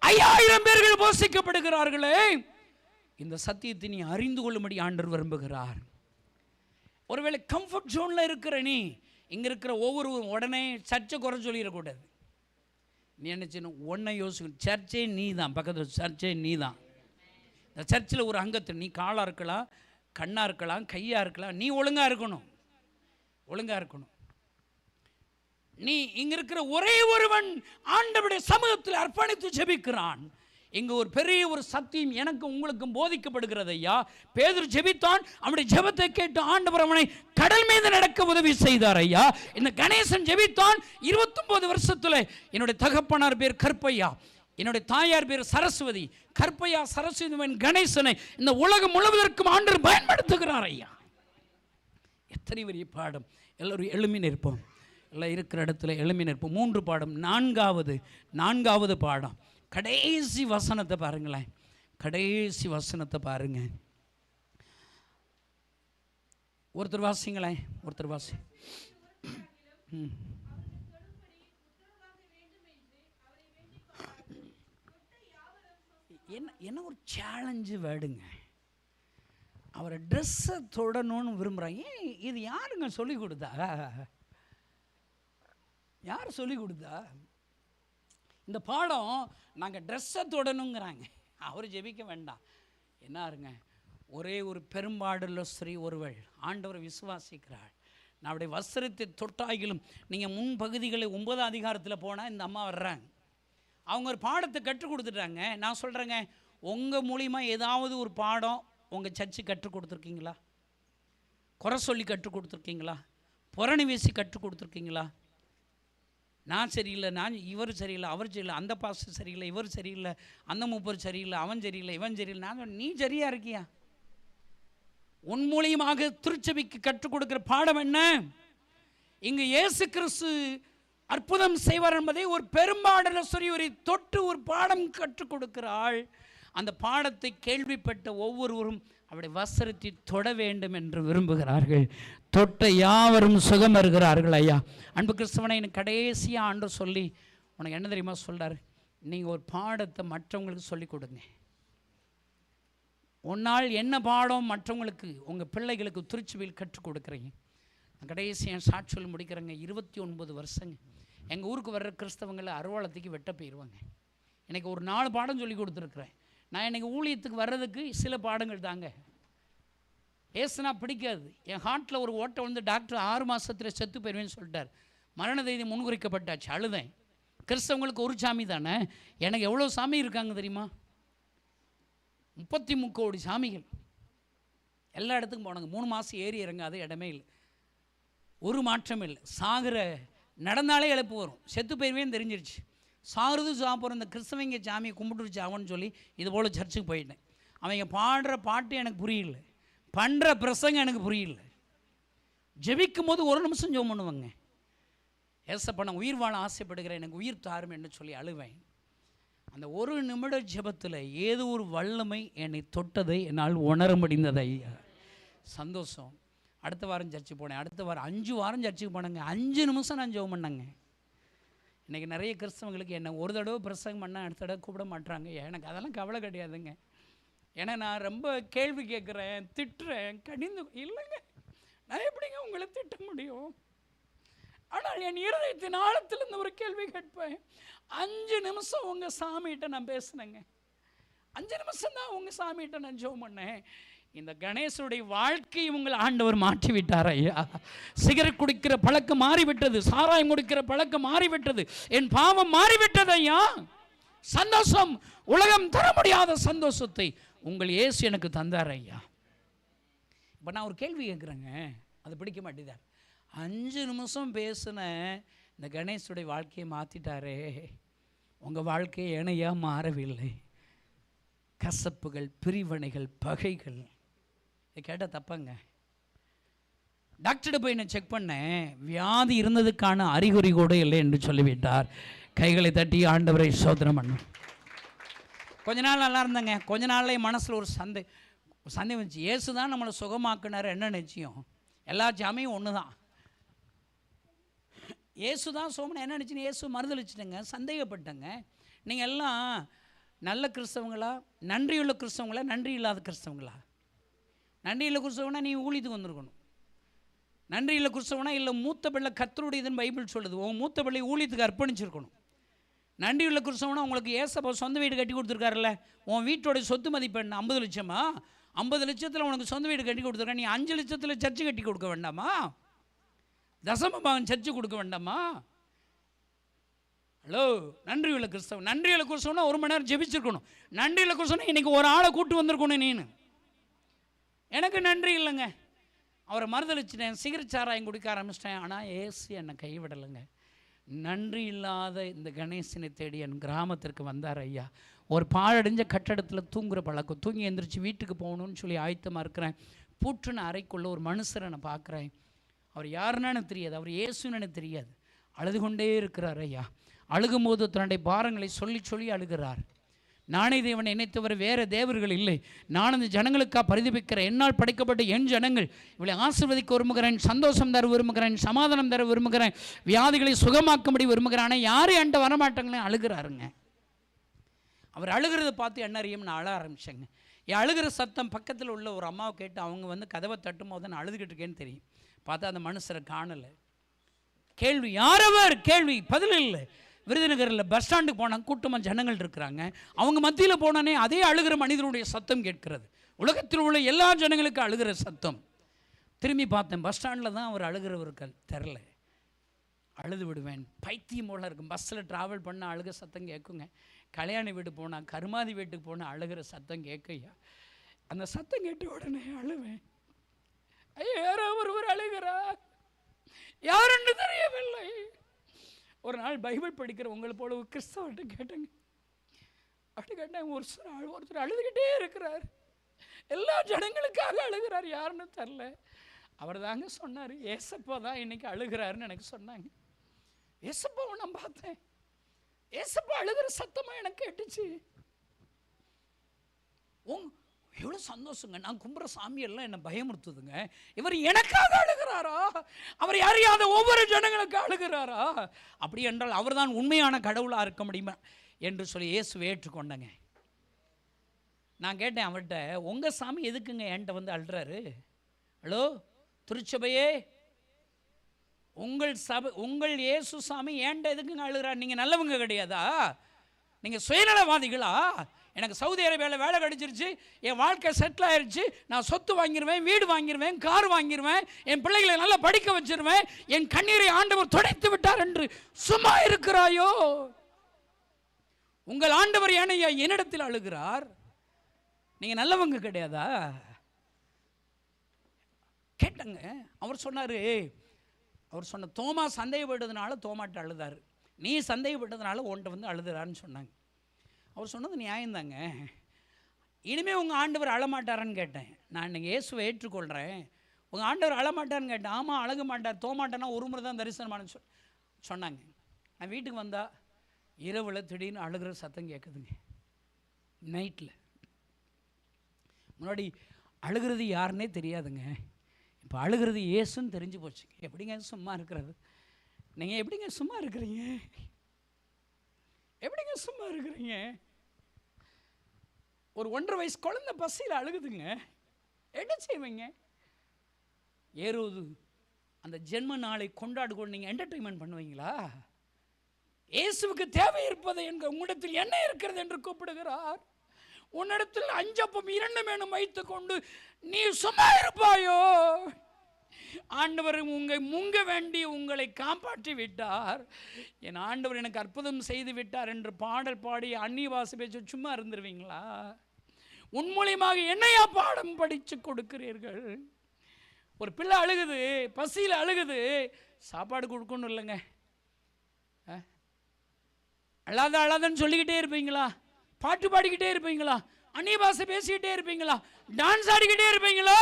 5000 பேர்கள் போஷிக்கப்படுகிறார்களே. இந்த சத்தியத்தை நீ அறிந்து கொள்ளும்படி ஆண்டவர் விரும்புகிறார். ஒருவேளை கம்ஃபர்ட் ஜோனில் இருக்கிற நீ, இங்கே இருக்கிற ஒவ்வொரு உடனே சர்ச்சை குறை சொல்லிடக்கூடாது. நீ என்ன செய்யணும்? ஒன்றை யோசிக்கணும். சர்ச்சே நீ தான், பக்கத்தில் சர்ச்சே நீ தான். இந்த சர்ச்சில் ஒரு அங்கத்தை நீ காலாக இருக்கலாம், கண்ணாக இருக்கலாம், கையாக இருக்கலாம். நீ ஒழுங்காக இருக்கணும், ஒழுங்காக இருக்கணும். நீ இங்கே இருக்கிற ஒரே ஒருவன் ஆண்டவருடைய சமூகத்தில் அர்ப்பணித்து ஜெபிக்கிறான். இங்கே ஒரு பெரிய ஒரு சத்தியம் எனக்கு உங்களுக்கும் போதிக்கப்படுகிறது ஐயா. பேதுரு ஜெபித்தான், அவனுடைய ஜெபத்தை கேட்டு ஆண்டவர் அவனை கடல் மீது நடக்க உதவி செய்தார் ஐயா. இந்த கணேசன் ஜெபித்தான். 29 வருஷத்தில் என்னுடைய தகப்பனார் பேர் கற்பையா, என்னுடைய தாயார் பேர் சரஸ்வதி. கற்பையா சரஸ்வதி கணேசனை இந்த உலகம் முழுவதற்கும் ஆண்டவர் பயன்படுத்துகிறார் ஐயா. எத்தனை பெரிய பாடம்! எல்லோரும் எழுமி நிற்போம். எல்லாம் இருக்கிற இடத்துல எழுமி நிற்போம். 3 பாடம். நான்காவது பாடம், கடைசி வசனத்தை பாருங்களேன். கடைசி வசனத்தை பாருங்க. ஒருத்தர் வாசிங்களேன், ஒருத்தர் வாசி. என்ன ஒரு சேலஞ்சு வேடுங்க. அவரை ட்ரெஸ்ஸை தொடணும்னு விரும்புகிறாங்க. ஏன் இது யாருங்க சொல்லி கொடுத்தா? யார் சொல்லி கொடுத்தா? இந்த பாடம் நாங்கள் ட்ரெஸ்ஸை தொடணுங்கிறாங்க. அவர் ஜெபிக்க வேண்டாம். என்னாருங்க, ஒரே ஒரு பெரும்பாடுள்ள ஸ்ரீ ஒருவள் ஆண்டவரை விசுவாசிக்கிறாள். நான் அவருடைய வஸ்திரத்தை தொட்டாகிலும், நீங்கள் முன்பகுதிகளில் 9ஆம் அதிகாரத்தில் போனால் இந்த அம்மா வர்றாங்க. அவங்க ஒரு பாடத்தை கற்றுக் கொடுத்துட்டாங்க. நான் சொல்கிறேங்க, உங்கள் மூலிமா ஏதாவது ஒரு பாடம் உங்கள் சர்ச்சு கற்றுக் கொடுத்துருக்கீங்களா? குறை சொல்லி கற்றுக் கொடுத்துருக்கீங்களா? புரணி வீசி கற்றுக் கொடுத்துருக்கீங்களா? நான் சரியில்லை, இவர் சரியில்லை, அவர் சரியில்லை, அந்த பாஸ்டர் சரியில்லை, இவர் சரியில்லை, அந்த மூப்பர் சரியில்லை, அவன் சரியில்லை, இவன் சரியில்லை. நான் நீ சரியா இருக்கியா? உன் மூலியமாக திருச்சபைக்கு கற்றுக் கொடுக்கிற பாடம் என்ன? இங்கு இயேசு கிறிஸ்து அற்புதம் செய்வார் என்பதை ஒரு பெரும்பாடலஸ்வரி தொட்டு ஒரு பாடம் கற்றுக் கொடுக்கிறாள். அந்த பாடத்தை கேள்விப்பட்ட ஒவ்வொருவரும் அவருடைய வஸ்திரத்தை தொட வேண்டும் என்று விரும்புகிறார்கள். தொட்ட யாவரும் சுகம் வருகிறார்கள் ஐயா. அன்பு கிறிஸ்தவனை எனக்கு கடைசியாக ஆண்டவர் சொல்லி உனக்கு என்ன தெரியுமா சொல்கிறார்? நீங்கள் ஒரு பாடத்தை மற்றவங்களுக்கு சொல்லிக் கொடுங்க. உன்னால் என்ன பாடம் மற்றவங்களுக்கு, உங்கள் பிள்ளைகளுக்கு திருச்சுவையில் கற்றுக் கொடுக்குறீங்க. நான் கடைசியாக சாட்சி சொல்லி முடிக்கிறேங்க. 29 வருஷங்க எங்கள் ஊருக்கு வர்ற கிறிஸ்தவங்களை அறுவாளத்துக்கு வெட்ட போயிடுவாங்க. எனக்கு ஒரு 4 பாடம் சொல்லி கொடுத்துருக்குறேன். நான் எனக்கு ஊழியத்துக்கு வர்றதுக்கு சில பாடங்கள் தாங்க. ஏசுனா பிடிக்காது. என் ஹார்ட்டில் ஒரு ஓட்டை வந்து டாக்டர் 6 மாதத்தில் செத்து போயிடுவேன்னு சொல்லிட்டார். மரண தேதி முன்குறிக்கப்பட்டாச்சு. அழுதேன். கிறிஸ்தவங்களுக்கு ஒரு சாமி தானே, எனக்கு எவ்வளோ சாமி இருக்காங்க தெரியுமா? 33 கோடி சாமிகள். எல்லா இடத்துக்கும் போனாங்க. 3 மாதம் ஏறி இறங்காத இடமே இல்லை, ஒரு மாற்றம் இல்லை. சாகிற நடந்தாலே இழப்பு வரும். செத்து போயிருவேன்னு தெரிஞ்சிருச்சு. சாருது சாப்பிட்ற இந்த கிறிஸ்தவங்க சாமியை கும்பிட்டுருச்சு அவன்னு சொல்லி இது போல் சர்ச்சுக்கு போயிட்டேன். அவங்க பாடுற பாட்டு எனக்கு புரியல, பண்ணுற பிரசங்கம் எனக்கு புரியல. ஜெபிக்கும் போது ஒரு நிமிஷம் ஜெபம் பண்ணுவாங்க. ஏசப்பா நான் உயிர் வாழ ஆசைப்படுகிறேன், எனக்கு உயிர் தாரும் என்று சொல்லி அழுவேன். அந்த ஒரு நிமிட ஜெபத்தில் ஏதோ ஒரு வல்லமை என்னை தொட்டதை என்னால் உணர முடிந்ததை. சந்தோஷம். அடுத்த வாரம் சர்ச்சுக்கு போனேன். அடுத்த வாரம் 5 வாரம் சர்ச்சுக்கு போனேங்க. 5 நிமிஷம் நான் ஜெபம் பண்ணேங்க. இன்றைக்கி நிறைய கிறிஸ்தவங்களுக்கு என்ன ஒரு தடவை பிரசங்கம் பண்ணால் அடுத்த தடவை கூப்பிட மாட்டாங்க. எனக்கு அதெல்லாம் கவலை கிடையாதுங்க. ஏன்னா நான் ரொம்ப கேள்வி கேட்குறேன், திட்டுறேன், கடிந்து இல்லைங்க. நான் எப்படிங்க உங்களை திட்ட முடியும்? ஆனால் என் இருதயத்தின் ஆழத்திலிருந்து ஒரு கேள்வி கேட்பேன். 5 நிமிஷம் உங்கள் சாமிகிட்ட நான் பேசினேங்க. 5 நிமிஷம் தான் உங்கள் சாமிகிட்ட நான் ஜெபம் பண்ணேன். இந்த கணேசனுடைய வாழ்க்கையை உங்கள் ஆண்டவர் மாற்றி விட்டார் ஐயா. சிகரெட் குடிக்கிற பழக்கம் மாறிவிட்டது, சாராயம் குடிக்கிற பழக்கம் மாறிவிட்டது, என் பாவம் மாறிவிட்டது ஐயா. சந்தோஷம், உலகம் தர முடியாத சந்தோஷத்தை உங்கள் இயேசு எனக்கு தந்தார் ஐயா. இப்போ நான் ஒரு கேள்வி கேட்குறேங்க, அது பிடிக்க மாட்டேதார். 5 நிமிஷம் பேசின இந்த கணேசுடைய வாழ்க்கையை மாற்றிட்டாரே, உங்கள் வாழ்க்கையை ஏனையா மாறவில்லை? கசப்புகள், பிரிவினைகள், பகைகள். இதை கேட்டால் தப்பாங்க. டாக்டர்கிட்ட போய் நான் செக் பண்ணேன், வியாதி இருந்ததுக்கான அறிகுறி கூட இல்லை என்று சொல்லிவிட்டார். கைகளை தட்டி ஆண்டவரை சோதனை பண்ணும். கொஞ்ச நாள் நல்லா இருந்தாங்க. கொஞ்ச நாள்ல என் மனசில் ஒரு சந்தேகம் வந்துச்சு. இயேசு தான் நம்மளை சுகமாக்குனார், என்ன நிச்சயம்? எல்லா ஜாமியும் ஒன்று தான். இயேசு தான் சோமனை என்ன நினச்சின்னு இயேசு மறுதளிச்சிட்டேங்க, சந்தேகப்பட்டேங்க. நீங்கள் எல்லாம் நல்ல கிறிஸ்தவங்களா, நன்றியுள்ள கிறிஸ்தவங்களா, நன்றி இல்லாத கிறிஸ்தவங்களா? நன்றி இல்லை கிறிஸ்தவனா நீ ஊழியத்துக்கு வந்திருக்கணும். நன்றி இல்லை கிறிஸ்தவனா இல்லை மூத்த பிள்ளை கர்த்தருடையதுன்னு பைபிள் சொல்லுது, உன் மூத்த பிள்ளை ஊழியத்துக்கு அர்ப்பணிச்சிருக்கணும். நன்றி உள்ள கிறிஸ்தவனா உங்களுக்கு ஏசப்பா சொந்த வீடு கட்டி கொடுத்துருக்காருல்ல, உன் வீட்டோடைய சொத்து மதிப்பு என்ன? 50 லட்சமா? 50 லட்சத்தில் உனக்கு சொந்த வீடு கட்டி கொடுத்துருக்க, நீ 5 லட்சத்தில் சர்ச்சு கட்டி கொடுக்க வேண்டாமா? தசமபாகம் சர்ச்சு கொடுக்க வேண்டாமா? ஹலோ, நன்றி உள்ள கிறிஸ்தவன். நன்றி உள்ள கிறிஸ்தவனா 1 மணி நேரம் ஜெபிச்சிருக்கணும். நன்றி உள்ள கிறிஸ்தவனா இன்னைக்கு ஒரு ஆளை கூட்டு வந்திருக்கணும். நீனு எனக்கு நன்றி இல்லைங்க, அவரை மறுதளிச்சிட்டேன், சிகரெட் சாராயம் குடிக்க ஆரம்பிச்சிட்டேன். ஆனால் ஏசு என்னை கைவிடலைங்க. நன்றி இல்லாத இந்த கணேசனை தேடி என் கிராமத்திற்கு வந்தார் ஐயா. ஒரு பாழடைஞ்ச கட்டடத்தில் தூங்குற பழக்கம், தூங்கி எந்திரிச்சு வீட்டுக்கு போகணும்னு சொல்லி ஆயத்தமாக இருக்கிறேன். பூட்டுன அறைக்குள்ளே ஒரு மனுஷரை நான் பார்க்குறேன். அவர் யாருன்னு எனக்கு தெரியாது, அவர் இயேசுன்னு எனக்கு தெரியாது. அழுது கொண்டே இருக்கிறார் ஐயா. அழுகும்போது தன்னுடைய பாரங்களை சொல்லி சொல்லி அழுகிறார். நானே தேவனை நினைத்தவர் வேறு தேவர்கள் இல்லை, நான் இந்த ஜனங்களுக்காக பரிதபிக்கிற என்னால் படைக்கப்பட்ட என் ஜனங்கள் இவளை ஆசீர்வதிக்க விரும்புகிறேன், சந்தோஷம் தர விரும்புகிறேன், சமாதானம் தர விரும்புகிறேன், வியாதிகளை சுகமாக்கும்படி விரும்புகிறேன். ஆனால் யாரும் என்கிட்ட வரமாட்டாங்களே, அழுகிறாருங்க. அவர் அழுகிறத பார்த்து என்ன அறியும், நான் அழ ஆரம்பிச்சேங்க. என் அழுகிற சத்தம் பக்கத்தில் உள்ள ஒரு அம்மாவை கேட்டு அவங்க வந்து கதவை தட்டும் போது நான் அழுதுகிட்டு இருக்கேன்னு தெரியும். பார்த்தா அந்த மனுஷரை காணலை. கேள்வி யாரவர், கேள்வி பதில் இல்லை. விருதுநகரில் பஸ் ஸ்டாண்டுக்கு போனால் கூட்டமாக ஜனங்கள் இருக்கிறாங்க. அவங்க மத்தியில் போனானே அதே அழுகிற மனிதனுடைய சத்தம் கேட்கிறது. உலகத்தில் உள்ள எல்லா ஜனங்களுக்கும் அழுகிற சத்தம். திரும்பி பார்த்தேன், பஸ் ஸ்டாண்டில் தான் அவர் அழுகிறவர்கள் தெரில. அழுது விடுவேன், பைத்தியம் போல இருக்கும். பஸ்ஸில் ட்ராவல் பண்ணால் அழுகிற சத்தம் கேட்குங்க. கல்யாண வீடு போனால், கருமாதி வீட்டுக்கு போனால் அழுகிற சத்தம் கேட்கையா. அந்த சத்தம் கேட்ட உடனே அழுவேன். ஐயோ, யாரோ ஒருவர் அழுகிறார், யாருன்னு தெரியவில்லை. ஒரு நாள் பைபிள் படிக்கிற உங்களை போல ஒரு கிறிஸ்தவர்கிட்ட கேட்டேங்க. அப்படி கேட்டேன், ஒருத்தர் அழுதுகிட்டே இருக்கிறார், எல்லா ஜனங்களுக்காக அழுகிறார், யாருன்னு தெரில. அவர் தாங்க சொன்னார், ஏசப்பா தான் இன்னைக்கு அழுகிறாருன்னு எனக்கு சொன்னாங்க. ஏசப்பாவை நான் பார்த்தேன், ஏசப்பா அழுகிற சத்தமாக எனக்கு கேட்டுச்சு. எவ்வளோ சந்தோஷங்க. நான் கும்புற சாமியெல்லாம் என்னை பயமுறுத்துதுங்க. இவர் எனக்காக அழுகிறாரா? அவர் யாரையாவது ஒவ்வொரு ஜனங்களுக்கு அழுகிறாரா? அப்படி என்றால் அவர் தான் உண்மையான கடவுளாக இருக்க முடியுமா என்று சொல்லி இயேசுவை ஏற்றுக்கொண்டேங்க. நான் கேட்டேன் அவர்கிட்ட, உங்கள் சாமி எதுக்குங்க என்கிட்ட வந்து அழுறாரு? ஹலோ திருச்சபையே, உங்கள் இயேசு சாமி ஏன்ட்ட எதுக்குங்க அழுகிறார்? நீங்கள் நல்லவங்க கிடையாதா? நீங்கள் சுயநலவாதிகளா? எனக்கு சவுதி அரேபியாவில் வேலை கிடைச்சிருச்சு, என் வாழ்க்கை செட்டில் ஆயிடுச்சு, நான் சொத்து வாங்கிடுவேன், வீடு வாங்கிடுவேன், கார் வாங்கிடுவேன், என் பிள்ளைகளை நல்லா படிக்க வச்சிருவேன், என் கண்ணீரை ஆண்டவர் துடைத்து விட்டார் என்று சும்மா இருக்கிறாயோ? உங்கள் ஆண்டவர் ஏனையா என்னிடத்தில் அழுகிறார்? நீங்கள் நல்லவங்க கிடையாதா? கேட்டங்க. அவர் சொன்னார், அவர் சொன்ன தோமா சந்தேகப்பட்டதுனால தோமாட்ட அழுதார், நீ சந்தேகப்பட்டதுனால உன்கிட்ட வந்து அழுதுறான்னு சொன்னாங்க. அவர் சொன்னது நியாயம்தாங்க. இனிமேல் உங்கள் ஆண்டவர் அழமாட்டாரான்னு கேட்டேன். நான் இன்னைக்கு இயேசுவை ஏற்றுக்கொள்கிறேன், உங்கள் ஆண்டவர் அழமாட்டார்னு கேட்டேன். ஆமாம் அழக மாட்டார், தோமாட்டேன்னா ஒரு முறை தான் தரிசனமான சொன்னாங்க. நான் வீட்டுக்கு வந்தால் இரவில் திடீர்னு அழுகிற சத்தம் கேட்குதுங்க. நைட்டில் முன்னாடி அழுகிறது யாருன்னே தெரியாதுங்க, இப்போ அழுகிறது இயேசுன்னு தெரிஞ்சு போச்சுங்க. எப்படிங்க சும்மா இருக்கிறது? நீங்கள் எப்படிங்க சும்மா இருக்கிறீங்க? எப்படிங்க சும்மா இருக்கிறீங்க? ஒரு 1.5 வயசு குழந்தை பசியில் அழுகுதுங்க, என்ன செய்வீங்க? ஏறுவது அந்த ஜென்ம நாளை கொண்டாடு கொண்டு நீங்கள் என்டர்டெயின்மெண்ட் பண்ணுவீங்களா? இயேசுவுக்கு தேவை இருப்பதை என்க உங்களிடத்தில் என்ன இருக்கிறது என்று கூப்பிடுகிறார். உன்னிடத்தில் 5 அப்பம் 2 மீனும் வைத்துக் கொண்டு நீ சும்மா இருப்பாயோ? ஆண்டவர் முங்க வேண்டி உங்களை காப்பாற்றி விட்டார். என் ஆண்டவர் எனக்கு அற்புதம் செய்து விட்டார் என்று பாடல் பாடி அந்நிய பாஷை பேச்சு சும்மா இருந்துருவீங்களா? உன் மூலியமாக என்னையா பாடம் படித்து கொடுக்கிறீர்கள்? ஒரு பிள்ளை அழுகுது, பசியில் அழுகுது, சாப்பாடு கொடுக்கணும் இல்லைங்க, அழாதன்னு சொல்லிக்கிட்டே இருப்பீங்களா? பாட்டு பாடிக்கிட்டே இருப்பீங்களா? அந்நிய பாஷை பேசிக்கிட்டே இருப்பீங்களா? டான்ஸ் ஆடிக்கிட்டே இருப்பீங்களா?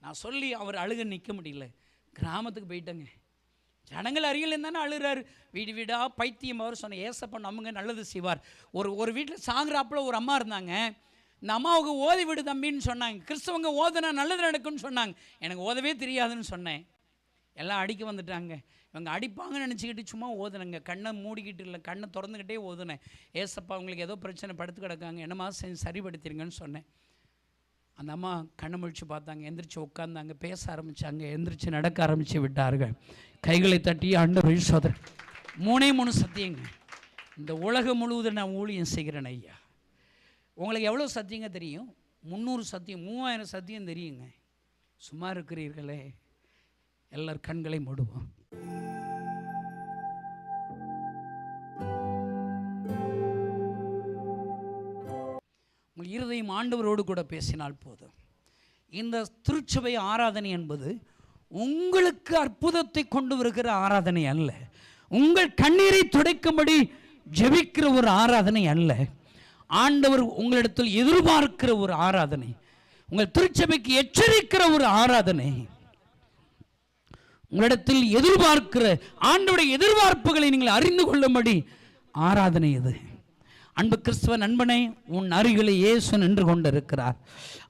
நான் சொல்லி அவர் அழுக நிற்க முடியல, கிராமத்துக்கு போயிட்டேங்க. ஜனங்கள் அருகில் இருந்தானே அழுகிறாரு. வீடு வீடாக பைத்தியம். அவர் சொன்ன ஏசப்பா நமங்க நல்லது செய்வார். ஒரு வீட்டில் சாங்குறாப்பில் ஒரு அம்மா இருந்தாங்க. இந்த அம்மாவுக்கு ஓதி விடு தம்பின்னு சொன்னாங்க. கிறிஸ்தவங்க ஓதுனா நல்லது நடக்கும்னு சொன்னாங்க. எனக்கு ஓதவே தெரியாதுன்னு சொன்னேன். எல்லாம் அடிக்க வந்துட்டாங்க. இவங்க அடிப்பாங்கன்னு நினச்சிக்கிட்டு சும்மா ஓதுனங்க. கண்ணை மூடிக்கிட்டு இல்லை, கண்ணை திறந்துக்கிட்டே ஓதுனேன். ஏசப்பா உங்களுக்கு ஏதோ பிரச்சனை படுத்து கிடக்காங்க, என்னமா செஞ்சு சரிப்படுத்திடுங்கன்னு சொன்னேன். அந்த அம்மா கண்ணை முழிச்சு பார்த்தாங்க, எந்திரிச்சு உட்காந்தாங்க, பேச ஆரம்பித்தாங்க, எந்திரிச்சு நடக்க ஆரம்பித்து விட்டார்கள். கைகளை தட்டி ஆண்டவர் சோதரன் 3 சத்தியங்க. இந்த உலகம் முழுவதும் நான் ஊழியம் செய்கிறேன் ஐயா. உங்களுக்கு எவ்வளோ சத்தியங்க தெரியும்? 300 சத்தியம், 3000 சத்தியம் தெரியுங்க. சும்மா இருக்கிறீர்களே. எல்லார் கண்களை மூடுவோம். உங்கள் இருதயம் ஆண்டவரோடு கூட பேசினால் போதும். இந்த திருச்சபை ஆராதனை என்பது உங்களுக்கு அற்புதத்தை கொண்டு வருகிற ஆராதனை அல்ல, உங்கள் கண்ணீரை துடைக்கும்படி ஜெபிக்கிற ஒரு ஆராதனை அல்ல. ஆண்டவர் உங்களிடத்தில் எதிர்பார்க்கிற ஒரு ஆராதனை, உங்கள் திருச்சபைக்கு எச்சரிக்கிற ஒரு ஆராதனை, உங்களிடத்தில் எதிர்பார்க்கிற ஆண்டவருடைய எதிர்பார்ப்புகளை நீங்கள் அறிந்து கொள்ளும்படி ஆராதனை இது. அன்பு கிறிஸ்துவ நண்பனே, உன் அருகிலே இயேசு நின்று கொண்டிருக்கிறார்.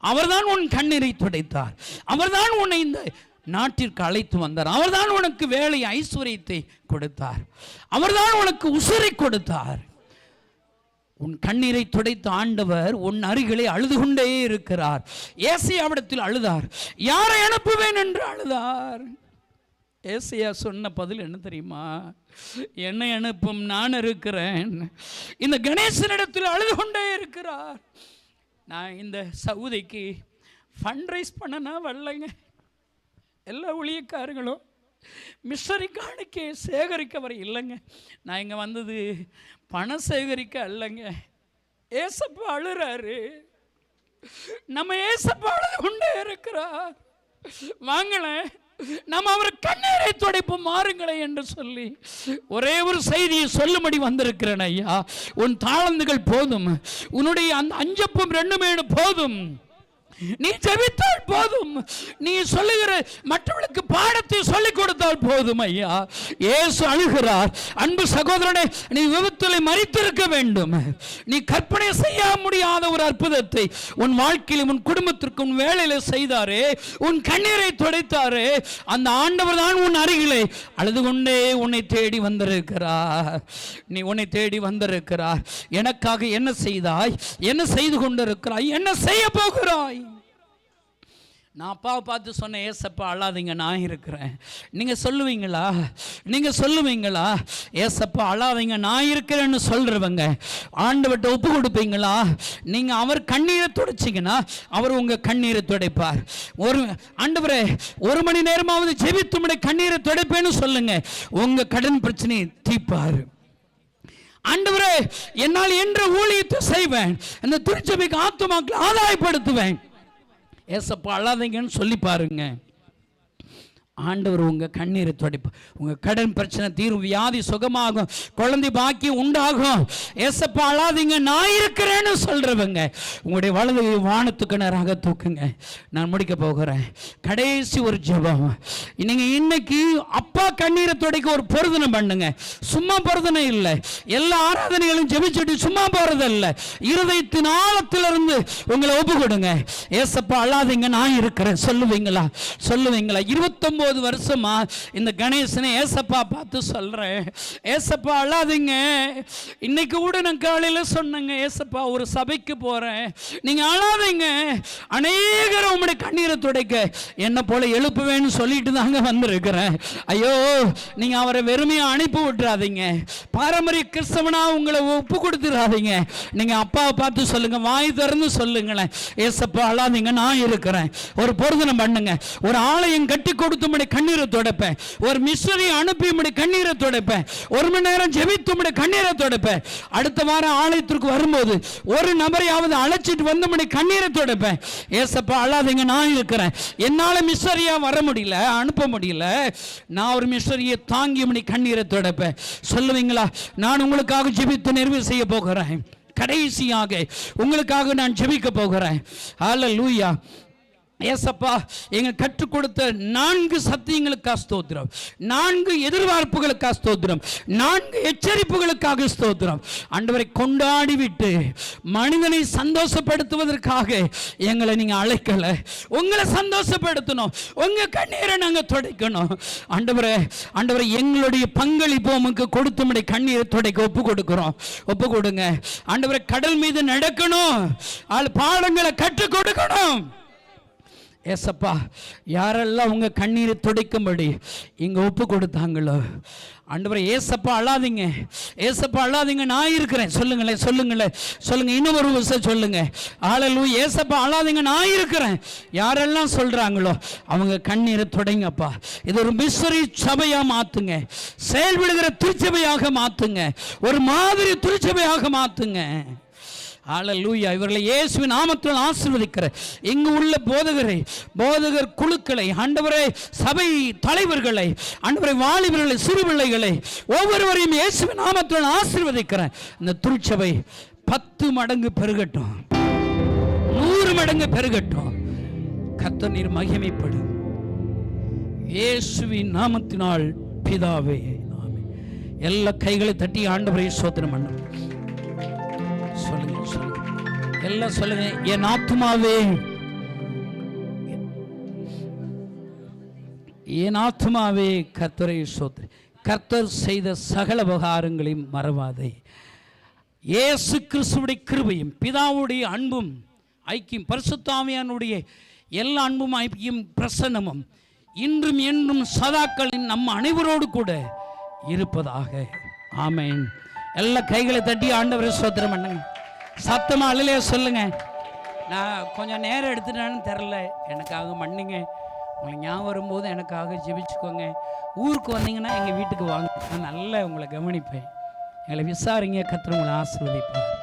அவர்தான் உன் கண்ணீரை துடைத்தார். அவர்தான் உன்னை இந்த நாட்டிற்கு அழைத்து வந்தார். அவர்தான் உனக்கு வேலை ஐஸ்வர்யத்தை கொடுத்தார். அவர்தான் உனக்கு உசுரை கொடுத்தார். உன் கண்ணீரை துடைத்த ஆண்டவர் உன் அருகிலே அழுது கொண்டே இருக்கிறார். ஏசாயாவிடத்தில் அழுதார், யாரை அனுப்புவேன் என்று அழுதார். ஏசாயா சொன்ன பதில் என்ன தெரியுமா? என்னை அனுப்பும், நான் இருக்கிறேன். இந்த கணேசனிடத்தில் அழுது கொண்டே இருக்கிறார். நான் இந்த சவுதிக்கு ஃபண்ட் ரைஸ் பண்ணனா வரலைங்க. எல்லா ஊழியக்காரங்களும் மிஷனரி காணிக்கை சேகரிக்க வர இல்லைங்க. நான் இங்கே வந்தது பணம் சேகரிக்க அல்லங்க. ஏசப்பா அழுறாரு, நம்ம ஏசப்பா அழுது கொண்டே இருக்கிறார். வாங்களேன், நம்ம அவர் கண்ணீரை துடைப்போம், மாறுங்களேன் என்று சொல்லி ஒரே ஒரு செய்தியை சொல்லும்படி வந்திருக்கிறேன் ஐயா. உன் தாளந்துகள் போதும், உன்னுடைய அந்த 5 அப்பம் 2 மீனு போதும், நீ ஜெபித்தால் போதும், நீ சொல்லுகிற மற்றவர்களுக்கு பாடத்தை சொல்லிக் கொடுத்தால் போதும் ஐயா. இயேசு அழுகிறார். அன்பு சகோதரனே, நீ விபத்தில் மரித்திருக்க வேண்டும். நீ கற்பனை செய்ய முடியாத ஒரு அற்புதத்தை உன் வாழ்க்கையில், உன் குடும்பத்திற்கு, உன் வேலையில செய்தாரே, உன் கண்ணீரை துடைத்தாரே, அந்த ஆண்டவர் தான் உன் அருகிலே அழுது கொண்டே உன்னை தேடி வந்திருக்கிறார். நீ உன்னை தேடி வந்திருக்கிறார். எனக்காக என்ன செய்தாய்? என்ன செய்து கொண்டிருக்கிறாய்? என்ன செய்ய போகிறாய்? நான் அப்பாவை பார்த்து சொன்னேன், ஏசப்பா அழாதீங்க, நான் இருக்கிறேன். நீங்கள் சொல்லுவீங்களா? நீங்கள் சொல்லுவீங்களா? ஏசப்பா அழாதீங்க, நான் இருக்கிறேன்னு சொல்கிறவங்க ஆண்டவர்கிட்ட ஒப்பு கொடுப்பீங்களா? நீங்கள் அவர் கண்ணீரை துடைச்சிங்கன்னா அவர் உங்கள் கண்ணீரை துடைப்பார். ஆண்டவரே, 1 மணி நேரமாவது ஜெபித்து உம்முடைய கண்ணீரை துடைப்பேன்னு சொல்லுங்க, உங்கள் கடன் பிரச்சனையை தீர்ப்பார். ஆண்டவரே, என்னால் என்ற ஊழியத்தை செய்வேன், அந்த திருச்சபைக்கு ஆத்துமாக்களை ஆதாயப்படுத்துவேன். ஏசப்பா அழாதீங்கன்னு சொல்லி பாருங்க. ஆண்டவர் உங்கள் கண்ணீரை துடைப்பு. உங்கள் கடன் பிரச்சனை தீரும், வியாதி சுகமாகும், குழந்தை பாக்கியம் உண்டாகும். ஏசப்பா அழாதீங்க, நான் இருக்கிறேன்னு சொல்கிறவங்க உங்களுடைய வலது வானத்துக்கு நேராக தூக்குங்க. நான் முடிக்க போகிறேன். கடைசி ஒரு ஜெபம். நீங்கள் இன்னைக்கு அப்பா கண்ணீரை துடைக்க ஒரு பொருதனை பண்ணுங்க. சும்மா பொருதனை இல்லை, எல்லா ஆராதனைகளும் ஜெபிச்சுட்டு சும்மா போகிறதில்லை. இருதயத்தின் ஆழத்திலிருந்து உங்களை ஒப்பு கொடுங்க. ஏசப்பா அழாதீங்க, நான் இருக்கிறேன் சொல்லுவீங்களா? 29 வருஷமா இந்த கணேசனை ஏசப்பா பார்த்து சொல்றேன், ஏசப்பா அழாதீங்க. இன்னைக்கு கூட நான் காலையில் சொன்னேங்க, ஏசப்பா ஒரு சபைக்கு போறேன், நீங்க அழாதீங்க, அநேகர் உங்களுடைய கண்ணீரை துடைக்க என்ன போல எழுப்புவேன்னு சொல்லிட்டு தாங்க வந்திருக்கிறேன். ஐயோ, நீங்க அவரை வெறுமையா அனுப்பி விட்டுறாதீங்க, பாரம்பரிய கிறிஸ்தவனா உங்களை ஒப்பு கொடுத்துடாதீங்க. நீங்க அப்பாவை பார்த்து சொல்லுங்க, வாய் திறந்து சொல்லுங்களேன், ஏசப்பா அழாதீங்க, நான் இருக்கிறேன். ஒரு பொருத்தனை பண்ணுங்க. ஒரு ஆலயம் கட்டி கொடுத்து கண்ணீரை துடைப்பேன். ஒரு மிஷனரி அனுப்பி கண்ணீரை துடைப்பேன். 1 மணி நேரம் ஜெபித்து கண்ணீரை துடைப்பேன். அடுத்த வாரம் ஆலயத்திற்கு வரும்போது ஒரு நபரையாவது அழைச்சிட்டு வந்து கண்ணீரை துடைப்பேன். ஏசப்பா அழாதீங்க, நான் இருக்கிறேன். என்னால மிஷனரியா வர முடியல, அனுப்ப முடியல, நான் ஒரு மிஷனரியை தாங்கி கண்ணீரை துடைப்பேன். சொல்லுவீங்களா? நான் உங்களுக்காக ஜெபித்து நிறைவு செய்ய போகிறேன். கடைசியாக உங்களுக்காக நான் ஜெபிக்க போகிறேன். ஹல்லேலூயா. ஏசப்பா எங்க கற்றுக் கொடுத்த 4 சத்தியங்களுக்காக ஸ்தோத்திரம், 4 எதிர்பார்ப்புகளுக்காக ஸ்தோத்திரம், 4 எச்சரிப்புகளுக்காக ஸ்தோத்திரம். ஆண்டவரை கொண்டாடி விட்டு மனிதனை சந்தோஷப்படுத்துவதற்காக எங்களை நீங்க அழைக்கல, உங்களை சந்தோஷப்படுத்தணும், உங்க கண்ணீரை நாங்க துடைக்கணும். ஆண்டவரே, ஆண்டவரை எங்களுடைய பங்களிப்பு உமக்கு கொடுத்து கண்ணீரை துடைக்க ஒப்பு கொடுக்கிறோம். ஒப்பு கொடுங்க ஆண்டவரை. கடல் மீது நடக்கணும், பாடங்களை கற்றுக் கொடுக்கணும். ஏசப்பா, யாரெல்லாம் உங்க கண்ணீரை துடைக்கும்படி இங்க ஒப்பு கொடுத்தாங்களோ ஆண்டவரே, ஏசப்பா அழாதீங்க, ஏசப்பா அழாதீங்க, நான் இருக்கிறேன் சொல்லுங்களேன், சொல்லுங்களேன், சொல்லுங்க. இன்னும் ஒரு விஷயம் சொல்லுங்க. ஹல்லேலூயா. ஏசப்பா அழாதீங்க, நான் இருக்கிறேன். யாரெல்லாம் சொல்றாங்களோ அவங்க கண்ணீரை துடைங்கப்பா. இது ஒரு மிஷனரி சபையா மாத்துங்க, செயல்படுகிற திருச்சபையாக மாத்துங்க, ஒரு மாதிரி திருச்சபையாக மாத்துங்க. ஹல்லேலூயா. இவர்களை இயேசுவின் நாமத்தில் ஆசீர்வதிக்கிறேன். இங்கு உள்ள போதகர் குழுக்களை, ஆண்டவரே, சபை தலைவர்களை, ஆண்டவரே, வாலிபர்களை, சிறு பிள்ளைகளை ஒவ்வொருவரையும் இயேசுவின் நாமத்தில் ஆசீர்வதிக்கிறேன். இந்த திருச்சபை 10 மடங்கு பெருகட்டும், 100 மடங்கு பெருகட்டும். கர்த்தர் நீர் மகிமைப்படும். இயேசுவின் நாமத்தினால் பிதாவே, ஆமென். எல்லா கைகளை தட்டி ஆண்டவரை ஸ்தோத்திரம் பண்ணுங்க. சொல்லுங்க, சொல்லுங்க, எல்லாம் சொல்லுங்க. என் ஆத்துமாவே, என் ஆத்துமாவே கர்த்தரை ஸ்தோத்திரி. கர்த்தர் செய்த சகல உபகாரங்களையும் மறவாதே. இயேசு கிறிஸ்துவுடைய கிருபையும் பிதாவுடைய அன்பும் ஐக்கியம் பரிசுத்த ஆவியானுடைய எல்லா அன்பும் ஐக்கியம் பிரசன்னமும் இன்றும் என்றும் சதாக்களின் நம்ம அனைவரோடு கூட இருப்பதாக. ஆமென். எல்லா கைகளை தட்டி ஆண்டவரை ஸ்தோத்திரம் பண்ணுங்க. சத்தமா அல்லேலூயா சொல்லுங்க. நான் கொஞ்சம் நேரம் எடுத்துட்டான்னு தெரில, எனக்காக மன்னிங்க. உங்களுக்கு ஞாபகம் வரும்போது எனக்காக ஜெபிச்சுக்கோங்க. ஊருக்கு வந்தீங்கன்னா எங்கள் வீட்டுக்கு வாங்க, நான் நல்லா உங்களை கவனிப்பேன். எங்களை விசாரிங்க. கர்த்தர் உங்களை ஆசீர்வதிப்பார்.